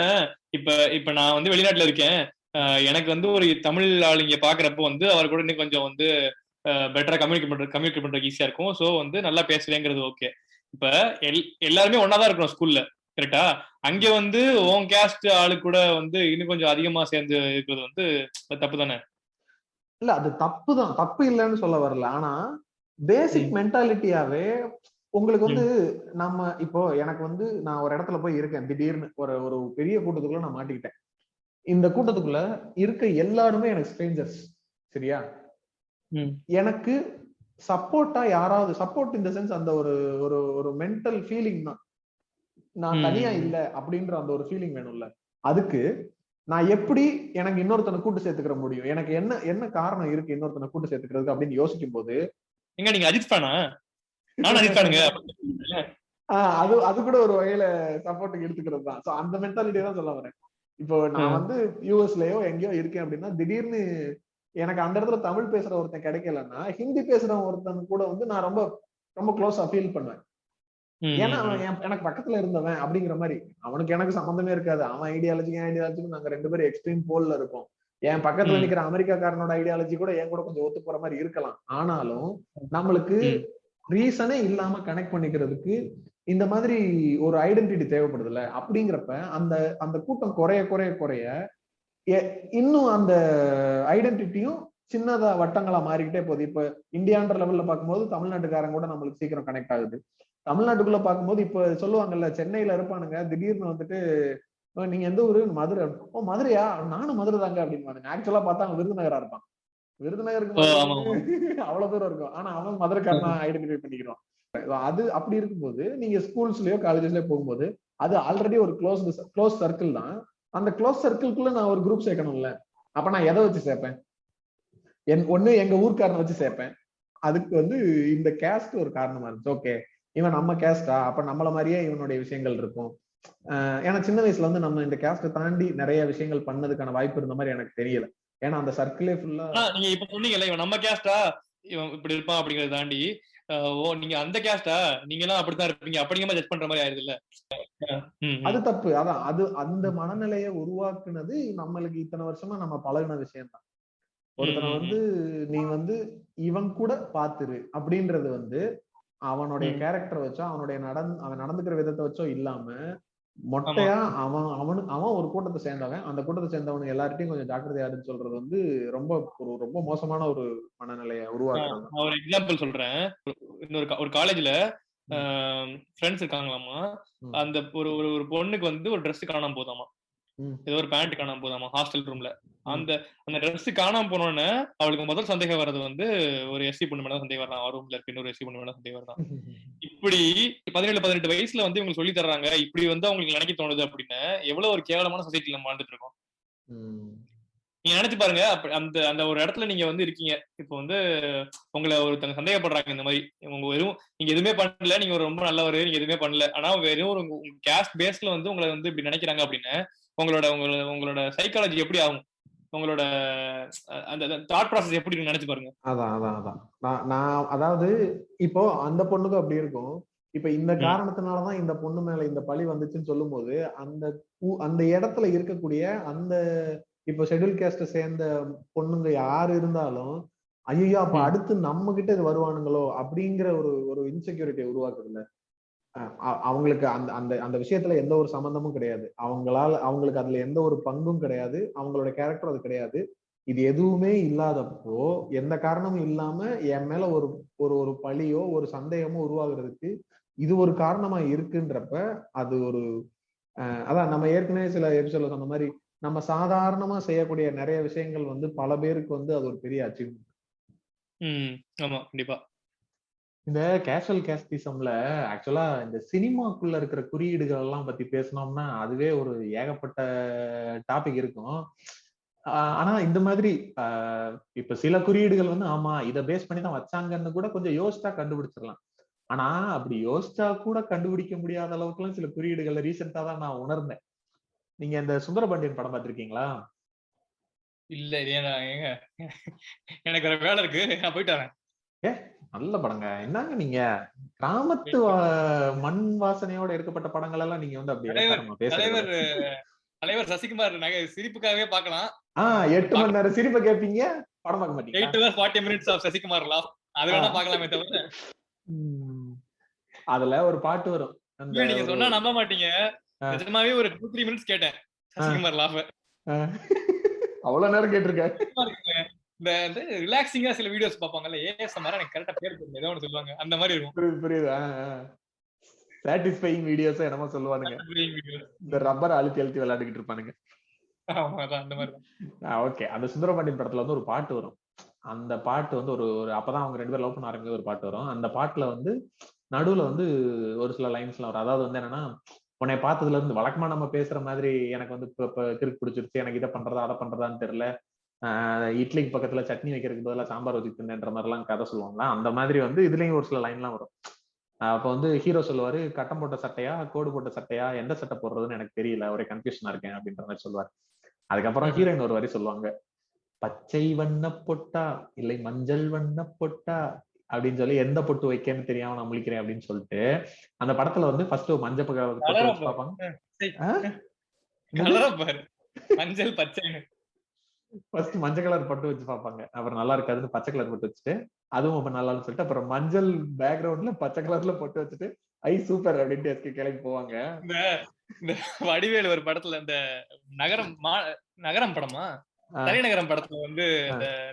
இப்ப நான் வந்து வெளிநாட்டுல இருக்கேன், எனக்கு வந்து ஒரு தமிழ் ஆளுங்க பாக்குறப்போ வந்து அவர் கூட இன்னும் கொஞ்சம் வந்து பெட்டரா கம்யூனிகேட் பண்றதுக்கு ஈஸியா இருக்கும். சோ வந்து நல்லா பேசுவேங்கிறது ஓகே. இப்ப எல்லாருமே ஒன்னாதான் இருக்கணும் ஸ்கூல்ல, கரெக்டா? அங்க வந்து உன் கேஸ்ட் ஆளு கூட வந்து இன்னும் கொஞ்சம் அதிகமா சேர்ந்து இருக்கிறது வந்து தப்பு தானே? இல்ல அது தப்பு தான், தப்பு இல்லைன்னு சொல்ல வரல. ஆனா பேசிக் மென்டாலிட்டியாவே உங்களுக்கு வந்து நம்ம இப்போ எனக்கு வந்து நான் ஒரு இடத்துல போய் இருக்கேன், திடீர்னு ஒரு பெரிய கூட்டத்துக்குள்ள நான் மாட்டிக்கிட்டேன். இந்த கூட்டத்துக்குள்ள இருக்க எல்லாருமே எனக்கு ஸ்ட்ரேஞ்சர்ஸ், சரியா? எனக்கு சப்போர்ட்டா யாராவது, சப்போர்ட் இந்த சென்ஸ் அந்த ஒரு மென்டல் ஃபீலிங் தான், நான் தனியா இல்ல அப்படின்ற அந்த ஒரு ஃபீலிங் வேணும்ல. அதுக்கு நான் எப்படி எனக்கு இன்னொருத்தனை கூட்டு சேர்த்துக்கிற முடியும், எனக்கு என்ன காரணம் இருக்கு இன்னொருத்தனை கூட்டு சேர்த்துக்கிறதுக்கு அப்படின்னு யோசிக்கும் போது எங்க நீங்க அஜித் ஃபேனா? நானும் அஜித் ஃபேனுங்க. அது கூட ஒரு வகையில சப்போர்ட்டுக்கு எடுத்துக்கிறது தான். சோ அந்த மென்டாலிட்டி தான் சொல்ல வரேன். இப்போ நான் வந்து யூஎஸ்லயோ எங்கேயோ இருக்கேன் அப்படின்னா திடீர்னு எனக்கு அந்த இடத்துல தமிழ் பேசுற ஒருத்தன் கிடைக்கலன்னா ஹிந்தி பேசுற ஒருத்தன் கூட வந்து நான் ரொம்ப ரொம்ப க்ளோஸா ஃபீல் பண்ணுவேன். ஏன்னா அவன் எனக்கு பக்கத்துல இருந்தவன் அப்படிங்கிற மாதிரி. அவனுக்கு எனக்கு சம்பந்தமே இருக்காது, அவன் ஐடியாலஜிக்கும் நாங்க ரெண்டு பேரும் எக்ஸ்ட்ரீம் போல்ல இருக்கோம். என் பக்கத்துல நிக்கிற அமெரிக்காக்காரனோட ஐடியாலஜி கூட என் கூட கொஞ்சம் ஒத்து போற மாதிரி இருக்கலாம். ஆனாலும் நம்மளுக்கு ரீசனே இல்லாம கனெக்ட் பண்ணிக்கிறதுக்கு இந்த மாதிரி ஒரு ஐடென்டிட்டி தேவைப்படுதுல்ல. அப்படிங்கிறப்ப அந்த கூட்டம் குறைய குறைய குறைய இன்னும் அந்த ஐடென்டிட்டியும் சின்னதா வட்டங்களா மாறிக்கிட்டே போகுது. இப்ப இந்தியான்ற லெவல்ல பார்க்கும்போது தமிழ்நாட்டுக்காரங்க கூட நம்மளுக்கு சீக்கிரம் கனெக்ட் ஆகுது. தமிழ்நாட்டுக்குள்ள பார்க்கும்போது இப்ப சொல்லுவாங்கல்ல, சென்னையில இருப்பானுங்க திடீர்னு வந்துட்டு நீங்க எந்த ஊரு? மதுரை. ஓ மதுரையா, நானும் மதுரை தாங்க அப்படின்னு. ஆக்சுவலா பார்த்தா அவன் விருதுநகரா இருப்பான். விருதுநகருக்கு அவ்வளவு தூரம் இருக்கும், ஆனா அவன் மதுரைக்காரனா ஐடென்டிஃபை பண்ணிக்கிறான். அது அப்படி இருக்கும்போது நீங்க ஸ்கூல்ஸ்லயோ காலேஜஸ்லயோ போகும்போது அது ஆல்ரெடி ஒரு க்ளோஸ் சர்க்கிள் தான். அந்த க்ளோஸ் சர்க்கிள்குள்ள நான் ஒரு குரூப் சேர்க்கணும்ல. அப்ப நான் எதை வச்சு சேர்ப்பேன்? ஒண்ணு எங்க ஊர்க்காரனை வச்சு சேர்ப்பேன். அதுக்கு வந்து இந்த கேஸ்ட் ஒரு காரணமா இருந்துச்சு. ஓகே இவன் நம்ம கேஸ்டா, அப்ப நம்மள மாதிரியே இவனுடைய விஷயங்கள் இருக்கும். ஏன்னா சின்ன வயசுல வந்து நம்ம இந்த கேஸ்ட தாண்டி நிறைய விஷயங்கள் பண்ணதுக்கான வாய்ப்பு இருந்த மாதிரி எனக்கு தெரியல. ஏன்னா அந்த சர்க்கிளே ஃபுல்லா. நீங்க இப்ப சொன்னீங்கல்ல இவன் நம்ம கேஸ்டா, இவன் இப்படி இருப்பான் அப்படிங்கறத தாண்டி ஓ நீங்க அந்த கேஸ்டா நீங்க எல்லாம் அப்படித்தான் இருப்பீங்க அப்படிங்கிற மாதிரி ஜட்ஜ் பண்ற மாதிரி ஆயிருது இல்ல. அது தப்பு. அதான் அது அந்த மனநிலையை உருவாக்குனது நம்மளுக்கு இத்தனை வருஷமா நம்ம பழகின விஷயம் தான். ஒருத்தனை வந்து நீ வந்து இவன் கூட பாத்துரு அப்படின்றது வந்து அவனுடைய கேரக்டர் வச்சோ அவன் நடந்துக்கிற விதத்தை வச்சோ இல்லாம மொட்டையா அவன் ஒரு கூட்டத்தை சேர்ந்தவன், அந்த கூட்டத்தை சேர்ந்தவனுக்கு எல்லார்ட்டையும் கொஞ்சம் ஜாக்கிரதையாருன்னு சொல்றது வந்து ரொம்ப மோசமான ஒரு மனநிலையை உருவாக்குறது. ஒரு எக்ஸாம்பிள் சொல்றேன். ஒரு காலேஜ்ல ஃப்ரெண்ட்ஸ் இருக்காங்களாமா. அந்த ஒரு ஒரு பொண்ணுக்கு வந்து ஒரு ட்ரெஸ் காணாம போதாமா, ஏதோ ஒரு பேண்ட் காணாம போதாமா ஹாஸ்டல் ரூம்ல. அந்த ட்ரெஸ் காணாம போனோன்னு அவளுக்கு முதல் சந்தேகம் வர்றது வந்து ஒரு எஸ்சி பொண்ணு மேல சந்தேகம் வரலாம், ரூம்ல இருக்க இன்னொரு எஸ்சி பொண்ணு மேல சந்தேகம் வரலாம். இப்படி 17-18 வயசுல வந்து இவங்க சொல்லி தர்றாங்க, இப்படி வந்து அவங்களுக்கு நினைக்க தோணுது அப்படின்னு எவ்வளவு ஒரு கேவலமான சொசைட்டில நம்ம வாழ்ந்துட்டு இருக்கோம். நீங்க நினைச்சு பாருங்க. அந்த அந்த ஒரு இடத்துல நீங்க வந்து இருக்கீங்க. இப்போ வந்து உங்களை ஒருத்தங்க சந்தேகப்படுறாங்க இந்த மாதிரி, நீங்க எதுவுமே பண்ணல, நீங்க ஒரு ரொம்ப நல்லவர், நீங்க எதுவுமே பண்ணல, ஆனா வெறும் ஒரு கேஸ்ட் பேஸ்ல வந்து உங்களை வந்து இப்படி நினைக்கிறாங்க அப்படின்னு உங்களோட சைக்காலஜி எப்படி ஆகும், உங்களோட அந்த தாட் ப்ராசஸ் எப்படி நினைச்சு பாருங்க. அதான் நான் அதாவது இப்போ அந்த பொண்ணுக்கு அப்படி இருக்கும். இப்ப இந்த காரணத்தினாலதான் இந்த பொண்ணு மேல இந்த பழி வந்துச்சுன்னு சொல்லும் போது அந்த இடத்துல இருக்கக்கூடிய அந்த இப்ப ஷெட்யூல் கேஸ்ட சேர்ந்த பொண்ணுங்க யாரு இருந்தாலும் ஐயோ அப்ப அடுத்து நம்ம கிட்ட இது வருவானுங்களோ அப்படிங்கிற ஒரு இன்செக்யூரிட்டியை உருவாக்குதுல்ல. அவங்களுக்கு அந்த அந்த அந்த விஷயத்துல எந்த ஒரு சம்பந்தமும் கிடையாது, அவங்களுக்கு அதுல எந்த ஒரு பங்கும் கிடையாது, அவங்களோட கேரக்டர் அது கிடையாது. இது எதுவுமே இல்லாதப்போ எந்த காரணமும் இல்லாம என் மேல ஒரு ஒரு பழியோ ஒரு சந்தேகமோ உருவாகுறதுக்கு இது ஒரு காரணமா இருக்குன்றப்ப அது ஒரு அதான் நம்ம ஏற்கனவே சில எபிசோட்ல சொன்ன மாதிரி நம்ம சாதாரணமா செய்யக்கூடிய நிறைய விஷயங்கள் வந்து பல பேருக்கு வந்து அது ஒரு பெரிய அச்சீவ்மெண்ட். ஆமா கண்டிப்பா. இந்த கேஷுவல் கேஸ்டிசம்ல ஆக்சுவலா இந்த சினிமாக்குள்ள இருக்கிற குறியீடுகள் எல்லாம் பத்தி பேசணும்னா அதுவே ஒரு ஏகப்பட்ட டாபிக் இருக்கும். ஆனா இந்த மாதிரி இப்ப சில குறியீடுகள் வந்து ஆமா இதை பேஸ் பண்ணி தான் வச்சாங்கன்னு கூட கொஞ்சம் யோசிச்சா கண்டுபிடிச்சிடலாம். ஆனா அப்படி யோசிச்சா கூட கண்டுபிடிக்க முடியாத அளவுக்கு எல்லாம் சில குறியீடுகளை ரீசெண்டா தான் நான் உணர்ந்தேன். நீங்க இந்த சுந்தரபாண்டியன் படம் பார்த்திருக்கீங்களா? இல்ல ஏங்க எனக்கு ஒரு வேலை இருக்கு, நான் போயிட்டு வரேன். நல்ல படங்க. என்னங்க நீங்க கிராமத்து மண் வாசனையோட எடுக்கப்பட்ட படங்கள் எல்லாம் நீங்க வந்து அப்படி தலைவர் சசிகுமார் சிரிப்புக்காகவே பார்க்கலாம். 8 மணி நேரம் சிரிப்பை கேட்பீங்க, படம் பார்க்க மாட்டீங்க. 8 hours 40 minutes of Sasikumar laugh அது வேணா பார்க்கலாமே தவிர. அதுல ஒரு பாட்டு வரும், நீங்க சொன்னா நம்ப மாட்டீங்க, நிஜமாவே ஒரு 2-3 minutes கேட்டேன் சசிகுமார் லாஃப். அவ்வளவு நேரம் கேட்டிருக்கேன். இந்த ரிலாக்ஸிங்கா சில வீடியோஸ் பாப்பாங்கல்ல, ஏஎஸ்எம்ஆர் எனக்கு கரெக்ட்டா பேர் தெரியல, ஏதோ ஒன்னு சொல்லுவாங்க, அந்த மாதிரி இருக்கும். புரியுது. சாட்டிஸ்ஃபையிங் வீடியோஸ் என்னமோ சொல்லுவானுங்க, இந்த ரப்பர் அழுத்தி அழுத்தி விளையாடிட்டு இருப்பானுங்க. அந்த மாதிரி தான். ஓகே, அந்த சுந்தரபாண்டியன் படத்துல வந்து ஒரு பாட்டு வரும். அந்த பாட்டு வந்து ஒரு அப்பதான் அவங்க 2 பேரும் லவ் பண்ண ஆரம்பிச்ச ஒரு பாட்டு வரும். அந்த பாட்டுல வந்து நடுவுல வந்து ஒரு சில லைன்ஸ்லாம் வரும். அதாவது வந்து என்னன்னா, உன்னை பார்த்ததுல இருந்து வழக்கமா நம்ம பேசுற மாதிரி எனக்கு வந்து இப்ப கிறுக்கு பிடிச்சிருச்சு, எனக்கு இதை பண்றதா அதை பண்றதான்னு தெரியல, இட்லிக்கு பக்கத்துல சட்னி வைக்கிறதுக்கு பதிலாக சாம்பார் வச்சுக்கிட்டுன்ற மாதிரி எல்லாம் கதை சொல்லுவாங்களா, அந்த மாதிரி வந்து இதுலயும் ஒரு சில லைன்லாம் வரும். அப்ப வந்து ஹீரோ சொல்லுவாரு, கட்டம் போட்ட சட்டையா கோடு போட்ட சட்டையா எந்த சட்டை போடுறதுன்னு எனக்கு தெரியல, ஒரே கன்ஃபியூஷனா இருக்கேன் அப்படின்ற மாதிரி சொல்லுவாரு. அதுக்கப்புறம் ஹீரோயின் ஒரு வரி சொல்லுவாங்க, பச்சை வண்ண பொட்டா இல்லை மஞ்சள் வண்ண பொட்டா அப்படின்னு சொல்லி எந்த பொட்டு வைக்கன்னு தெரியாம நான் முழிக்கிறேன் அப்படின்னு சொல்லிட்டு அந்த படத்துல வந்து ஃபர்ஸ்ட் மஞ்சள் பொட்டு வச்சு பார்ப்பாங்க. மஞ்சள் பச்சை ஃபர்ஸ்ட் மஞ்சள் கலர் பட்டு வச்சு பார்ப்பாங்க, அப்புறம் நல்லா இருக்காதுன்னு பச்சை கலர் பட்டு வச்சுட்டு அதுவும் ரொம்ப நல்லான்னு சொல்லிட்டு அப்புறம் மஞ்சள் பேக்ரவுண்ட்ல பச்சை கலர்ல போட்டு வச்சுட்டு ஐ சூப்பர் அப்படின்ட்டு கிளம்பி போவாங்க. இந்த வடிவேலு ஒரு படத்துல இந்த நகரம் படமா தலைநகரம் படத்துல வந்து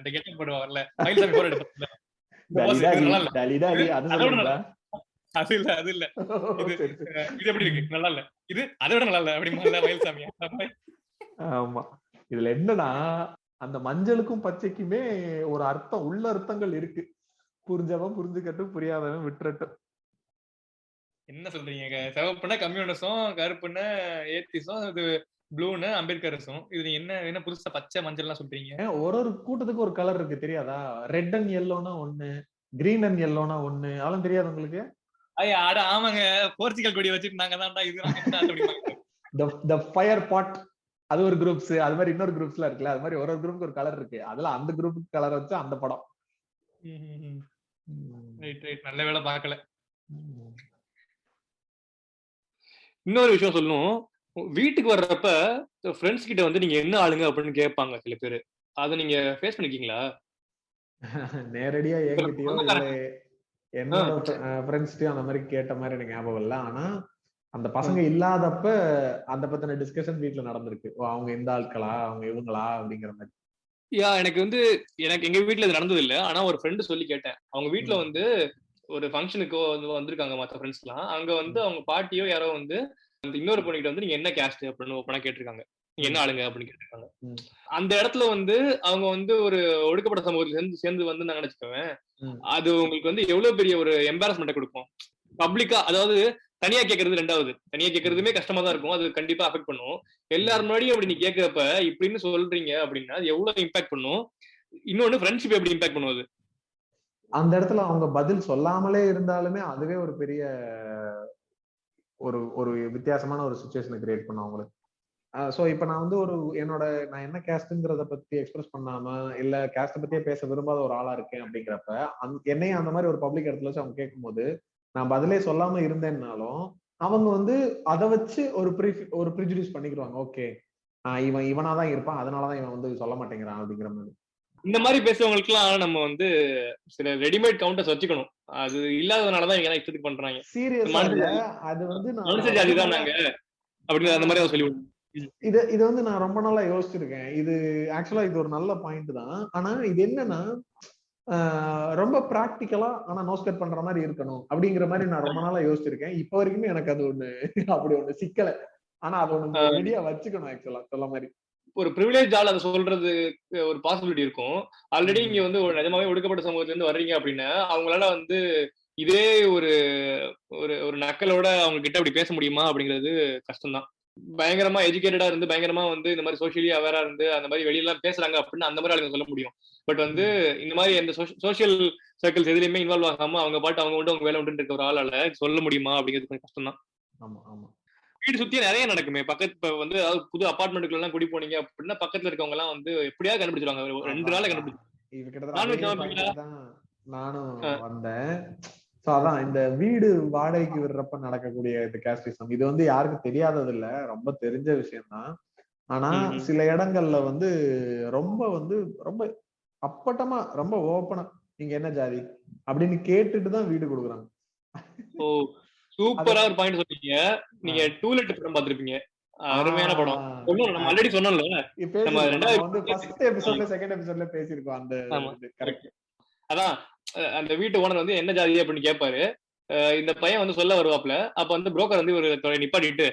இந்த கெட்டப் போடுவாங்கல்ல, மயில்சாமி போற இடத்துல அது இல்ல இது எப்படி இருக்கு, நல்லா இல்ல, இது அதை விட நல்லா இல்ல அப்படி மயில்சாமி. ஆமா, இதுல என்னன்னா அந்த மஞ்சளுக்கும் பச்சைக்குமே ஒரு அர்த்தம், உள்ள அர்த்தங்கள் இருக்கு, புரிஞ்சவன் புரிஞ்சுக்கட்டும், புரியாதவன் விட்டுறட்டும். என்ன சொல்றீங்க, சிவப்புன்னா கம்யூனிசம், கருப்புன்னா ஏத்திசம், இது ப்ளூன்னு அம்பேத்கரிசம், இது என்ன புதுசா பச்சை மஞ்சள் எல்லாம் சொல்றீங்க? ஒரு கூட்டத்துக்கு ஒரு கலர் இருக்கு தெரியாதா? ரெட் அண்ட் எல்லோனா ஒண்ணு, கிரீன் அண்ட் எல்லோனா ஒண்ணு, அதெல்லாம் தெரியாது உங்களுக்கு? அட ஆமாங்க, போர்ச்சுகல் கொடி வச்சுட்டு நாங்க தான்டா இது the fire pot அது ஒரு குரூப்ஸ், அது மாதிரி இன்னொரு குரூப்ஸ்லாம் இருக்குல்ல, அது மாதிரி ஒரு குரூப்புக்கு ஒரு கலர் இருக்கு, அதுல அந்த குரூப்புக்கு கலர் வச்சு அந்த படம். ரைட் ரைட், நல்ல வேலை பார்க்கல. ம். இன்னொரு விஷயம் சொல்லணும். வீட்டுக்கு வர்றப்ப ஃப்ரெண்ட்ஸ் கிட்ட வந்து நீங்க என்ன ஆளுங்க அப்படின்னு கேட்பாங்க சில பேரு. அத நீங்க ஃபேஸ் பண்ணிருக்கீங்களா? நேரடியா என்கிட்டயோ இல்ல சொந்தக்காரங்க. ஆ, என்னோட ஃப்ரெண்ட்ஸ்ட்டயும் அந்த மாதிரி கேட்ட மாதிரி எனக்கு ஞாபகம் இல்ல. ஆனா அந்த ஆ. பசங்க இல்லாதப்ப அந்த பத்தின டிஸ்கஷன் வீட்ல நடந்திருக்கு. ஓ, அவங்க இந்த ஆட்களா, அவங்க இவங்களா அப்படிங்கிற மாதிரி. எனக்கு வந்து எனக்கு எங்க வீட்ல இது நடந்தது இல்ல. ஆனா ஒரு ஃப்ரெண்ட் சொல்லி கேட்டேன். அவங்க வீட்ல ம், வந்து ஒரு ஃபங்ஷனுக்கோ வந்து வந்திருக்காங்க மத்த ஃப்ரெண்ட்ஸ்லாம். அங்க வந்து ம், அவங்க பாட்டியோ யாரோ வந்து அந்த இன்னொரு பொண்ணுகிட்ட வந்து நீங்க என்ன கேஸ்ட் அப்படின்னு ஓப்பனா கேட்டிருக்காங்க. நீங்க என்ன ம், ஆளுங்க அப்படின்னு கேட்டிருக்காங்க. ம், அந்த இடத்துல வந்து அவங்க வந்து ஒரு ஒடுக்கப்பட்ட சமூகத்துல சேர்ந்து சேர்ந்து வந்திருந்தாங்கன்னு வச்சுக்கோங்க. ம், அது உங்களுக்கு வந்து எவ்வளவு பெரிய ஒரு எம்பாரஸ்மெண்ட்ட குடுக்கும். பப்ளிக்கா அதாவது தனியா கேட்கறது 2வது. தனியா ம். கேட்கறதுமே கஷ்டமா தான் இருக்கும். அது கண்டிப்பா அஃபெக்ட் பண்ணும். எல்லார் ம். முன்னாடியும் அப்படி நீ கேட்கிறப்ப, இப்படின்னு சொல்றீங்க அப்படின்னா, அது எவ்வளவு இம்பாக்ட் பண்ணும். இன்னொன்னு ஃப்ரெண்ட்ஷிப் எப்படி இம்பாக்ட் பண்ணும் அது. அந்த இடத்துல அவங்க பதில் சொல்லாமலே இருந்தாலுமே அதுவே ஒரு பெரிய ஒரு ஒரு வித்தியாசமான ஒரு சுச்சுவேஷனை கிரியேட் பண்ணும் அவங்களுக்கு. சோ இப்ப நான் வந்து நான் என்ன கேஸ்ட்ங்கிறத பத்தி எக்ஸ்பிரஸ் பண்ணாம இல்ல கேஸ்ட பத்தியே பேச விரும்பாத ஒரு ஆளா இருக்கேன் அப்படிங்கிறப்ப என்னையும் அந்த மாதிரி ஒரு பப்ளிக் இடத்துல வச்சு அவங்க கேட்கும்போது நான் பதிலே சொல்லாம இருந்தேன்னாலும் அவங்க வந்து அதை வச்சு ஒரு ப்ரிஜுடியூஸ் பண்ணிக்கிடுவாங்க. ஓகே, இவன் இவனாதான் இருப்பான், அதனாலதான் இவன் வந்து சொல்ல மாட்டேங்கிறான் அப்படிங்கிற மாதிரி. இந்த மாரி பேசுறவங்களுக்கெல்லாம் நம்ம வந்து சில ரெடிமேட் கவுண்டர்ஸ் வச்சுக்கணும். அது இல்லாததுனால தான் இவங்க இஷ்டத்துக்கு பண்றாங்க. சீரியஸா மனுஷ இல்ல, ஜாதி அது வந்து மனுஷ நான் ரொம்ப ஜாதி தான் நாளா நாங்க அப்படின்னு அந்த மாரி அவன் சொல்லி இது இது வந்து நான் ரொம்ப நாளா யோசிச்சிருக்கேன். இது ஆக்சுவலா இது ஒரு நல்ல பாயிண்ட் தான். ஆனா இது என்னன்னா ரொம்ப பிராக்டிக்கலா ஆனா நோஸ்கட் பண்ற மாதிரி இருக்கணும் அப்படிங்கிற மாதிரி நான் ரொம்ப நாளா யோசிச்சிருக்கேன். இப்ப வரைக்குமே எனக்கு அது ஒண்ணு அப்படி ஒண்ணு சிக்கல. ஆனா அது ஒண்ணு விடுவாங்க. ரெடியா வச்சுக்கணும் ஆக்சுவலா சொல்ல மாதிரி. ஒரு பிரிவிலேஜ் ஆள் அத சொல்றதுக்கு ஒரு பாசிபிலிட்டி இருக்கும். ஆல்ரெடி இங்க ம், வந்து ஒரு நிஜமாவே ஒடுக்கப்பட்ட சமூகத்துல இருந்து வர்றீங்க அப்படின்னா, அவங்களால வந்து இதே ஒரு ஒரு ஒரு நக்கலோட அவங்க கிட்ட அப்படி பேச முடியுமா அப்படிங்கிறது கஷ்டம் தான். பயங்கரமா எஜுகேட்டடா இருந்து, பயங்கரமா வந்து இந்த மாரி சோசியலி அவேரா இருந்து, அந்த மாரி வெளியலாம் பேசுறாங்க அப்படின்னு அந்த மாரி ஆளுங்க சொல்ல முடியும். பட் வந்து ம். இந்த மாரி எந்த சோசியல் சர்க்கிள்ஸ் எதுலயுமே இன்வால்வ் ஆகாம அவங்க பாட்டு அவங்க உண்டு அவங்க வேலை உண்டுன்னு இருக்க ஒரு ஆளால சொல்ல முடியுமா அப்படிங்கிறது கொஞ்சம் கஷ்டம் தான். ஆமா, ஆமா. வீடு சுத்தி நிறைய நடக்குமே. இப்ப வந்து அதாவது புது அபார்ட்மெண்ட்டுக்குள்ள எல்லாம் குடி போனீங்க அப்படின்னா, பக்கத்துல இருக்கவங்க எல்லாம் வந்து எப்படியாவது கண்டுபிடிச்சிருவாங்க. ஒரு 2 அதான், நாள்ல அதான். கண்டுபிடிச்சு. இது கிட்டத்தட்ட அதே நான்வெஜ் சமைப்பீங்களா? பாயிண்ட்டுக்கு தான் நானும் அ, வந்தேன். சோ அதான் இந்த வீடு வாடகைக்கு விடுறப்ப நடக்கக்கூடிய இந்த கேஸ்டிசம் இது வந்து யாருக்கும் தெரியாதது இல்ல, ரொம்ப தெரிஞ்ச விஷயம் தான். ஆனா ம், ம். சில இடங்கள்ல வந்து ரொம்ப வந்து ரொம்ப அப்பட்டமா ரொம்ப ஓப்பனா நீங்க என்ன ஜாதி அப்படின்னு கேட்டுட்டு தான் வீடு கொடுக்குறாங்க. ஓ! அது சூப்பரா ஒரு பாயிண்ட் சொன்னீங்க. நீங்க ஆஹ் டூலெட் படம் பார்த்திருப்பீங்க. அருமையான படம். ஆஹ் சொன்னோம் நம்ம ஆல்ரெடி சொன்னோம்ல. நம்ம பேசியிருக்கோம். நம்ம 2வது வந்து ஃபர்ஸ்ட் எபிசோட்ல செகண்ட் எபிசோட்ல பேசியிருக்கோம் அந்த ஆமா. இது கரெக்ட். அதான் அந்த வீட்டு ஓனர் வந்து என்ன ஜாதி அப்படின்னு கேட்பாரு. இந்த பையன் வந்து சொல்ல வருவாப்ல. அப்ப வந்து புரோக்கர் வந்து ஒரு நிப்பாட்டிட்டு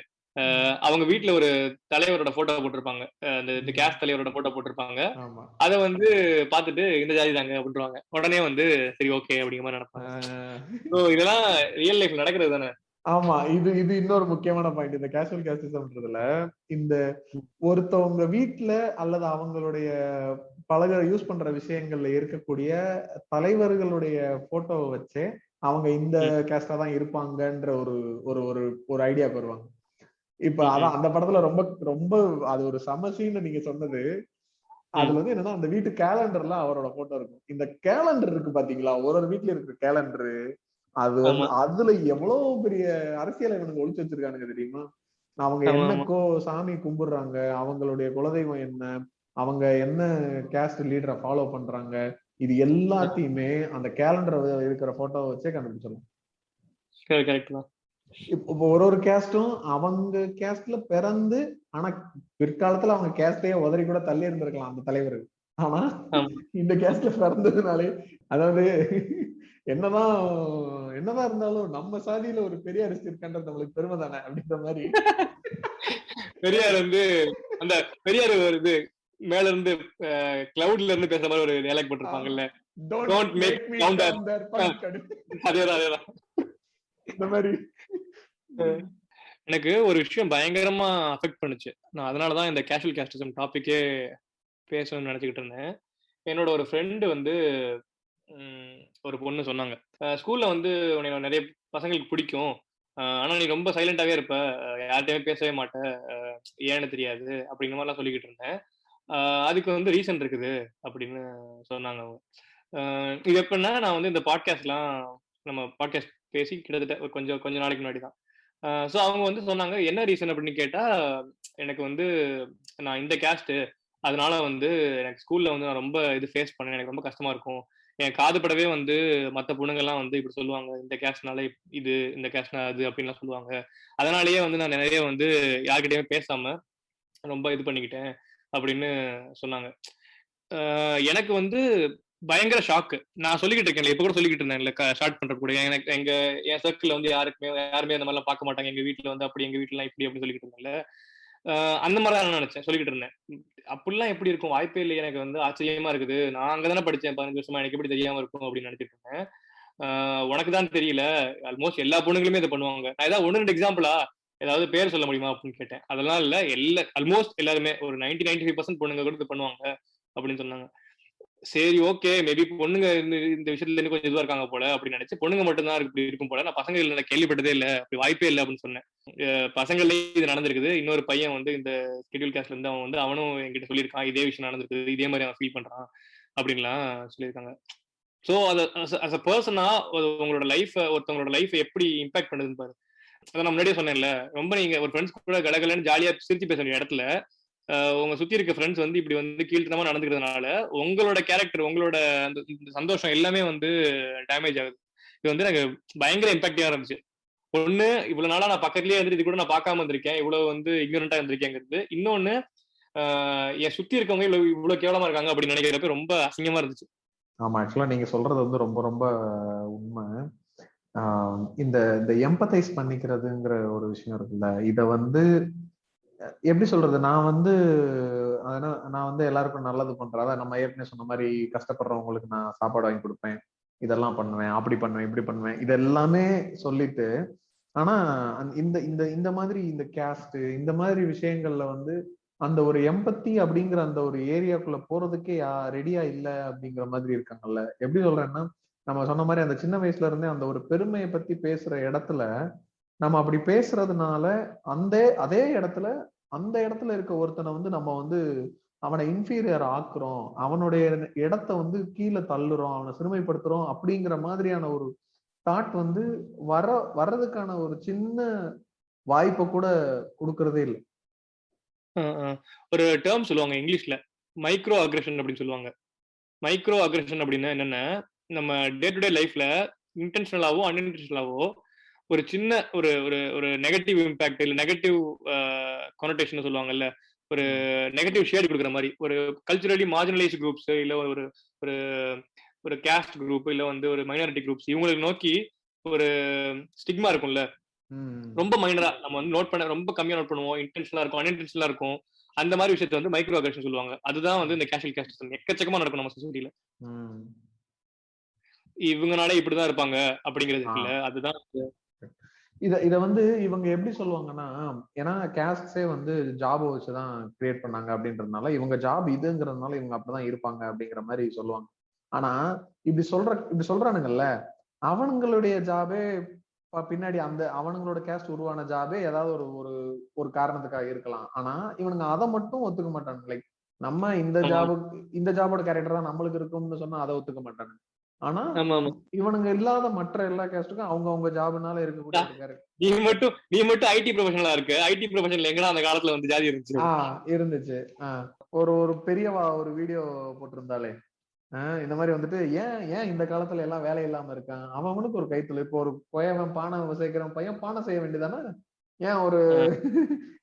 அவங்க வீட்ல ஒரு தலைவரோட போட்டோ போட்டிருப்பாங்க. அந்த இந்த கேஸ்ட் தலைவரோட போட்டோ போட்டிருப்பாங்க. ஆமா. அத வந்து பாத்துட்டு இந்த ஜாதி தாங்க அப்படின்றுவாங்க. உடனே வந்து சரி ஓகே அப்படிங்கிற மாரி நெனப்பாங்க. ஆஹ் சோ இதெல்லாம் ரியல் லைஃப்ல நடக்கிறது தானே. ஆமா. இது இது இன்னொரு முக்கியமான பாயிண்ட். இந்த கேஷுவல் கேஸ்டிசம்ன்றதுல இந்த ஒருத்தவங்க வீட்ல அல்லது அவங்களுடைய யூஸ் பண்ற விஷயங்கள்ல இருக்கக்கூடிய தலைவர்களுடைய போட்டோவை வச்சே அவங்க இந்த ம், கேஸ்டா தான் இருப்பாங்கன்ற ஒரு ஒரு ஒரு ஒரு ஐடியாக்கு வருவாங்க. இப்ப ம், ம். அதான் அந்த படத்துல ரொம்ப ரொம்ப அது ஒரு செம சீன் நீங்க சொன்னது. ம். அதுல வந்து என்னன்னா அந்த வீட்டு கேலண்டர்ல அவரோட போட்டோ இருக்கும். இந்த கேலண்டர் இருக்கு பாத்தீங்களா, ஒரு ஒரு வீட்ல இருக்கிற கேலண்டர், அது வந்து ஆமா, அதுல எவ்வளவு பெரிய அரசியலை இவனுங்க ஒளிச்சு வச்சிருக்கானுங்க தெரியுமா? அவங்க ஆமா, என்ன ஆமா. சாமி கும்பிடுறாங்க, அவங்களுடைய குலதெய்வம் என்ன, அவங்க என்ன கேஸ்ட் லீடரை ஃபாலோ பண்றாங்க, இது எல்லாத்தையுமே அந்த கேலண்டர் இருக்கிற போட்டோவை வச்சே கண்டுபிடிச்சிடலாம். கரெக்ட் தான். இப்போ ஒரு ஒரு கேஸ்டும் அவங்க கேஸ்ட்ல பிறந்து ஆனா பிற்காலத்துல அவங்க கேஸ்டையே உதறி கூட தள்ளி இருந்திருக்கலாம் அந்த தலைவர். ஆனா ஆமா. இந்த கேஸ்ட்ல பிறந்ததுனாலே அதாவது என்னதான் என்னதான் இருந்தாலும் நம்ம சாதியில ஒரு பெரிய அரிசி இருக்கான்றது நம்மளுக்கு பெருமை தானே அப்படின்ற மாதிரி. பெரியார் வந்து அந்த பெரியார் ஒரு இது மேல இருந்து கிளவுட்ல இருந்து பேசுற மாதிரி ஒரு டயலாக் போட்டிருப்பாங்கல்ல. Don't don't make make me counter. Come there படுக்கடு அதேதான் அதேதான். இந்த மாதிரி. எனக்கு ஒரு விஷயம் பயங்கரமா அஃபெக்ட் பண்ணுச்சு. நான் அதனாலதான் இந்த கேஷுவல் கேஸ்டிசம் டாபிக்கே பேசணும்னு நினைச்சுக்கிட்டு இருந்தேன். என்னோட ஒரு ஃப்ரெண்டு வந்து ஒரு பொண்ணு சொன்னாங்க. ஸ்கூல்ல வந்து உன்னைய நெறைய பசங்களுக்கு பிடிக்கும். ஆனா நீ ரொம்ப சைலண்டாவே இருப்ப. யார்ட்டயுமே பேசவே மாட்ட. அ ஏன்னு தெரியாது. அப்படிங்கிற மாரிலாம் சொல்லிக்கிட்டு இருந்தேன். அ அதுக்கு வந்து ரீசன் இருக்குது அப்படின்னு சொன்னாங்க அவங்க. இது எப்படின்னா, நான் வந்து இந்த பாட்காஸ்ட்லாம் நம்ம பாட்காஸ்ட் பேசி கிட்டத்தட்ட ஒரு கொஞ்ச நாளைக்கு முன்னாடி தான். ஸோ அவங்க வந்து சொன்னாங்க, என்ன ரீசன் அப்படின்னு கேட்டா, எனக்கு வந்து நான் இந்த கேஸ்ட்டு, அதனால வந்து எனக்கு ஸ்கூல்ல வந்து நான் ரொம்ப இது ஃபேஸ் பண்ணேன். எனக்கு ரொம்ப கஷ்டமா இருக்கும். என் காது படவே வந்து மத்த பொண்ணுங்கலாம் வந்து இப்படி சொல்லுவாங்க. இந்த கேஸ்ட்னால இது, இந்த கேஸ்ட்னா அது அப்படின்லாம் சொல்லுவாங்க. அதனாலேயே வந்து நான் நெறைய வந்து யார்கிட்டயுமே பேசாம ரொம்ப இது பண்ணிக்கிட்டேன் அப்படின்னு சொன்னாங்க. எனக்கு வந்து பயங்கர ஷாக்கு. நான் சொல்லிக்கிட்டு இருக்கேன்ல, இப்ப கூட சொல்லிக்கிட்டு இருந்தேன்ல ஸ்டார்ட் பண்றப்ப கூட. எனக்கு என் சர்க்கிள்ல வந்து யாருமே அந்த மாரிலாம் பார்க்க மாட்டாங்க. எங்க வீட்ல வந்து அப்படி, எங்க வீட்லலாம் இப்படி அப்படின்னு சொல்லிக்கிட்டு இருந்தேன்ல. அந்த மாரி தான் நான் நெனச்சேன். சொல்லிக்கிட்டு இருந்தேன். அப்படிலாம் எப்படி இருக்கும்? வாய்ப்பே இல்லையே. எனக்கு வந்து ஆச்சரியமா இருக்குது. நான் அங்க தானே படிச்சேன் 15 வருஷமா. எனக்கு எப்படி தெரியாம இருக்கும் அப்படின்னு நெனச்சிட்டு இருந்தேன். உனக்கு தான் தெரியல. ஆல்மோஸ்ட் எல்லா பொண்ணுங்களுமே இத பண்ணுவாங்க. நான் ஏதாவது 1, 2 எக்ஸாம்பிளா ஏதாவது பேர் சொல்ல முடியுமா அப்படின்னு கேட்டேன். அதெல்லாம் இல்ல. ஆல்மோஸ்ட் எல்லாருமே ஒரு 90, 95% பொண்ணுங்க கூட இது பண்ணுவாங்க அப்படின்னு சொன்னாங்க. சரி, ஓகே. மேபி பொண்ணுங்க இந்த விஷயத்துல இன்னும் கொஞ்சம் இதுவா இருக்காங்க போல அப்படின்னு நினைச்சு, பொண்ணுங்க மட்டும் தான் இப்படி இருக்கும் போல. நான் பசங்க இல்ல, நான் கேள்விப்பட்டதே இல்ல. அப்படி வாய்ப்பே இல்ல அப்படின்னு சொன்னேன். பசங்கள்லயும் இது நடந்திருக்குது. இன்னொரு பையன் வந்து இந்த ஷெட்யூல் காஸ்ட்ல இருந்து அவனும் என்கிட்ட சொல்லியிருக்கான். இதே விஷயம் நடந்திருக்குது. இதே மாதிரி அவன் ஃபீல் பண்றான் அப்படின்லாம் சொல்லியிருக்காங்க. சோ அது அஸ் அ பெர்சனா உங்களோட ஒருத்தவங்களோட லைஃப் எப்படி இம்பாக்ட் பண்ணுதுன்னு பாரு. அதான் நான் முன்னாடியே சொன்னேன்ல. ரொம்ப நீங்க ஒரு ஃப்ரெண்ட்ஸ் கூட கலகலன்னு ஜாலியா சிரிச்சு பேச வேண்டிய இடத்துல உங்க சுத்தி இருக்க ஃப்ரெண்ட்ஸ் வந்து இப்படி வந்து கீழ்த்தனமா நடந்துக்கிறதுனால உங்களோட கேரக்டர், உங்களோட அந்த இந்த சந்தோஷம் எல்லாமே வந்து டேமேஜ் ஆகுது. இது வந்து எனக்கு பயங்கர இம்பாக்டிவா இருந்துச்சு. ஒண்ணு, இவ்வளவு நாளா நான் பக்கத்துலயே இருந்துட்டு இது கூட நான் பார்க்காம இருந்திருக்கேன். இவ்வளவு வந்து இக்னோரண்டா இருந்திருக்கேங்கிறது. இன்னொன்னு, என் சுத்தி இருக்கவங்க இவ்வளவு கேவலமா இருக்காங்க அப்படின்னு நினைக்கிறப்ப ரொம்ப அசிங்கமா இருந்துச்சு. ஆமா, ஆக்சுவலா நீங்க சொல்றது வந்து ரொம்ப ரொம்ப உண்மை. இந்த இந்த எம்பத்தைஸ் பண்ணிக்கிறதுங்கிற ஒரு விஷயம் இருக்குல்ல, இத வந்து எப்படி சொல்றது? நான் வந்து எல்லாருக்கும் நல்லது பண்றேன். அதான் நம்ம ஏற்கனவே சொன்ன மாதிரி கஷ்டப்படுறவங்களுக்கு நான் சாப்பாடு வாங்கி கொடுப்பேன், இதெல்லாம் பண்ணுவேன், அப்படி பண்ணுவேன், இப்படி பண்ணுவேன், இது எல்லாமே சொல்லிட்டு, ஆனா இந்த இந்த இந்த மாதிரி இந்த கேஸ்ட் இந்த மாதிரி விஷயங்கள்ல வந்து அந்த ஒரு எம்பத்தி அப்படிங்கிற அந்த ஒரு ஏரியாக்குள்ள போறதுக்கே ரெடியா இல்ல அப்படிங்கிற மாதிரி இருக்காங்கல்ல. எப்படி சொல்றேன்னா, நம்ம சொன்ன மாதிரி அந்த சின்ன வயசுல இருந்தே அந்த ஒரு பெருமையை பத்தி பேசுற இடத்துல நம்ம அப்படி பேசுறதுனால அந்த அதே இடத்துல அந்த இடத்துல இருக்க ஒருத்தனை வந்து நம்ம வந்து அவனை இன்ஃபீரியர் ஆக்குறோம், அவனுடைய இடத்த வந்து கீழே தள்ளுறோம், அவனை சிறுமைப்படுத்துறோம் அப்படிங்கிற மாதிரியான ஒரு தாட் வந்து வர வர்றதுக்கான ஒரு சின்ன வாய்ப்பை கூட கொடுக்கறதே இல்லை. ஒரு டேர்ம் சொல்லுவாங்க இங்கிலீஷ்ல, மைக்ரோ அக்ரெஷன் அப்படின்னு சொல்லுவாங்க. மைக்ரோ அக்ரெஷன் அப்படின்னா என்னன்னா, நம்ம டே டு டே லைஃப்ல இன்டென்ஷனலாவோ அன்இன்டென்ஷனலாவோ ஒரு சின்ன ஒரு ஒரு ஒரு நெகட்டிவ் இம்பாக்ட் இல்ல நெகட்டிவ் கொனோட்டேஷன் சொல்லுவாங்கல்ல, ஒரு நெகட்டிவ் ஷேட் கொடுக்குற மாதிரி ஒரு கல்ச்சுரலி மார்ஜினலைஸ்ட் குரூப்ஸ் இல்ல ஒரு ஒரு ஒரு கேஸ்ட் குரூப் இல்ல வந்து ஒரு மைனாரிட்டி குரூப்ஸ் இவங்களுக்கு நோக்கி ஒரு ஸ்டிக்மா இருக்கும்ல. ரொம்ப மைனரா நம்ம வந்து நோட் பண்ண ரொம்ப கம்மியா நோட் பண்ணுவோம். இன்டென்ஷனலா இருக்கும், அன்இன்டென்ஷனலா இருக்கும். அந்த மாதிரி விஷயத்தை வந்து மைக்ரோ அக்ரெஷன் சொல்லுவாங்க. அதுதான் வந்து இந்த கேஷுவல் கேஸ்டிசம் எக்கச்சக்கமா நடக்கும் நம்ம சொசைட்டில. இவங்கனாலே இப்படிதான் இருப்பாங்க அப்படிங்கிறது இருக்குல்ல, அதுதான். இத வந்து இவங்க எப்படி சொல்லுவாங்கன்னா, ஏன்னா கேஸ்ட்ஸே வந்து ஜாபை வச்சுதான் கிரியேட் பண்ணாங்க அப்படின்றதுனால இவங்க ஜாப் இதுங்கிறதுனால இவங்க அப்படிதான் இருப்பாங்க அப்படிங்கிற மாதிரி சொல்லுவாங்க. ஆனா இப்படி சொல்றானுங்கல்ல, அவனுங்களுடைய ஜாபே பின்னாடி அந்த அவனுங்களோட கேஸ்ட் உருவான ஜாபே ஏதாவது ஒரு ஒரு ஒரு காரணத்துக்காக இருக்கலாம். ஆனா இவனுங்க அதை மட்டும் ஒத்துக்க மாட்டானுங்க. லைக் நம்ம இந்த ஜாபோட கேரக்டர் தான் நம்மளுக்கு இருக்கும்னு சொன்னா அதை ஒத்துக்க மாட்டானுங்க. ஆனா இவனுங்க இல்லாத மற்ற எல்லா கேஸ்டுக்கும் அவங்க ஜாப்னால இருக்கக்கூடிய நீ மட்டும் ஐடி ப்ரொஃபஷனலா இருக்கு. ஐடி ப்ரொஃபஷனல் எங்கடா அந்த காலத்துல வந்து ஜாதி இருந்துச்சு. ஒரு பெரியவா ஒரு வீடியோ போட்டிருந்தாலே, இந்த மாதிரி வந்துட்டு ஏன் இந்த காலத்துல எல்லாம் வேலை இல்லாம இருக்கான், அவனுக்கு ஒரு கைத்தொழில். இப்போ ஒரு கோயவன் பானை சேர்க்கிறவன் பையன் பானை செய்ய வேண்டியதானே, ஏன் ஒரு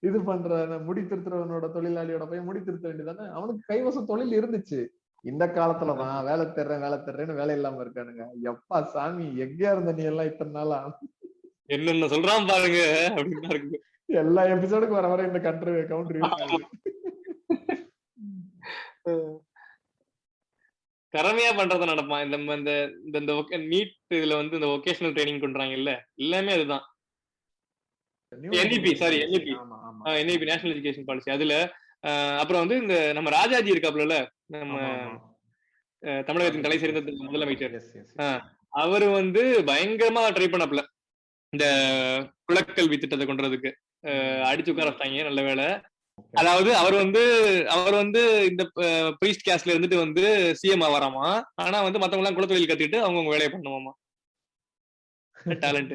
இது பண்ற முடி திருத்துறவனோட தொழிலாளியோட பையன் முடி திருத்த வேண்டியதானே, அவனுக்கு கைவசம் தொழில் இருந்துச்சு. இந்த காலத்துலதான் வேலை தர்றேன்னு வேலை இல்லாம இருக்கானுங்க. எப்பா சாமி, எங்கேயா இருந்த நீ எல்லாம் இத்தனை நாளா? என்னென்ன சொல்றான் பாருங்க அப்படின்னு இருக்கு. எல்லா எபிசோடுக்கு வர இந்த கவுண்டர் திறமையா பண்றத நடப்பான். இந்த நீட் இதுல வந்து இந்த வொகேஷனல் ட்ரைனிங் பண்றாங்க இல்ல, எல்லாமே அதுதான். NEP national education policy. அதுல அப்புறம் வந்து இந்த நம்ம ராஜாஜி இருக்காப்ல, நம்ம தமிழகத்தின் தலை சிறந்த முதலமைச்சர், அவரு வந்து பயங்கரமா ட்ரை பண்ணாப்ல இந்த குலக்கல்வி திட்டத்தை கொண்டுறதுக்கு. அடிச்சு உட்கார வச்சாங்க, நல்ல வேலை. அதாவது அவர் வந்து இந்த பிரீஸ்ட் கேஸ்ட்ல இருந்துட்டு வந்து சிஎம் ஆவாராமா. ஆனா வந்து மத்தவங்க எல்லாம் குலத்தொழில் கத்துக்கிட்டு அவங்க வேலையை பண்ணுவாமா. டேலண்ட்.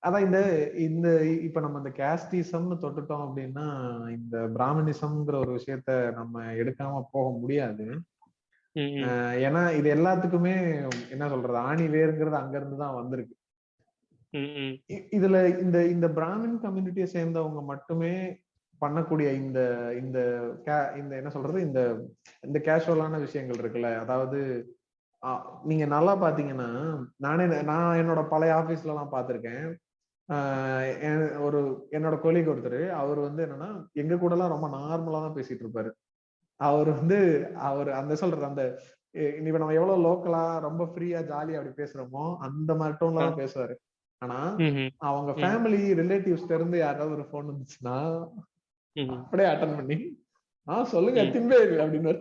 அதான் இந்த இந்த இப்ப நம்ம இந்த கேஸ்டிசம்னு தொட்டுட்டோம் அப்படின்னா இந்த பிராமணிசம்ங்கிற ஒரு விஷயத்த நம்ம எடுக்காம போக முடியாது. ஏன்னா இது எல்லாத்துக்குமே என்ன சொல்றது, ஆணி வேறுங்கிறது அங்க இருந்துதான் வந்திருக்கு. இதுல இந்த இந்த பிராமின் கம்யூனிட்டியை சேர்ந்தவங்க மட்டுமே பண்ணக்கூடிய இந்த இந்த இந்த என்ன சொல்றது, இந்த இந்த கேஷுவலான விஷயங்கள் இருக்குல்ல, அதாவது நீங்க நல்லா பாத்தீங்கன்னா நான் என்னோட பழைய ஆபீஸ்ல எல்லாம் பாத்திருக்கேன். ஒரு என்னோட கொலீக் ஒருத்தர், அவர் வந்து என்னன்னா எங்க கூட எல்லாம் ரொம்ப நார்மலா தான் பேசிட்டு இருப்பாரு. அவர் வந்து அவர் அந்த சொல்றது அந்த இப்ப நம்ம எவ்வளவு லோக்கலா ரொம்ப ஃப்ரீயா ஜாலியா அப்படி பேசுறோமோ அந்த மாதிரி டோன்ல தான் பேசுவாரு. ஆனா அவங்க ஃபேமிலி ரிலேட்டிவ்ஸ்ல இருந்து யாராவது ஒரு போன் வந்துச்சுன்னா அப்படியே அட்டன் பண்ணி சொல்லுங்க திம்பே அப்படின்னு.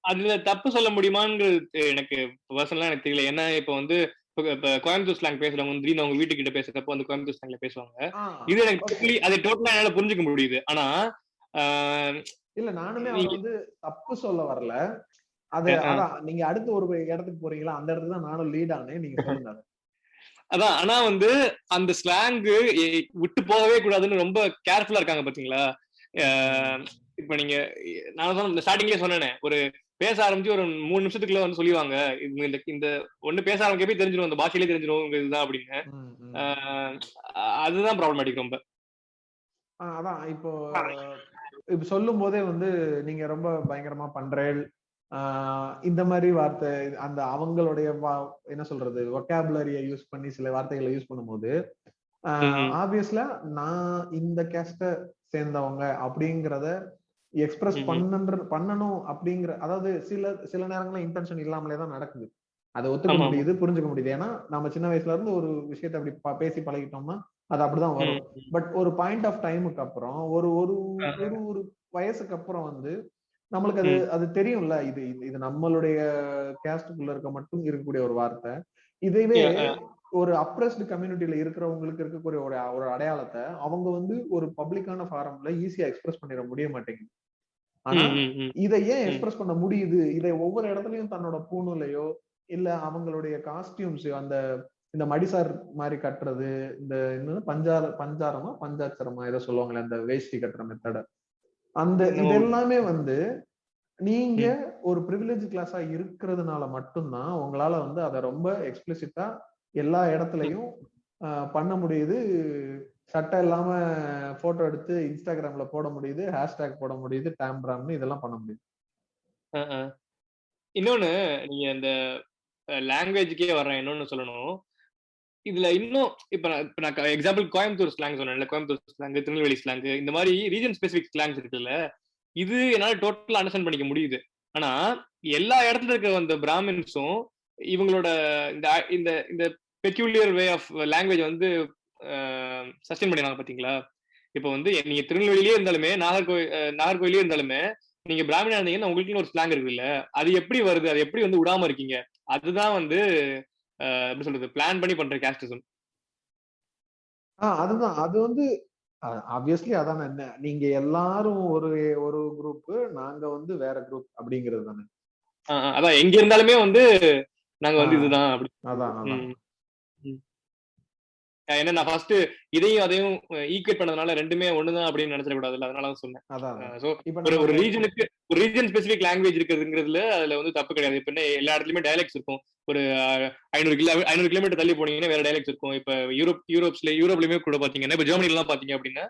அதுல தப்பு சொல்ல முடியுமாங்கிறது எனக்கு பர்சனலா எனக்கு தெரியல. ஏன்னா இப்ப வந்து இப்ப கோயம்புத்தூர் ஸ்லாங் பேசுறவங்க வந்து திடீர்னு அவங்க வீட்டுக்கிட்ட பேசுறப்போ அந்த கோயம்புத்தூர் ஸ்லாங்ல பேசுவாங்க. இது எனக்கு அது டோட்டலா என்னால புரிஞ்சுக்க முடியுது. ஆனா இல்ல நானுமே அவர் வந்து தப்பு சொல்ல வரல. அது அதான் நீங்க அடுத்து ஒரு இடத்துக்கு போறீங்களா, அந்த இடத்துல தான் நானும் லீட் ஆனேன். நீங்க சொல்லுங்க. அதான் ஆனா வந்து அந்த ஸ்லாங் விட்டு போகவே கூடாதுன்னு ரொம்ப கேர்ஃபுல்லா இருக்காங்க பாத்தீங்களா. இப்ப நீங்க நான் ஸ்டார்டிங்லயே சொன்னேனே, ஒரு பேச ஆரம்பிச்சு ஒரு 3 நிமிஷத்துக்குள்ள வந்து சொல்லுவாங்க இந்த ஒண்ணு பேச ஆரம்பிக்கவே தெரிஞ்சிடும், அந்த பாஷையிலே தெரிஞ்சிடும் இதுதான் அப்படின்னு. அதுதான் ப்ராப்ளமேட்டிக் ரொம்ப. அதான் இப்போ இப்ப சொல்லும் போதே வந்து நீங்க ரொம்ப பயங்கரமா பண்றேன் இந்த மாதிரி வார்த்தை, அந்த அவங்களுடைய என்ன சொல்றது வொக்காபுலரியை யூஸ் பண்ணி சில வார்த்தைகளை யூஸ் பண்ணும்போது ஆப்வியஸ்லா நான் இந்த கேஸ்ட சேர்ந்தவங்க அப்படிங்கறத எக்ஸ்பிரஸ் பண்ணணும் அப்படிங்கிற, அதாவது சில நேரங்கள்ல இன்டென்ஷன் இல்லாமலே தான் நடக்குது. அதை ஒத்துக்க முடியுது, புரிஞ்சுக்க முடியுது. ஏன்னா நம்ம சின்ன வயசுல இருந்து ஒரு விஷயத்த அப்படி பேசி பழகிட்டோம்னா அது அப்படிதான் வரும். பட் ஒரு பாயிண்ட் ஆஃப் டைமுக்கு அப்புறம் ஒரு ஒரு ஒரு வயசுக்கு அப்புறம் வந்து நம்மளுக்கு அது தெரியும்ல, இது இது நம்மளுடைய கேஸ்டுக்குள்ள இருக்க மட்டும் இருக்கக்கூடிய ஒரு வார்த்தை. இதுவே ஒரு அப்ரஸ்டு கம்யூனிட்டியில இருக்கிறவங்களுக்கு இருக்கக்கூடிய ஒரு அடையாளத்தை அவங்க வந்து ஒரு பப்ளிக்கான ஃபாரம்ல ஈஸியா எக்ஸ்பிரஸ் பண்ணிட முடிய மாட்டேங்குது. ஆனா இதை ஏன் எக்ஸ்பிரஸ் பண்ண முடியுது, இதை ஒவ்வொரு இடத்துலயும் தன்னோட பூணுலையோ இல்ல அவங்களுடைய காஸ்டியூம்ஸ், அந்த இந்த மடிசார் மாதிரி கட்டுறது, இந்த இன்னும் பஞ்சாரமா பஞ்சாட்சரமா ஏதோ சொல்லுவாங்களே அந்த வேஷ்டி கட்டுற மெத்தட, அந்த இதெல்லாமே வந்து நீங்க ஒரு பிரிவிலேஜ் கிளாஸா இருக்கிறதுனால மட்டும்தான் உங்களால வந்து அதை ரொம்ப எக்ஸ்பிளிசிட்டா எல்லா இடத்துலயும் பண்ண முடியுது. சட்டை இல்லாம போட்டோ எடுத்து இன்ஸ்டாகிராம்ல போட முடியுது, ஹேஷ்டேக் போட முடியுது, டேம்ப்ராம்னு இதெல்லாம் பண்ண முடியுது. இன்னொன்னு நீங்க இந்த லாங்குவேஜ்க்கே வர்றேன், இன்னொன்னு சொல்லணும். இதுல இன்னும் இப்ப நான் எக்ஸாம்பிள் கோயம்புத்தூர் ஸ்லாங் சொன்னேன்ல, கோயம்புத்தூர் ஸ்லாங், திருநெல்வேலி ஸ்லாங், இந்த மாதிரி ரீஜன் ஸ்பெசிபிக் ஸ்லாங்ஸ் இருக்குல்ல, இது என்னால டோட்டலா அண்டர்ஸ்டாண்ட் பண்ணிக்க முடியுது. ஆனா எல்லா இடத்துல இருக்க அந்த பிராமின்ஸும் இவங்களோட இந்த இந்த பெக்யூலியர் வே ஆஃப் லாங்குவேஜ் வந்து சஸ்டெயின் பண்ணிடுறாங்க பாத்தீங்களா. இப்ப வந்து நீங்க திருநெல்வேலியே இருந்தாலுமே நாகர்கோயிலே இருந்தாலுமே நீங்க பிராமணா இருந்தீங்கன்னா உங்களுக்கு ஒரு ஸ்லாங் இருக்குல்ல, அது எப்படி வருது, அது எப்படி வந்து விடாம இருக்கீங்க, அதுதான் வந்து எப்படி சொல்றது பிளான் பண்ணி பண்ற கேஸ்டிசம். அதுதான் அது வந்து ஆப்வியஸ்லி அதானே, என்ன நீங்க எல்லாரும் ஒரு ஒரு குரூப், நாங்க வந்து வேற குரூப் அப்படிங்கிறது தானே. அதான் எங்க இருந்தாலுமே வந்து நாங்க வந்து இதுதான் அப்படி. அதான் ஏன்னா நான் ஃபர்ஸ்ட் இதையும் அதையும் ஈக்குவேட் பண்ணதுனால ரெண்டுமே ஒண்ணுதான் அப்படின்னு நினைச்சிடக்கூடாதுல்ல, அதனால சொன்னேன். ஒரு ரீஜனுக்கு ஒரு ரீஜன் ஸ்பெசிபிக் லாங்குவேஜ் இருக்கிறதுங்கிறதுல அதுல வந்து தப்பு கிடையாது. இப்ப எல்லா இடத்துலயுமே டைலக்ட்ஸ் இருக்கும். ஒரு 500 கிலோமீட்டர் தள்ளி போனீங்கன்னா வேற டைலக்ட்ஸ் இருக்கும். இப்ப யூரோப்லயுமே கூட பாத்தீங்கன்னா, இப்ப ஜெர்மனில எல்லாம் பாத்தீங்க அப்படின்னா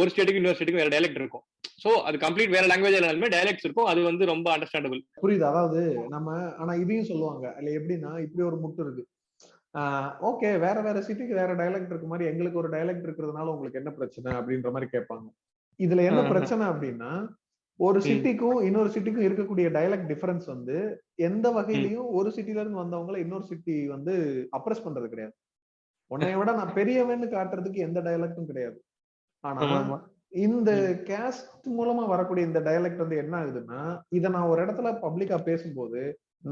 ஒரு ஸ்டேட்டுக்கு இன்னொரு ஸ்டேட்டுக்கு வேற டைலக்ட் இருக்கும். சோ அது கம்ப்ளீட் வேற லாங்குவேஜ் இருந்தாலுமே டைலக்ட்ஸ் இருக்கும். அது வந்து ரொம்ப அண்டர்ஸ்டாண்டபிள். புரியுது. அதாவது நம்ம ஆனா இதையும் சொல்லுவாங்க இல்ல, எப்படின்னா இப்படி ஒரு முட்டு இருக்கு. ஓகே, வேற வேற சிட்டிக்கு வேற டைலக்ட் இருக்கு மாதிரி எங்களுக்கு ஒரு டைலக்ட் இருக்கிறதுனால உங்களுக்கு என்ன பிரச்சனை அப்படின்ற மாதிரி கேட்பாங்க. இதுல என்ன பிரச்சனை அப்படின்னா, ஒரு சிட்டிக்கும் இன்னொரு சிட்டிக்கும் இருக்கக்கூடிய டைலக்ட் டிஃபரன்ஸ் வந்து எந்த வகையிலையும் ஒரு சிட்டில இருந்து வந்தவங்களை இன்னொரு சிட்டி வந்து அப்ரஸ் பண்றது கிடையாது. உன்னைய விட நான் பெரியவன்னு காட்டுறதுக்கு எந்த டைலக்டும் கிடையாது. ஆனா இந்த கேஸ்ட் மூலமா வரக்கூடிய இந்த டைலக்ட் வந்து என்ன ஆகுதுன்னா, இதை நான் ஒரு இடத்துல பப்ளிக்கா பேசும்போது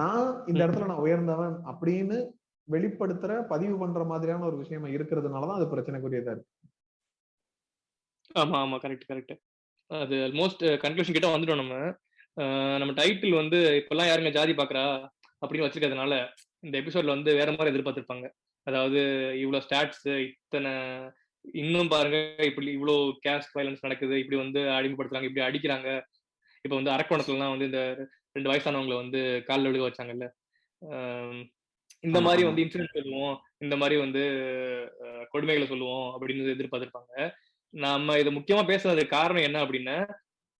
நான் இந்த இடத்துல நான் உயர்ந்தவன் அப்படின்னு வெளிப்படுத்துற பதிவு பண்ற மாதிரியான ஒரு விஷயமா இருக்கிறதுனாலதான் அது பிரச்சனைக்குரியதா இருக்கு. ஆமா ஆமா, கரெக்ட் கரெக்ட். அது ஆல்மோஸ்ட் கன்க்ளூஷன் கிட்ட வந்துட்டோம் நம்ம. நம்ம டைட்டில் வந்து இப்பெல்லாம் யாருங்க ஜாதி பாக்குறா அப்படின்னு வச்சிருக்கிறதுனால இந்த எபிசோட்ல வந்து வேற மாதிரி எதிர்பார்த்திருப்பாங்க. அதாவது இவ்வளவு ஸ்டாட்ஸ், இத்தனை இன்னும் பாருங்க, இப்படி இவ்வளவு கேஸ்ட் வயலன்ஸ் நடக்குது, இப்படி வந்து அடிமைப்படுத்துறாங்க, இப்படி அடிக்கிறாங்க. இப்ப வந்து அரக்கோணத்துலலாம் வந்து இந்த 2 வயசானவங்களை வந்து கால்ல விழுக வச்சாங்கல்ல. ஆம், இந்த ஆமா மாதிரி ஆமா வந்து இன்சிடென்ட் சொல்லுவோம், இந்த மாதிரி வந்து கொடுமைகளை சொல்லுவோம் அப்படின்னு எதிர்பார்த்திருப்பாங்க. நம்ம இதை முக்கியமா பேசுறதுக்கு காரணம் என்ன அப்படின்னா,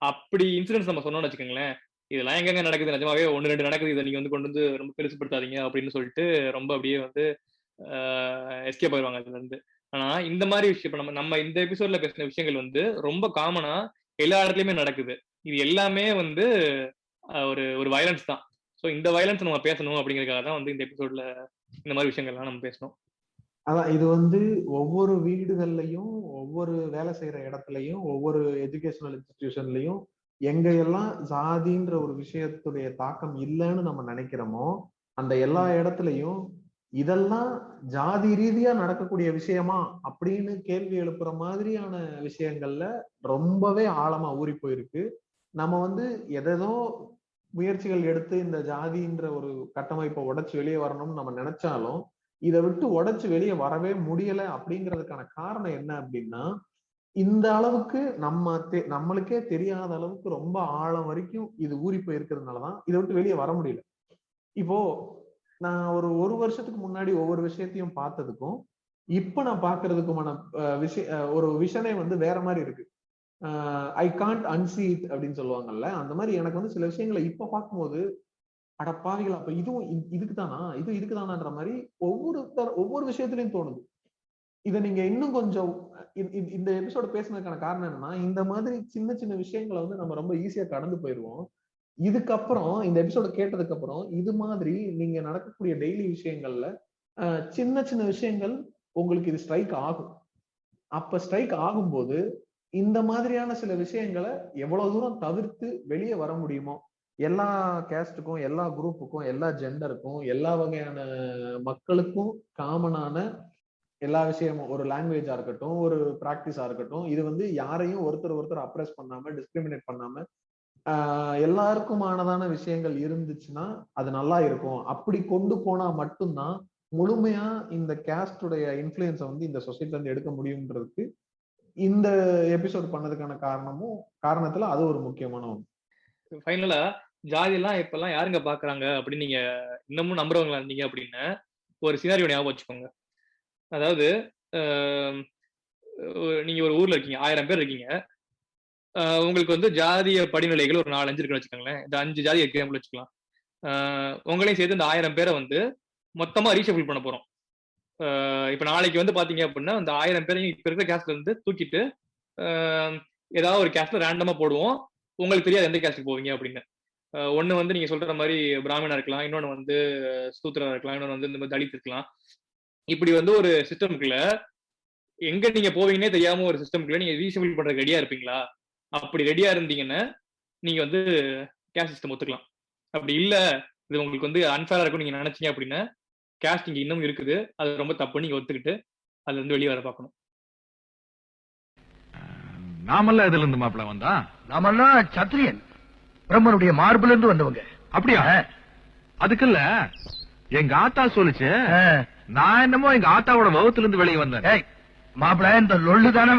அப்படி இன்சிடென்ட்ஸ் நம்ம சொன்னோம்னு வச்சுக்கோங்களேன், இதெல்லாம் எங்கெங்க நடக்குது, நிஜமாவே 1, 2 நடக்குது, இதை நீங்க வந்து கொண்டு வந்து ரொம்ப பெருசுப்படுத்தாதீங்க அப்படின்னு சொல்லிட்டு ரொம்ப அப்படியே வந்து எஸ்கேப் ஆயிடுவாங்க அதுல இருந்து. ஆனா இந்த மாதிரி விஷயம் இப்ப நம்ம நம்ம இந்த எபிசோட்ல பேசின விஷயங்கள் வந்து ரொம்ப காமனா எல்லா இடத்துலயுமே நடக்குது. இது எல்லாமே வந்து ஒரு ஒரு வயலன்ஸ் தான். சோ இந்த வயலன்ஸ் நம்ம பேசணும் அப்படிங்கறதுக்காக தான் வந்து இந்த எபிசோட்ல இந்த மாதிரி விஷயங்கள்லாம் நம்ம பேசணும். அதான் இது வந்து ஒவ்வொரு வீடுகள்லயும், ஒவ்வொரு வேலை செய்யற இடத்துலயும், ஒவ்வொரு எஜுகேஷனல் இன்ஸ்டிடியூஷன்லயும் எங்க எல்லாம் ஜாதின்ற ஒரு விஷயத்துடைய தாக்கம் இல்லைன்னு நம்ம நினைக்கிறோமோ, அந்த எல்லா இடத்துலயும் இதெல்லாம் ஜாதி ரீதியா நடக்கக்கூடிய விஷயமா அப்படின்னு கேள்வி எழுப்புற மாதிரியான விஷயங்கள்ல ரொம்பவே ஆழமா ஊறி போயிருக்கு. நம்ம வந்து எதேதோ முயற்சிகள் எடுத்து இந்த ஜாதின்ற ஒரு கட்டமைப்பை உடைச்சு வெளியே வரணும்னு நம்ம நினைச்சாலும் இதை விட்டு உடைச்சு வெளியே வரவே முடியல. அப்படிங்கிறதுக்கான காரணம் என்ன அப்படின்னா, இந்த அளவுக்கு நம்மளுக்கே தெரியாத அளவுக்கு ரொம்ப ஆழம் வரைக்கும் இது ஊறி போயிருக்கிறதுனாலதான் இதை விட்டு வெளியே வர முடியல. இப்போ நான் ஒரு வருஷத்துக்கு முன்னாடி ஒவ்வொரு விஷயத்தையும் பார்த்ததுக்கும் இப்ப நான் பாக்குறதுக்குமான ஒரு விஷனே வந்து வேற மாதிரி இருக்கு. ஐ காண்ட் அன்சீ இட் அப்படின்னு சொல்லுவாங்கல்ல, அந்த மாதிரி எனக்கு வந்து சில விஷயங்களை இப்ப பார்க்கும்போது அடப்பாவிகள் அப்ப இதுவும் இதுக்குதானா, இதுக்குதானான்ற மாதிரி ஒவ்வொரு விஷயத்திலையும் தோணுது. இதை நீங்க இன்னும் கொஞ்சம் இந்த எபிசோட பேசுனதுக்கான காரணம் என்னன்னா, இந்த மாதிரி சின்ன சின்ன விஷயங்களை வந்து நம்ம ரொம்ப ஈஸியா கடந்து போயிருவோம். இதுக்கப்புறம் இந்த எபிசோட கேட்டதுக்கு அப்புறம் இது மாதிரி நீங்க நடக்கக்கூடிய டெய்லி விஷயங்கள்ல சின்ன சின்ன விஷயங்கள் உங்களுக்கு இது ஸ்ட்ரைக் ஆகும். அப்ப ஸ்ட்ரைக் ஆகும்போது இந்த மாதிரியான சில விஷயங்களை எவ்வளவு தூரம் தவிர்த்து வெளியே வர முடியுமோ, எல்லா கேஸ்டுக்கும், எல்லா குரூப்புக்கும், எல்லா ஜெண்டருக்கும், எல்லா வகையான மக்களுக்கும் காமனான எல்லா விஷயமும், ஒரு லாங்குவேஜா இருக்கட்டும், ஒரு பிராக்டிஸா இருக்கட்டும், இது வந்து யாரையும் ஒருத்தர் அப்ரெஸ் பண்ணாம, டிஸ்கிரிமினேட் பண்ணாம எல்லாருக்குமானதான விஷயங்கள் இருந்துச்சுன்னா அது நல்லா இருக்கும். அப்படி கொண்டு போனா மட்டும்தான் முழுமையா இந்த கேஸ்டுடைய இன்ஃபுளுயன்ஸை வந்து இந்த சொசைட்டில இருந்து எடுக்க முடியும்ன்றதுக்கு இந்த எபிசோட் பண்ணதுக்கான காரணத்துல அது ஒரு முக்கியமான ஒன்று. ஃபைனலா ஜாதி எல்லாம் இப்ப எல்லாம் யாருங்க பாக்குறாங்க அப்படின்னு நீங்க இன்னமும் நம்புறவங்களா இருந்தீங்க அப்படின்னு ஒரு சினாரியோ ஞாபகம் வச்சுக்கோங்க. அதாவது நீங்க ஒரு ஊர்ல இருக்கீங்க, 1000 பேர் இருக்கீங்க. உங்களுக்கு வந்து ஜாதிய படிநிலைகள் ஒரு 4, 5 இருக்குன்னு வச்சுக்கோங்களேன். இந்த 5 ஜாதி எக்ஸாம்பிள் வச்சுக்கலாம். உங்களையும் சேர்த்து இந்த 1000 பேரை வந்து மொத்தமா ரீஷஃபிள் பண்ண போறோம். இப்ப நாளைக்கு வந்து பாத்தீங்க அப்படின்னா அந்த 1000 பேரையும் இப்ப இருக்கிற கேஸ்ட்ல இருந்து தூக்கிட்டு ஏதாவது ஒரு கேஸ்ட்ல ரேண்டமா போடுவோம். உங்களுக்கு தெரியாது எந்த கேஸ்டுக்கு போவீங்க அப்படின்னு. ஒண்ணு வந்து நீங்க சொல்ற மாதிரி பிராமணா இருக்கலாம், இன்னொன்னு வந்து சூத்திரா இருக்கலாம், இன்னொன்னு வந்து இந்த மாதிரி தலித் இருக்கலாம். இப்படி வந்து ஒரு சிஸ்டம்குள்ள எங்க நீங்க போவீங்கன்னே தெரியாம ஒரு சிஸ்டம்குள்ள நீங்க ரீஷஃபிள் பண்றதுக்கு ரெடியா இருப்பீங்களா? அப்படி ரெடியா இருந்தீங்கன்னா நீங்க வந்து கேஸ்ட் சிஸ்டம் ஒத்துக்கலாம். அப்படி இல்ல, இது உங்களுக்கு வந்து அன்ஃபேரா இருக்கும் நீங்க நினைச்சீங்க அப்படின்னா கேஸ்ட் இங்க இன்னும் இருக்குது, அது ரொம்ப தப்பு, நீங்க ஒத்துக்கிட்டு அதுல இருந்து வெளியே வர பார்க்கணும். நாமெல்லாம் இதுல இருந்து மாப்பிள்ள வந்தா? நாமெல்லாம் சத்திரியன், பிரம்மனுடைய மார்புல இருந்து வந்தவங்க. அப்படியா? அதுக்குல்ல எங்க ஆத்தா சொல்லுச்சு, நான் என்னமோ எங்க ஆத்தாவோட வகுத்துல இருந்து வெளியே வந்தேன். மாப்பிள்ள இந்த லொள்ளு தானே